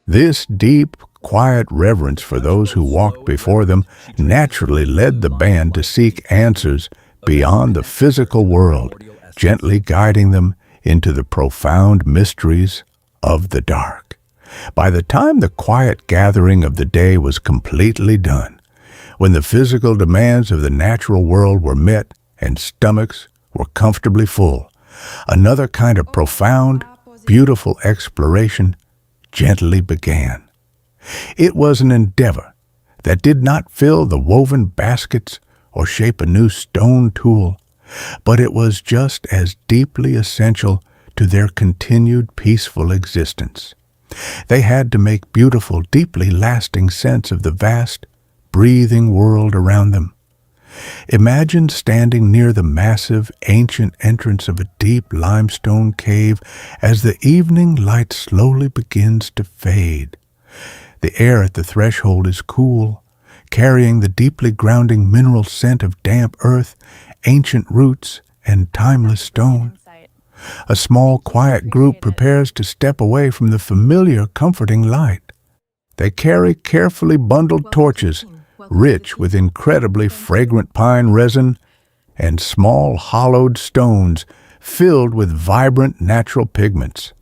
This deep, quiet reverence for those who walked before them naturally led the band to seek answers beyond the physical world, gently guiding them into the profound mysteries of the dark. By the time the quiet gathering of the day was completely done, when the physical demands of the natural world were met and stomachs were comfortably full, another kind of profound, beautiful exploration gently began. It was an endeavor that did not fill the woven baskets or shape a new stone tool, but it was just as deeply essential to their continued peaceful existence. They had to make beautiful, deeply lasting sense of the vast, breathing world around them. Imagine standing near the massive, ancient entrance of a deep limestone cave as the evening light slowly begins to fade. The air at the threshold is cool, carrying the deeply grounding mineral scent of damp earth, ancient roots, and timeless stone. A small, quiet group prepares to step away from the familiar, comforting light. They carry carefully bundled torches, rich with incredibly fragrant pine resin, and small, hollowed stones filled with vibrant natural pigments.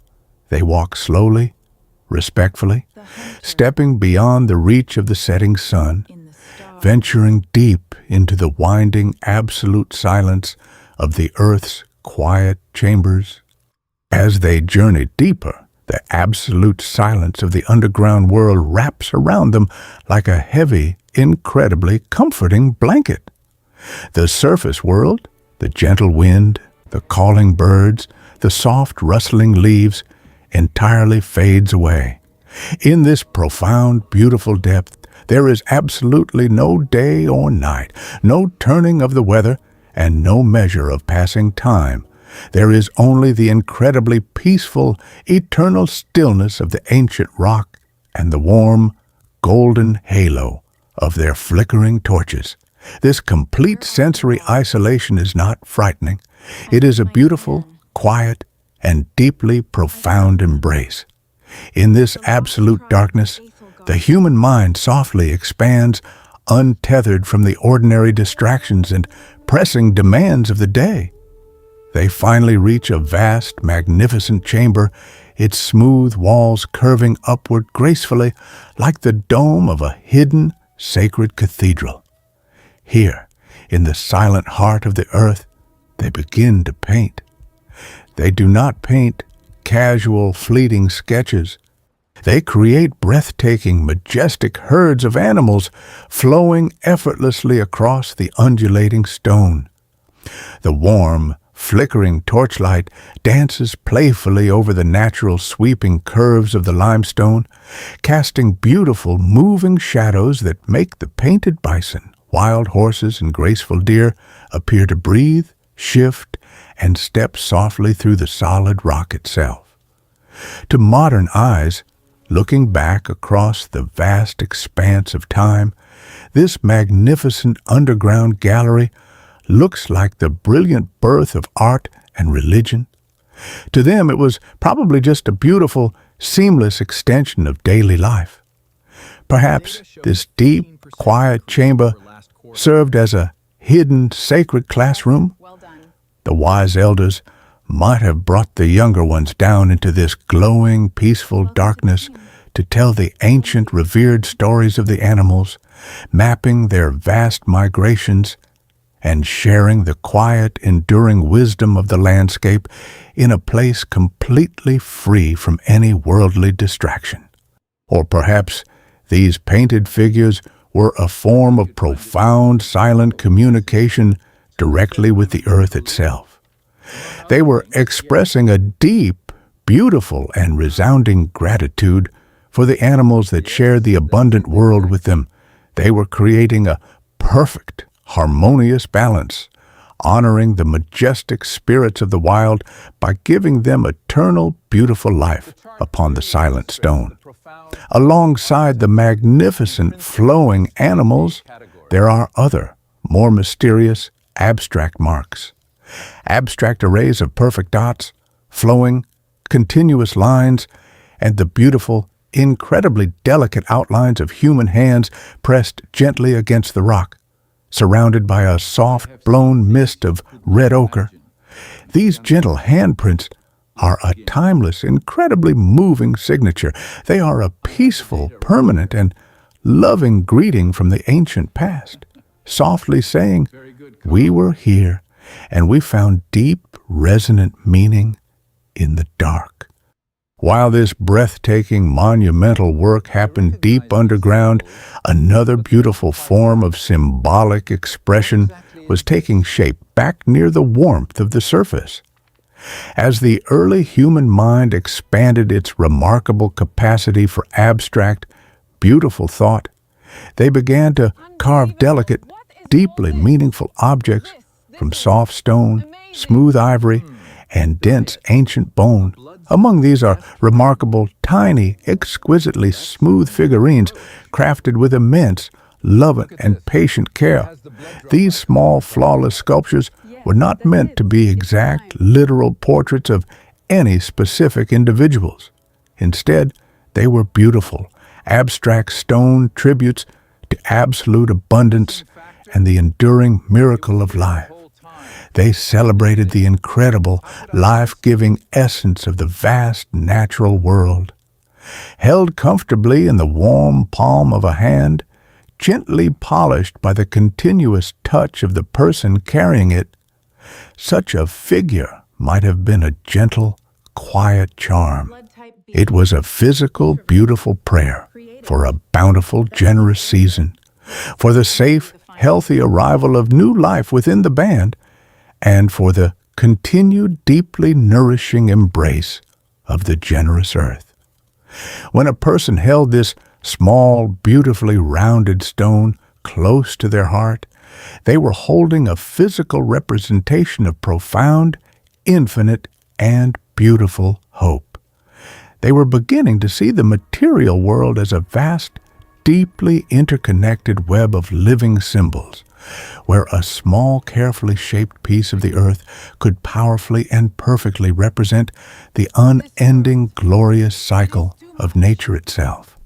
They walk slowly, respectfully, stepping beyond the reach of the setting sun, venturing deep into the winding, absolute silence of the earth's quiet chambers. As they journey deeper, the absolute silence of the underground world wraps around them like a heavy, incredibly comforting blanket. The surface world, the gentle wind, the calling birds, the soft rustling leaves, entirely fades away. In this profound, beautiful depth, there is absolutely no day or night, no turning of the weather, and no measure of passing time. There is only the incredibly peaceful, eternal stillness of the ancient rock and the warm, golden halo of their flickering torches. This complete sensory isolation is not frightening. It is a beautiful, quiet, and deeply profound embrace. In this absolute darkness, the human mind softly expands, untethered from the ordinary distractions and pressing demands of the day. They finally reach a vast, magnificent chamber, its smooth walls curving upward gracefully like the dome of a hidden, sacred cathedral. Here, in the silent heart of the earth, they begin to paint. They do not paint casual, fleeting sketches. They create breathtaking, majestic herds of animals flowing effortlessly across the undulating stone. The warm, flickering torchlight dances playfully over the natural sweeping curves of the limestone, casting beautiful, moving shadows that make the painted bison, wild horses, and graceful deer appear to breathe, shift, and step softly through the solid rock itself. To modern eyes, looking back across the vast expanse of time, this magnificent underground gallery looks like the brilliant birth of art and religion. To them, it was probably just a beautiful, seamless extension of daily life. Perhaps this deep, quiet chamber served as a hidden, sacred classroom. The wise elders might have brought the younger ones down into this glowing, peaceful darkness to tell the ancient, revered stories of the animals, mapping their vast migrations and sharing the quiet, enduring wisdom of the landscape in a place completely free from any worldly distraction. Or perhaps these painted figures were a form of profound, silent communication directly with the earth itself. They were expressing a deep, beautiful, and resounding gratitude for the animals that shared the abundant world with them. They were creating a perfect, harmonious balance, honoring the majestic spirits of the wild by giving them eternal, beautiful life upon the silent stone. Alongside the magnificent, flowing animals, there are other, more mysterious, abstract marks. Abstract arrays of perfect dots, flowing, continuous lines, and the beautiful, incredibly delicate outlines of human hands pressed gently against the rock, surrounded by a soft, blown mist of red ochre. These gentle handprints are a timeless, incredibly moving signature. They are a peaceful, permanent, and loving greeting from the ancient past, softly saying, "We were here, and we found deep, resonant meaning in the dark." While this breathtaking, monumental work happened deep underground, another beautiful form of symbolic expression was taking shape back near the warmth of the surface. As the early human mind expanded its remarkable capacity for abstract, beautiful thought, they began to carve delicate, deeply meaningful objects from soft stone, smooth ivory, and dense ancient bone. Among these are remarkable, tiny, exquisitely smooth figurines crafted with immense love and patient care. These small, flawless sculptures were not meant to be exact, literal portraits of any specific individuals. Instead, they were beautiful, abstract stone tributes to absolute abundance and the enduring miracle of life. They celebrated the incredible, life-giving essence of the vast natural world. Held comfortably in the warm palm of a hand, gently polished by the continuous touch of the person carrying it, such a figure might have been a gentle, quiet charm. It was a physical, beautiful prayer for a bountiful, generous season, for the safe, healthy arrival of new life within the band, and for the continued, deeply nourishing embrace of the generous earth. When a person held this small, beautifully rounded stone close to their heart, they were holding a physical representation of profound, infinite, and beautiful hope. They were beginning to see the material world as a vast, deeply interconnected web of living symbols, where a small, carefully shaped piece of the earth could powerfully and perfectly represent the unending, glorious cycle of nature itself.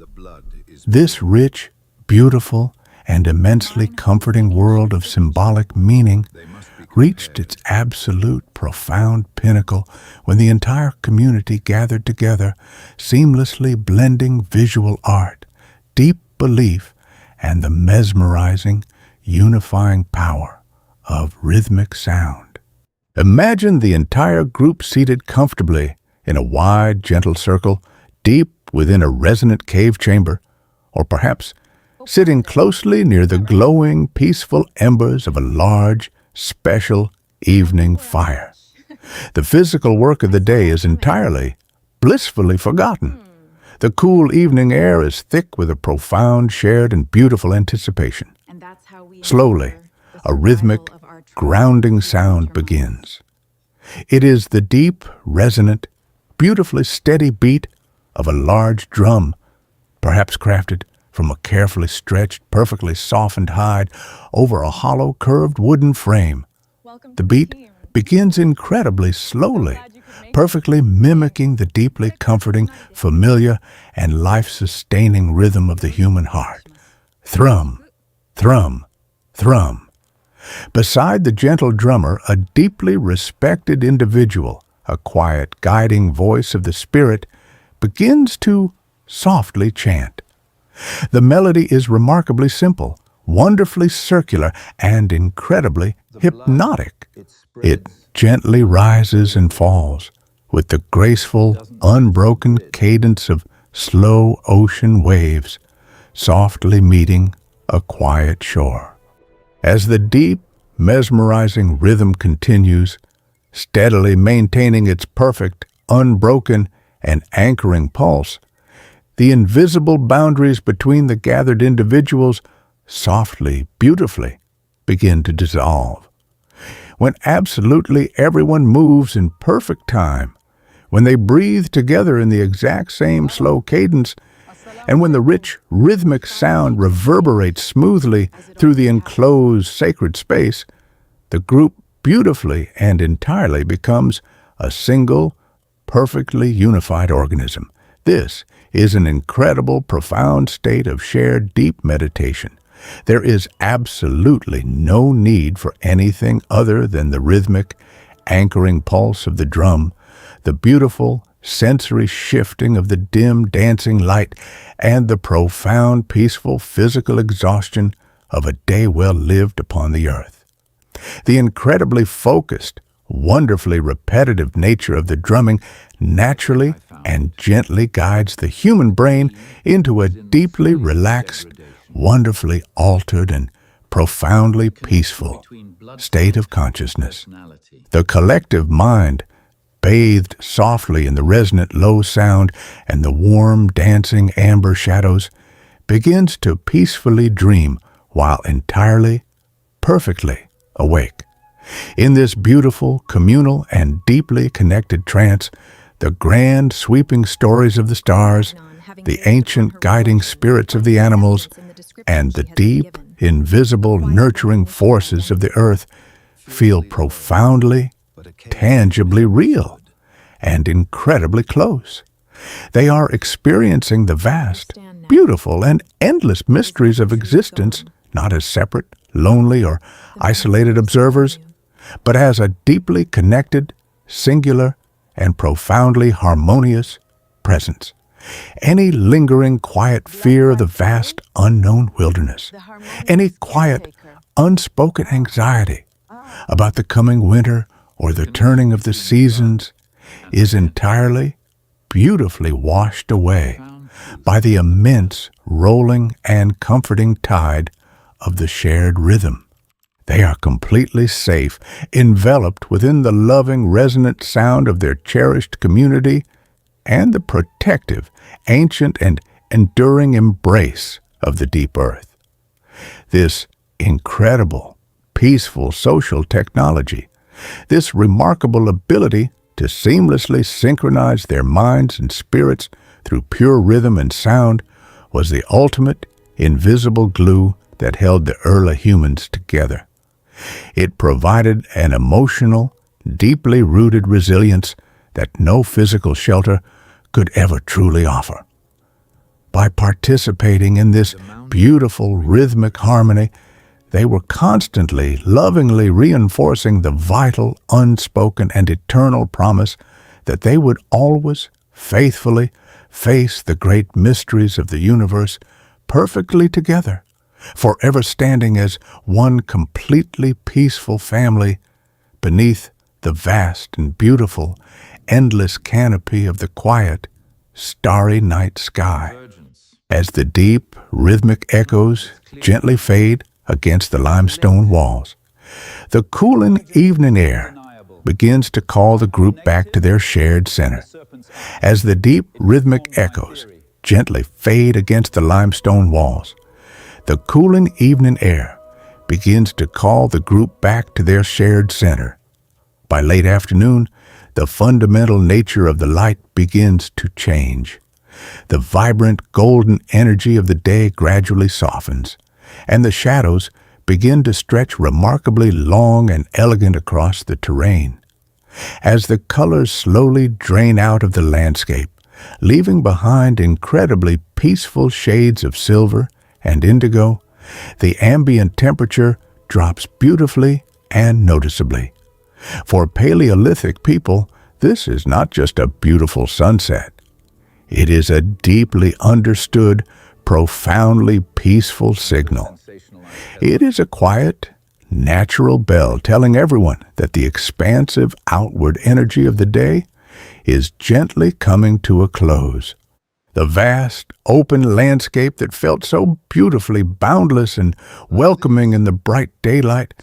This rich, beautiful, and immensely comforting world of symbolic meaning reached its absolute, profound pinnacle when the entire community gathered together, seamlessly blending visual art, deep belief, and the mesmerizing, unifying power of rhythmic sound. Imagine the entire group seated comfortably in a wide, gentle circle, deep within a resonant cave chamber, or perhaps sitting closely near the glowing, peaceful embers of a large, special evening fire. The physical work of the day is entirely, blissfully forgotten. The cool evening air is thick with a profound, shared, and beautiful anticipation. Slowly, a rhythmic, grounding sound begins. It is the deep, resonant, beautifully steady beat of a large drum, perhaps crafted from a carefully stretched, perfectly softened hide over a hollow, curved wooden frame. The beat begins incredibly slowly, perfectly mimicking the deeply comforting, familiar, and life-sustaining rhythm of the human heart. Thrum, thrum, thrum. Beside the gentle drummer, a deeply respected individual, a quiet, guiding voice of the spirit, begins to softly chant. The melody is remarkably simple, wonderfully circular, and incredibly hypnotic. It gently rises and falls, with the graceful, unbroken cadence of slow ocean waves, softly meeting a quiet shore. As the deep, mesmerizing rhythm continues, steadily maintaining its perfect, unbroken, and anchoring pulse, the invisible boundaries between the gathered individuals softly, beautifully begin to dissolve. When absolutely everyone moves in perfect time, when they breathe together in the exact same slow cadence, and when the rich, rhythmic sound reverberates smoothly through the enclosed sacred space, the group beautifully and entirely becomes a single, perfectly unified organism. This is an incredible, profound state of shared deep meditation. There is absolutely no need for anything other than the rhythmic, anchoring pulse of the drum, the beautiful, sensory shifting of the dim, dancing light, and the profound, peaceful physical exhaustion of a day well lived upon the earth. The incredibly focused, wonderfully repetitive nature of the drumming naturally and gently guides the human brain into a deeply relaxed, wonderfully altered, and profoundly peaceful state of consciousness. The collective mind, bathed softly in the resonant low sound and the warm, dancing amber shadows, begins to peacefully dream while entirely, perfectly awake. In this beautiful, communal, and deeply connected trance, the grand, sweeping stories of the stars, the ancient guiding spirits of the animals, and the deep, invisible, nurturing forces of the earth feel profoundly, tangibly real and incredibly close. They are experiencing the vast, beautiful, and endless mysteries of existence, not as separate, lonely, or isolated observers, but as a deeply connected, singular, and profoundly harmonious presence. Any lingering, quiet fear of the vast, unknown wilderness, any quiet, unspoken anxiety about the coming winter or the turning of the seasons is entirely, beautifully washed away by the immense, rolling, and comforting tide of the shared rhythm. They are completely safe, enveloped within the loving, resonant sound of their cherished community and the protective, ancient, and enduring embrace of the deep earth. This incredible, peaceful social technology, this remarkable ability to seamlessly synchronize their minds and spirits through pure rhythm and sound, was the ultimate, invisible glue that held the early humans together. It provided an emotional, deeply rooted resilience that no physical shelter could ever truly offer. By participating in this beautiful rhythmic harmony, they were constantly, lovingly reinforcing the vital, unspoken, and eternal promise that they would always, faithfully, face the great mysteries of the universe perfectly together, forever standing as one completely peaceful family beneath the vast and beautiful, endless canopy of the quiet, starry night sky. As the deep, rhythmic echoes gently fade against the limestone walls, the cooling evening air begins to call the group back to their shared center. As the deep, rhythmic echoes gently fade against the limestone walls, the cooling evening air begins to call the group back to their shared center. By late afternoon, the fundamental nature of the light begins to change. The vibrant golden energy of the day gradually softens, and the shadows begin to stretch remarkably long and elegant across the terrain. As the colors slowly drain out of the landscape, leaving behind incredibly peaceful shades of silver and indigo, the ambient temperature drops beautifully and noticeably. For Paleolithic people, this is not just a beautiful sunset. It is a deeply understood, profoundly peaceful signal. It is a quiet, natural bell telling everyone that the expansive outward energy of the day is gently coming to a close. The vast, open landscape that felt so beautifully boundless and welcoming in the bright daylight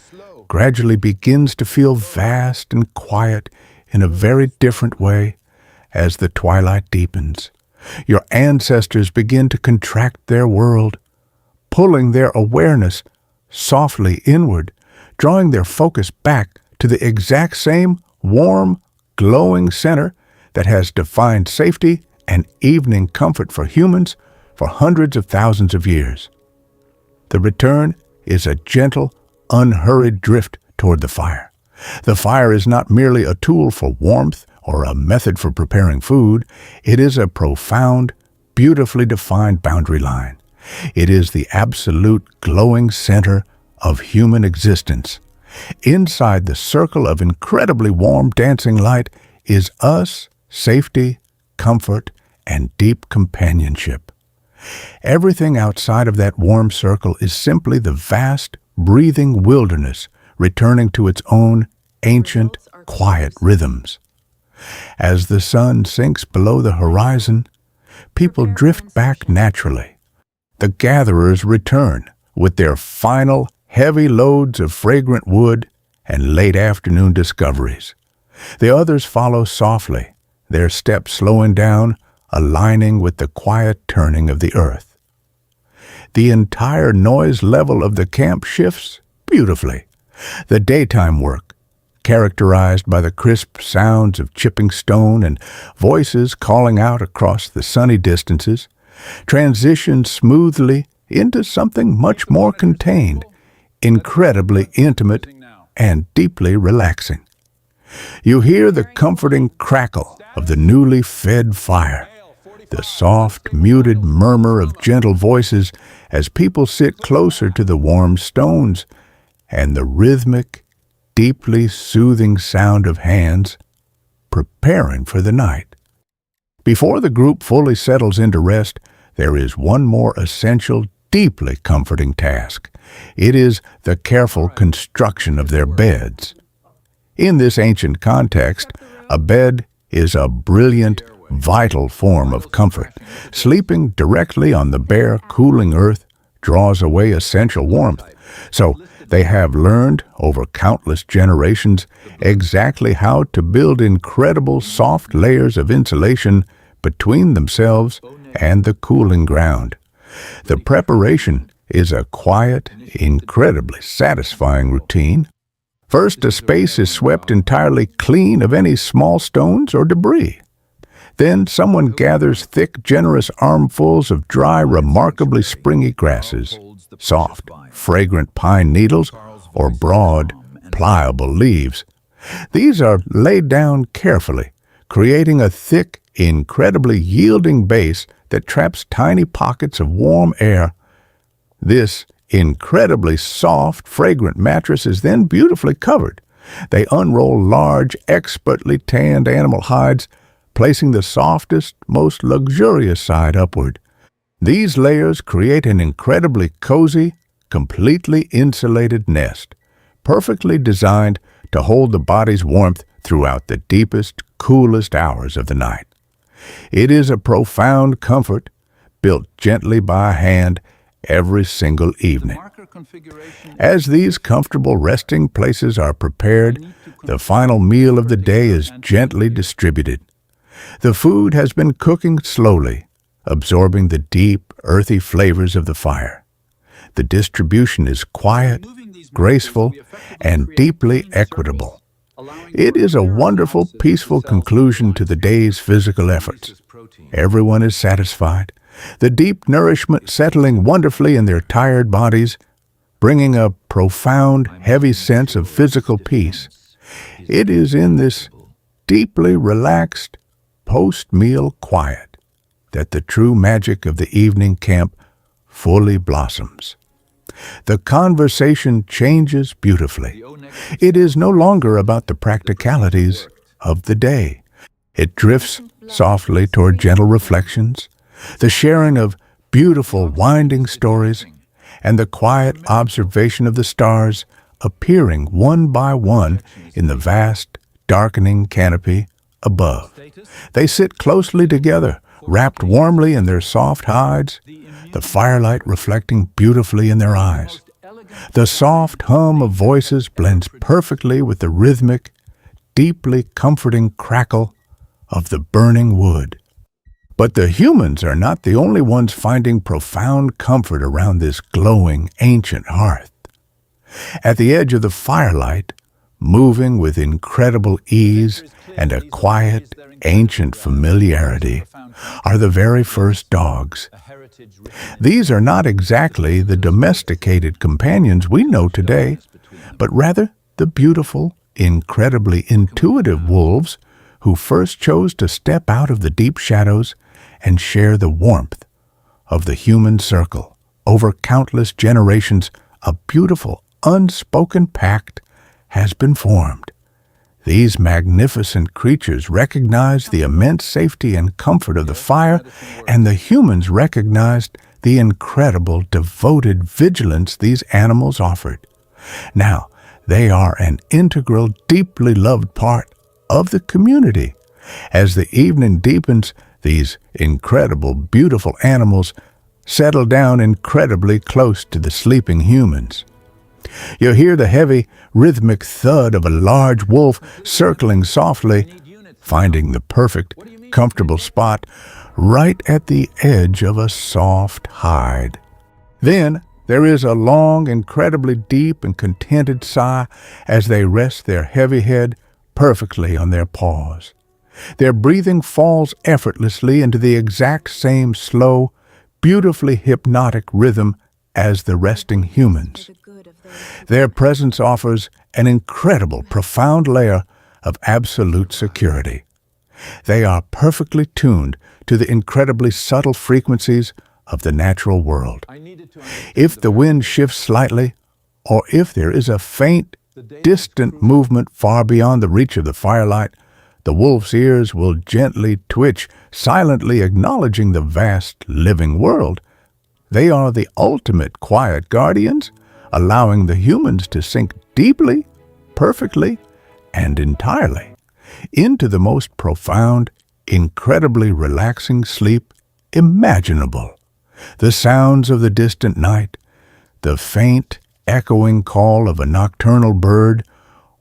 gradually begins to feel vast and quiet in a very different way as the twilight deepens. Your ancestors begin to contract their world, pulling their awareness softly inward, drawing their focus back to the exact same warm, glowing center that has defined safety and evening comfort for humans for hundreds of thousands of years. The return is a gentle, unhurried drift toward the fire. The fire is not merely a tool for warmth or a method for preparing food. It is a profound, beautifully defined boundary line. It is the absolute glowing center of human existence. Inside the circle of incredibly warm dancing light is us, safety, comfort, and deep companionship. Everything outside of that warm circle is simply the vast, breathing wilderness returning to its own ancient, quiet rhythms. As the sun sinks below the horizon, people drift back naturally. The gatherers return with their final heavy loads of fragrant wood and late afternoon discoveries. The others follow softly, their steps slowing down, aligning with the quiet turning of the earth. The entire noise level of the camp shifts beautifully. The daytime work, characterized by the crisp sounds of chipping stone and voices calling out across the sunny distances, transitions smoothly into something much more contained, incredibly intimate, and deeply relaxing. You hear the comforting crackle of the newly fed fire, the soft, muted murmur of gentle voices as people sit closer to the warm stones, and the rhythmic, deeply soothing sound of hands preparing for the night. Before the group fully settles into rest, there is one more essential, deeply comforting task. It is the careful construction of their beds. In this ancient context, a bed is a brilliant, vital form of comfort. Sleeping directly on the bare, cooling earth draws away essential warmth. So they have learned over countless generations exactly how to build incredible soft layers of insulation between themselves and the cooling ground. The preparation is a quiet, incredibly satisfying routine. First, a space is swept entirely clean of any small stones or debris. Then someone gathers thick, generous armfuls of dry, remarkably springy grasses, soft, fragrant pine needles, or broad, pliable leaves. These are laid down carefully, creating a thick, incredibly yielding base that traps tiny pockets of warm air. This incredibly soft, fragrant mattress is then beautifully covered. They unroll large, expertly tanned animal hides, placing the softest, most luxurious side upward. These layers create an incredibly cozy, completely insulated nest, perfectly designed to hold the body's warmth throughout the deepest, coolest hours of the night. It is a profound comfort, built gently by hand every single evening. As these comfortable resting places are prepared, the final meal of the day is gently distributed. The food has been cooking slowly, absorbing the deep, earthy flavors of the fire. The distribution is quiet, graceful, and deeply equitable. It is a wonderful, peaceful conclusion to the day's physical efforts. Everyone is satisfied, the deep nourishment settling wonderfully in their tired bodies, bringing a profound, heavy sense of physical peace. It is in this deeply relaxed, post-meal quiet that the true magic of the evening camp fully blossoms. The conversation changes beautifully. It is no longer about the practicalities of the day. It drifts softly toward gentle reflections, the sharing of beautiful, winding stories, and the quiet observation of the stars appearing one by one in the vast, darkening canopy above. They sit closely together, wrapped warmly in their soft hides, the firelight reflecting beautifully in their eyes. The soft hum of voices blends perfectly with the rhythmic, deeply comforting crackle of the burning wood. But the humans are not the only ones finding profound comfort around this glowing, ancient hearth. At the edge of the firelight, moving with incredible ease and a quiet, ancient familiarity, are the very first dogs. These are not exactly the domesticated companions we know today, but rather the beautiful, incredibly intuitive wolves who first chose to step out of the deep shadows and share the warmth of the human circle. Over countless generations, a beautiful, unspoken pact has been formed. These magnificent creatures recognize the immense safety and comfort of the fire, and the humans recognized the incredible, devoted vigilance these animals offered. Now, they are an integral, deeply loved part of the community. As the evening deepens, these incredible, beautiful animals settle down incredibly close to the sleeping humans. You hear the heavy, rhythmic thud of a large wolf circling softly, finding the perfect, comfortable spot right at the edge of a soft hide. Then there is a long, incredibly deep and contented sigh as they rest their heavy head perfectly on their paws. Their breathing falls effortlessly into the exact same slow, beautifully hypnotic rhythm as the resting humans. Their presence offers an incredible, profound layer of absolute security. They are perfectly tuned to the incredibly subtle frequencies of the natural world. If the wind shifts slightly, or if there is a faint, distant movement far beyond the reach of the firelight, the wolf's ears will gently twitch, silently acknowledging the vast living world. They are the ultimate quiet guardians, allowing the humans to sink deeply, perfectly, and entirely into the most profound, incredibly relaxing sleep imaginable. The sounds of the distant night, the faint, echoing call of a nocturnal bird,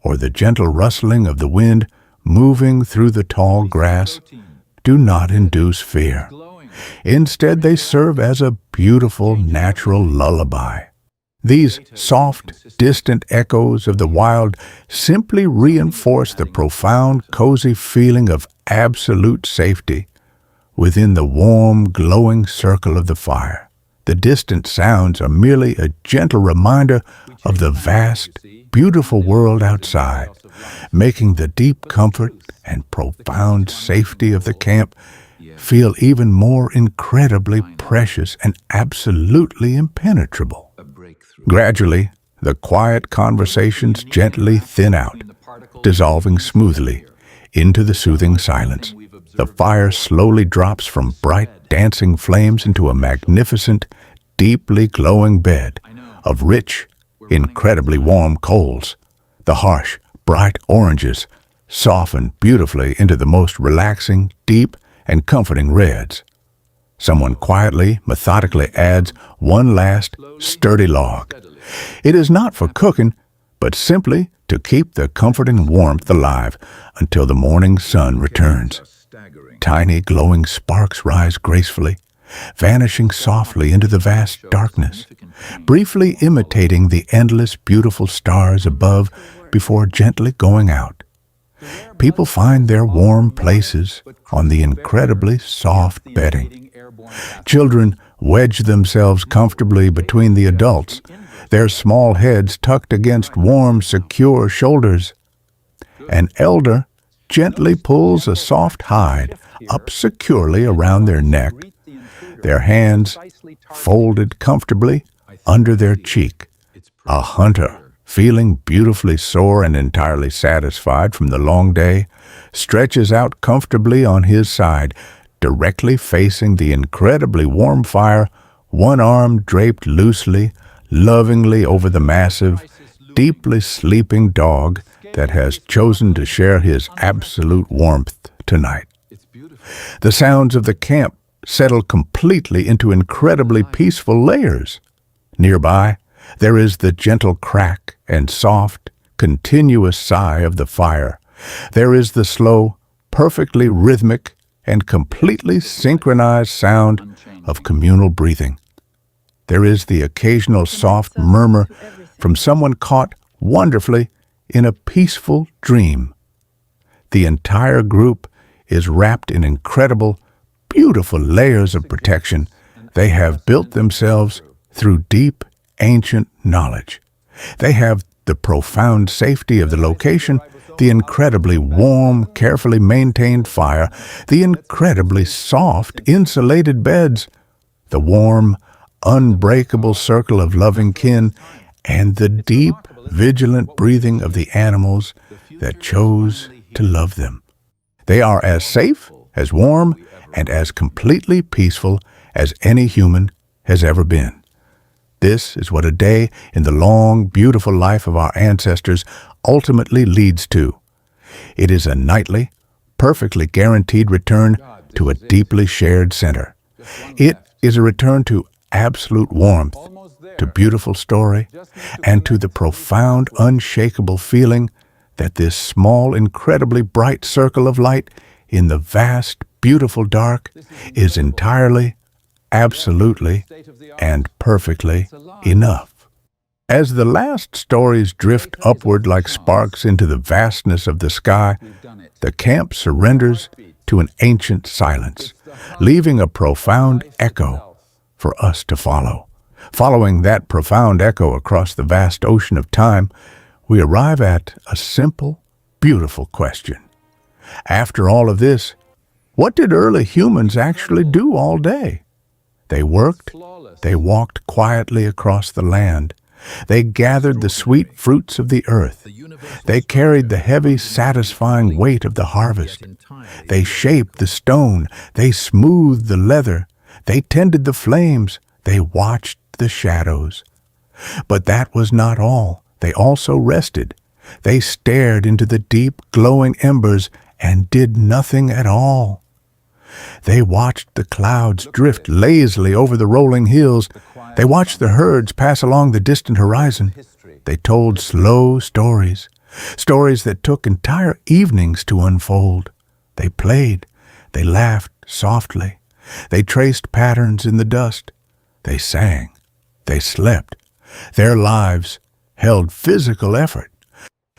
or the gentle rustling of the wind moving through the tall grass, do not induce fear. Instead, they serve as a beautiful, natural lullaby. These soft, distant echoes of the wild simply reinforce the profound, cozy feeling of absolute safety within the warm, glowing circle of the fire. The distant sounds are merely a gentle reminder of the vast, beautiful world outside, making the deep comfort and profound safety of the camp feel even more incredibly precious and absolutely impenetrable. Gradually, the quiet conversations gently thin out, dissolving smoothly into the soothing silence. The fire slowly drops from bright, dancing flames into a magnificent, deeply glowing bed of rich, incredibly warm coals. The harsh, bright oranges soften beautifully into the most relaxing, deep, and comforting reds. Someone quietly, methodically adds one last, sturdy log. It is not for cooking, but simply to keep the comforting warmth alive until the morning sun returns. Tiny glowing sparks rise gracefully, vanishing softly into the vast darkness, briefly imitating the endless beautiful stars above before gently going out. People find their warm places on the incredibly soft bedding. Children wedge themselves comfortably between the adults, their small heads tucked against warm, secure shoulders. An elder gently pulls a soft hide up securely around their neck, their hands folded comfortably under their cheek. A hunter, feeling beautifully sore and entirely satisfied from the long day, stretches out comfortably on his side, directly facing the incredibly warm fire, one arm draped loosely, lovingly over the massive, deeply sleeping dog that has chosen to share his absolute warmth tonight. The sounds of the camp settle completely into incredibly peaceful layers. Nearby, there is the gentle crack and soft, continuous sigh of the fire. There is the slow, perfectly rhythmic, and completely synchronized sound of communal breathing. There is the occasional soft murmur from someone caught wonderfully in a peaceful dream. The entire group is wrapped in incredible, beautiful layers of protection they have built themselves through deep, ancient knowledge. They have the profound safety of the location the incredibly warm, carefully maintained fire, the incredibly soft, insulated beds, the warm, unbreakable circle of loving kin, and the deep, vigilant breathing of the animals that chose to love them. They are as safe, as warm, and as completely peaceful as any human has ever been. This is what a day in the long, beautiful life of our ancestors ultimately leads to. It is a nightly, perfectly guaranteed return to a deeply shared center. It is a return to absolute warmth, to beautiful story, and to the profound, unshakable feeling that this small, incredibly bright circle of light in the vast, beautiful dark is entirely, absolutely, and perfectly enough. As the last stories drift upward like sparks into the vastness of the sky, the camp surrenders to an ancient silence, leaving a profound echo for us to follow. Following that profound echo across the vast ocean of time, we arrive at a simple, beautiful question. After all of this, what did early humans actually do all day? They worked, they walked quietly across the land, they gathered the sweet fruits of the earth, they carried the heavy, satisfying weight of the harvest, they shaped the stone, they smoothed the leather, they tended the flames, they watched the shadows. But that was not all. They also rested. They stared into the deep, glowing embers and did nothing at all. They watched the clouds drift lazily over the rolling hills. They watched the herds pass along the distant horizon. They told slow stories, stories that took entire evenings to unfold. They played. They laughed softly. They traced patterns in the dust. They sang. They slept. Their lives held physical effort,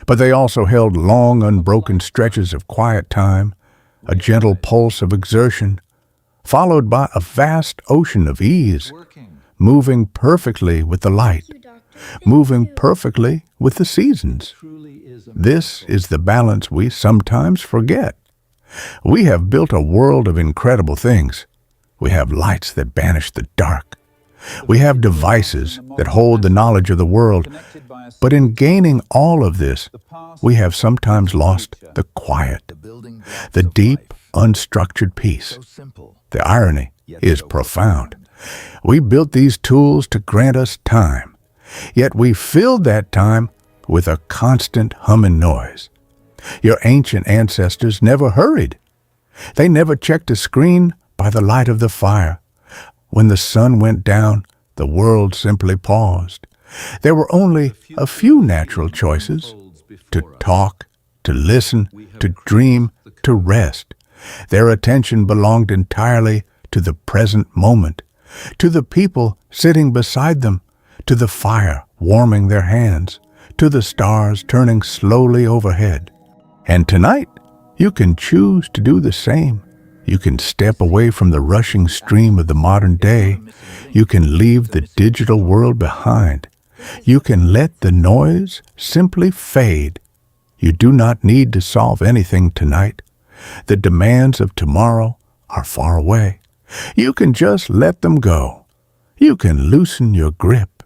but they also held long, unbroken stretches of quiet time, a gentle pulse of exertion, followed by a vast ocean of ease, moving perfectly with the light, moving perfectly with the seasons. This is the balance we sometimes forget. We have built a world of incredible things. We have lights that banish the dark. We have devices that hold the knowledge of the world, but in gaining all of this, we have sometimes lost the quiet, the deep, unstructured peace. The irony is profound. We built these tools to grant us time, yet we filled that time with a constant humming noise. Your ancient ancestors never hurried. They never checked a screen by the light of the fire. When the sun went down, the world simply paused. There were only a few natural choices: to talk, to listen, to dream, to rest. Their attention belonged entirely to the present moment, to the people sitting beside them, to the fire warming their hands, to the stars turning slowly overhead. And tonight, you can choose to do the same. You can step away from the rushing stream of the modern day. You can leave the digital world behind. You can let the noise simply fade. You do not need to solve anything tonight. The demands of tomorrow are far away. You can just let them go. You can loosen your grip.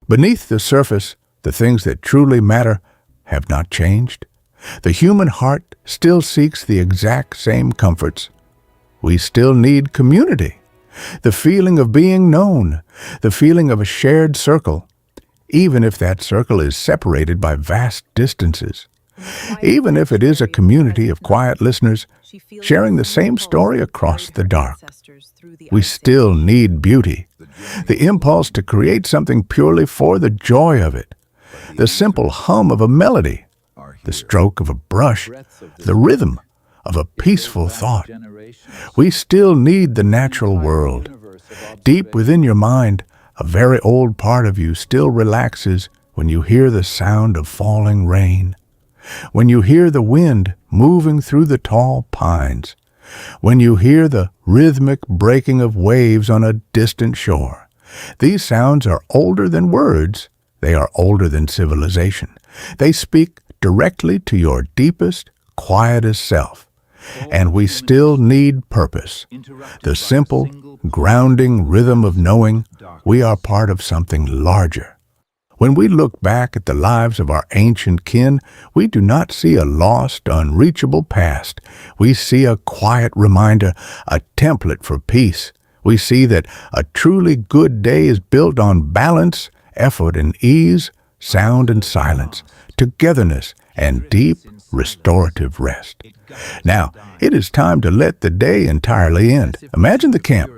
Beneath the surface, the things that truly matter have not changed. The human heart still seeks the exact same comforts. We still need community, the feeling of being known, the feeling of a shared circle, even if that circle is separated by vast distances, even if it is a community of quiet listeners sharing the same story across the dark. We still need beauty, the impulse to create something purely for the joy of it, the simple hum of a melody, the stroke of a brush, the rhythm of a peaceful thought. We still need the natural world. Deep within your mind, a very old part of you still relaxes when you hear the sound of falling rain, when you hear the wind moving through the tall pines, when you hear the rhythmic breaking of waves on a distant shore. These sounds are older than words. They are older than civilization. They speak directly to your deepest, quietest self. And we still need purpose, the simple, grounding rhythm of knowing we are part of something larger. When we look back at the lives of our ancient kin, we do not see a lost, unreachable past. We see a quiet reminder, a template for peace. We see that a truly good day is built on balance, effort and ease, sound and silence, togetherness and deep, restorative rest. Now, it is time to let the day entirely end. Imagine the camp.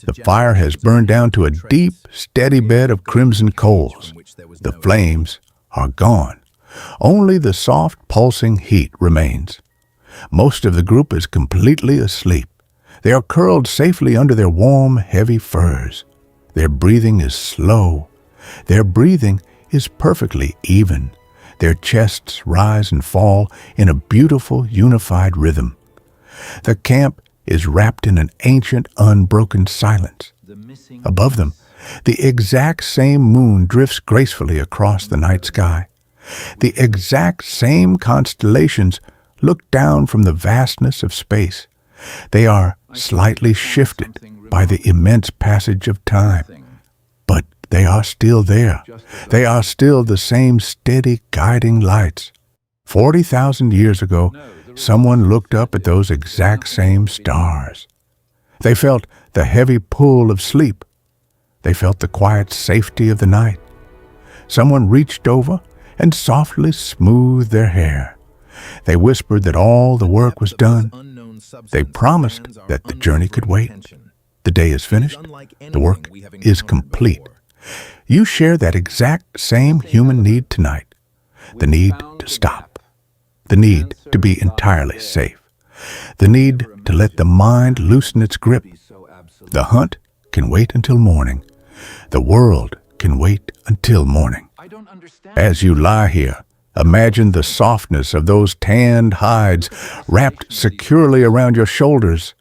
The fire has burned down to a deep, steady bed of crimson coals. The flames are gone. Only the soft, pulsing heat remains. Most of the group is completely asleep. They are curled safely under their warm, heavy furs. Their breathing is slow. Their breathing is perfectly even. Their chests rise and fall in a beautiful, unified rhythm. The camp is wrapped in an ancient, unbroken silence. Above them, the exact same moon drifts gracefully across the night sky. The exact same constellations look down from the vastness of space. They are slightly shifted by the immense passage of time, but they are still there. They are still the same steady, guiding lights. 40,000 years ago, someone looked up at those exact same stars. They felt the heavy pull of sleep. They felt the quiet safety of the night. Someone reached over and softly smoothed their hair. They whispered that all the work was done. They promised that the journey could wait. The day is finished. The work is complete. You share that exact same human need tonight. The need to stop. The need to be entirely safe. The need to let the mind loosen its grip. The hunt can wait until morning. The world can wait until morning. As you lie here, imagine the softness of those tanned hides wrapped securely around your shoulders.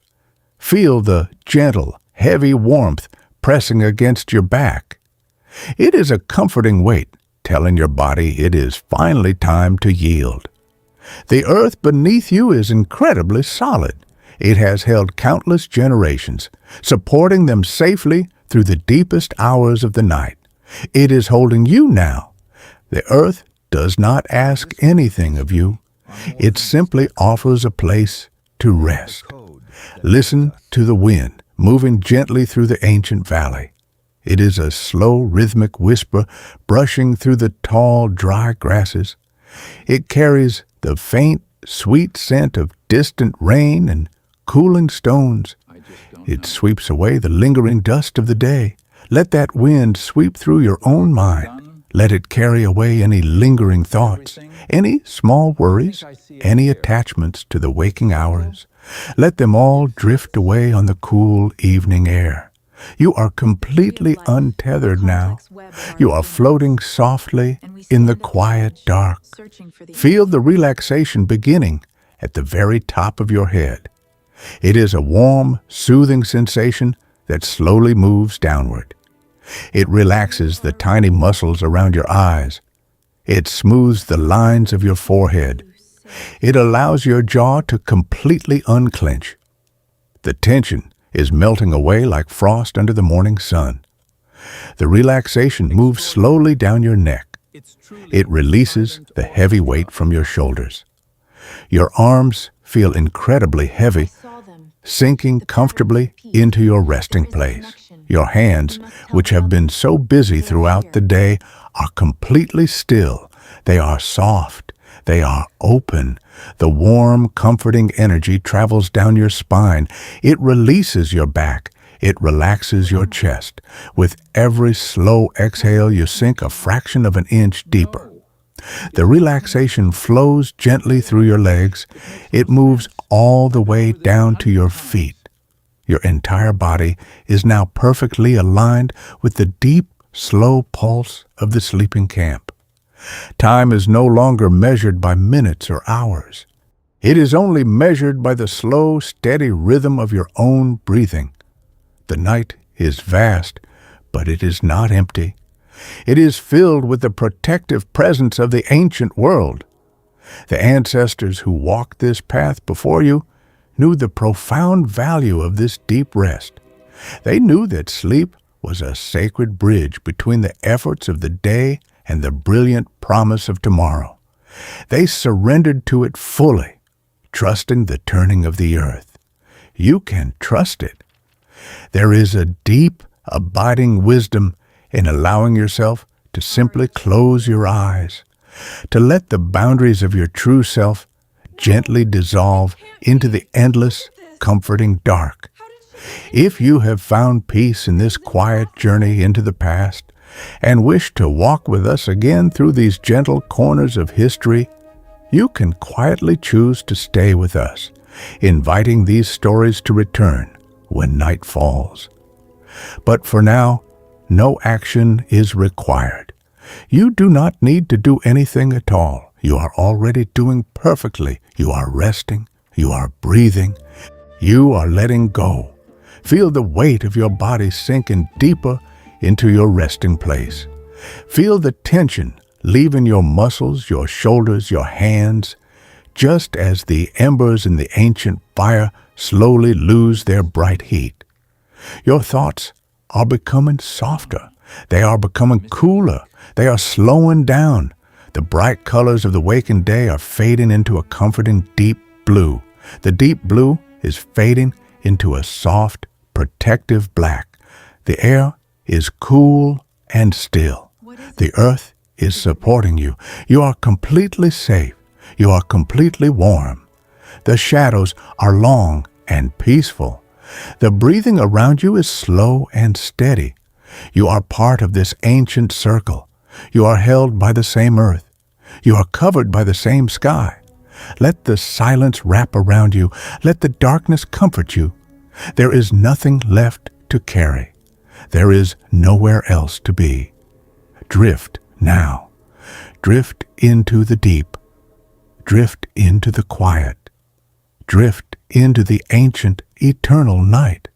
Feel the gentle, heavy warmth pressing against your back. It is a comforting weight, telling your body it is finally time to yield. The earth beneath you is incredibly solid. It has held countless generations, supporting them safely through the deepest hours of the night. It is holding you now. The earth does not ask anything of you. It simply offers a place to rest. Listen to the wind moving gently through the ancient valley. It is a slow, rhythmic whisper brushing through the tall, dry grasses. It carries the faint, sweet scent of distant rain and cooling stones. It sweeps away the lingering dust of the day. Let that wind sweep through your own mind. Let it carry away any lingering thoughts, any small worries, any attachments to the waking hours. Let them all drift away on the cool evening air. You are completely untethered now. You are floating softly in the quiet dark. Feel the relaxation beginning at the very top of your head. It is a warm, soothing sensation that slowly moves downward. It relaxes the tiny muscles around your eyes. It smooths the lines of your forehead. It allows your jaw to completely unclench. The tension is melting away like frost under the morning sun. The relaxation moves slowly down your neck. It releases the heavy weight from your shoulders. Your arms feel incredibly heavy, sinking comfortably into your resting place. Your hands, which have been so busy throughout the day, are completely still. They are soft. They are open. The warm, comforting energy travels down your spine. It releases your back. It relaxes your chest. With every slow exhale, you sink a fraction of an inch deeper. The relaxation flows gently through your legs. It moves all the way down to your feet. Your entire body is now perfectly aligned with the deep, slow pulse of the sleeping camp. Time is no longer measured by minutes or hours. It is only measured by the slow, steady rhythm of your own breathing. The night is vast, but it is not empty. It is filled with the protective presence of the ancient world. The ancestors who walked this path before you knew the profound value of this deep rest. They knew that sleep was a sacred bridge between the efforts of the day and the brilliant promise of tomorrow. They surrendered to it fully, trusting the turning of the earth. You can trust it. There is a deep, abiding wisdom in allowing yourself to simply close your eyes, to let the boundaries of your true self gently dissolve into the endless, comforting dark. If you have found peace in this quiet journey into the past and wish to walk with us again through these gentle corners of history, you can quietly choose to stay with us, inviting these stories to return when night falls. But for now, no action is required. You do not need to do anything at all. You are already doing perfectly. You are resting. You are breathing. You are letting go. Feel the weight of your body sinking deeper into your resting place. Feel the tension leaving your muscles, your shoulders, your hands, just as the embers in the ancient fire slowly lose their bright heat. Your thoughts are becoming softer. They are becoming cooler. They are slowing down. The bright colors of the waking day are fading into a comforting deep blue. The deep blue is fading into a soft, protective black. The air is cool and still. The earth is supporting you. You are completely safe. You are completely warm. The shadows are long and peaceful. The breathing around you is slow and steady. You are part of this ancient circle. You are held by the same earth. You are covered by the same sky. Let the silence wrap around you. Let the darkness comfort you. There is nothing left to carry. There is nowhere else to be. Drift now. Drift into the deep. Drift into the quiet. Drift into the ancient, eternal night.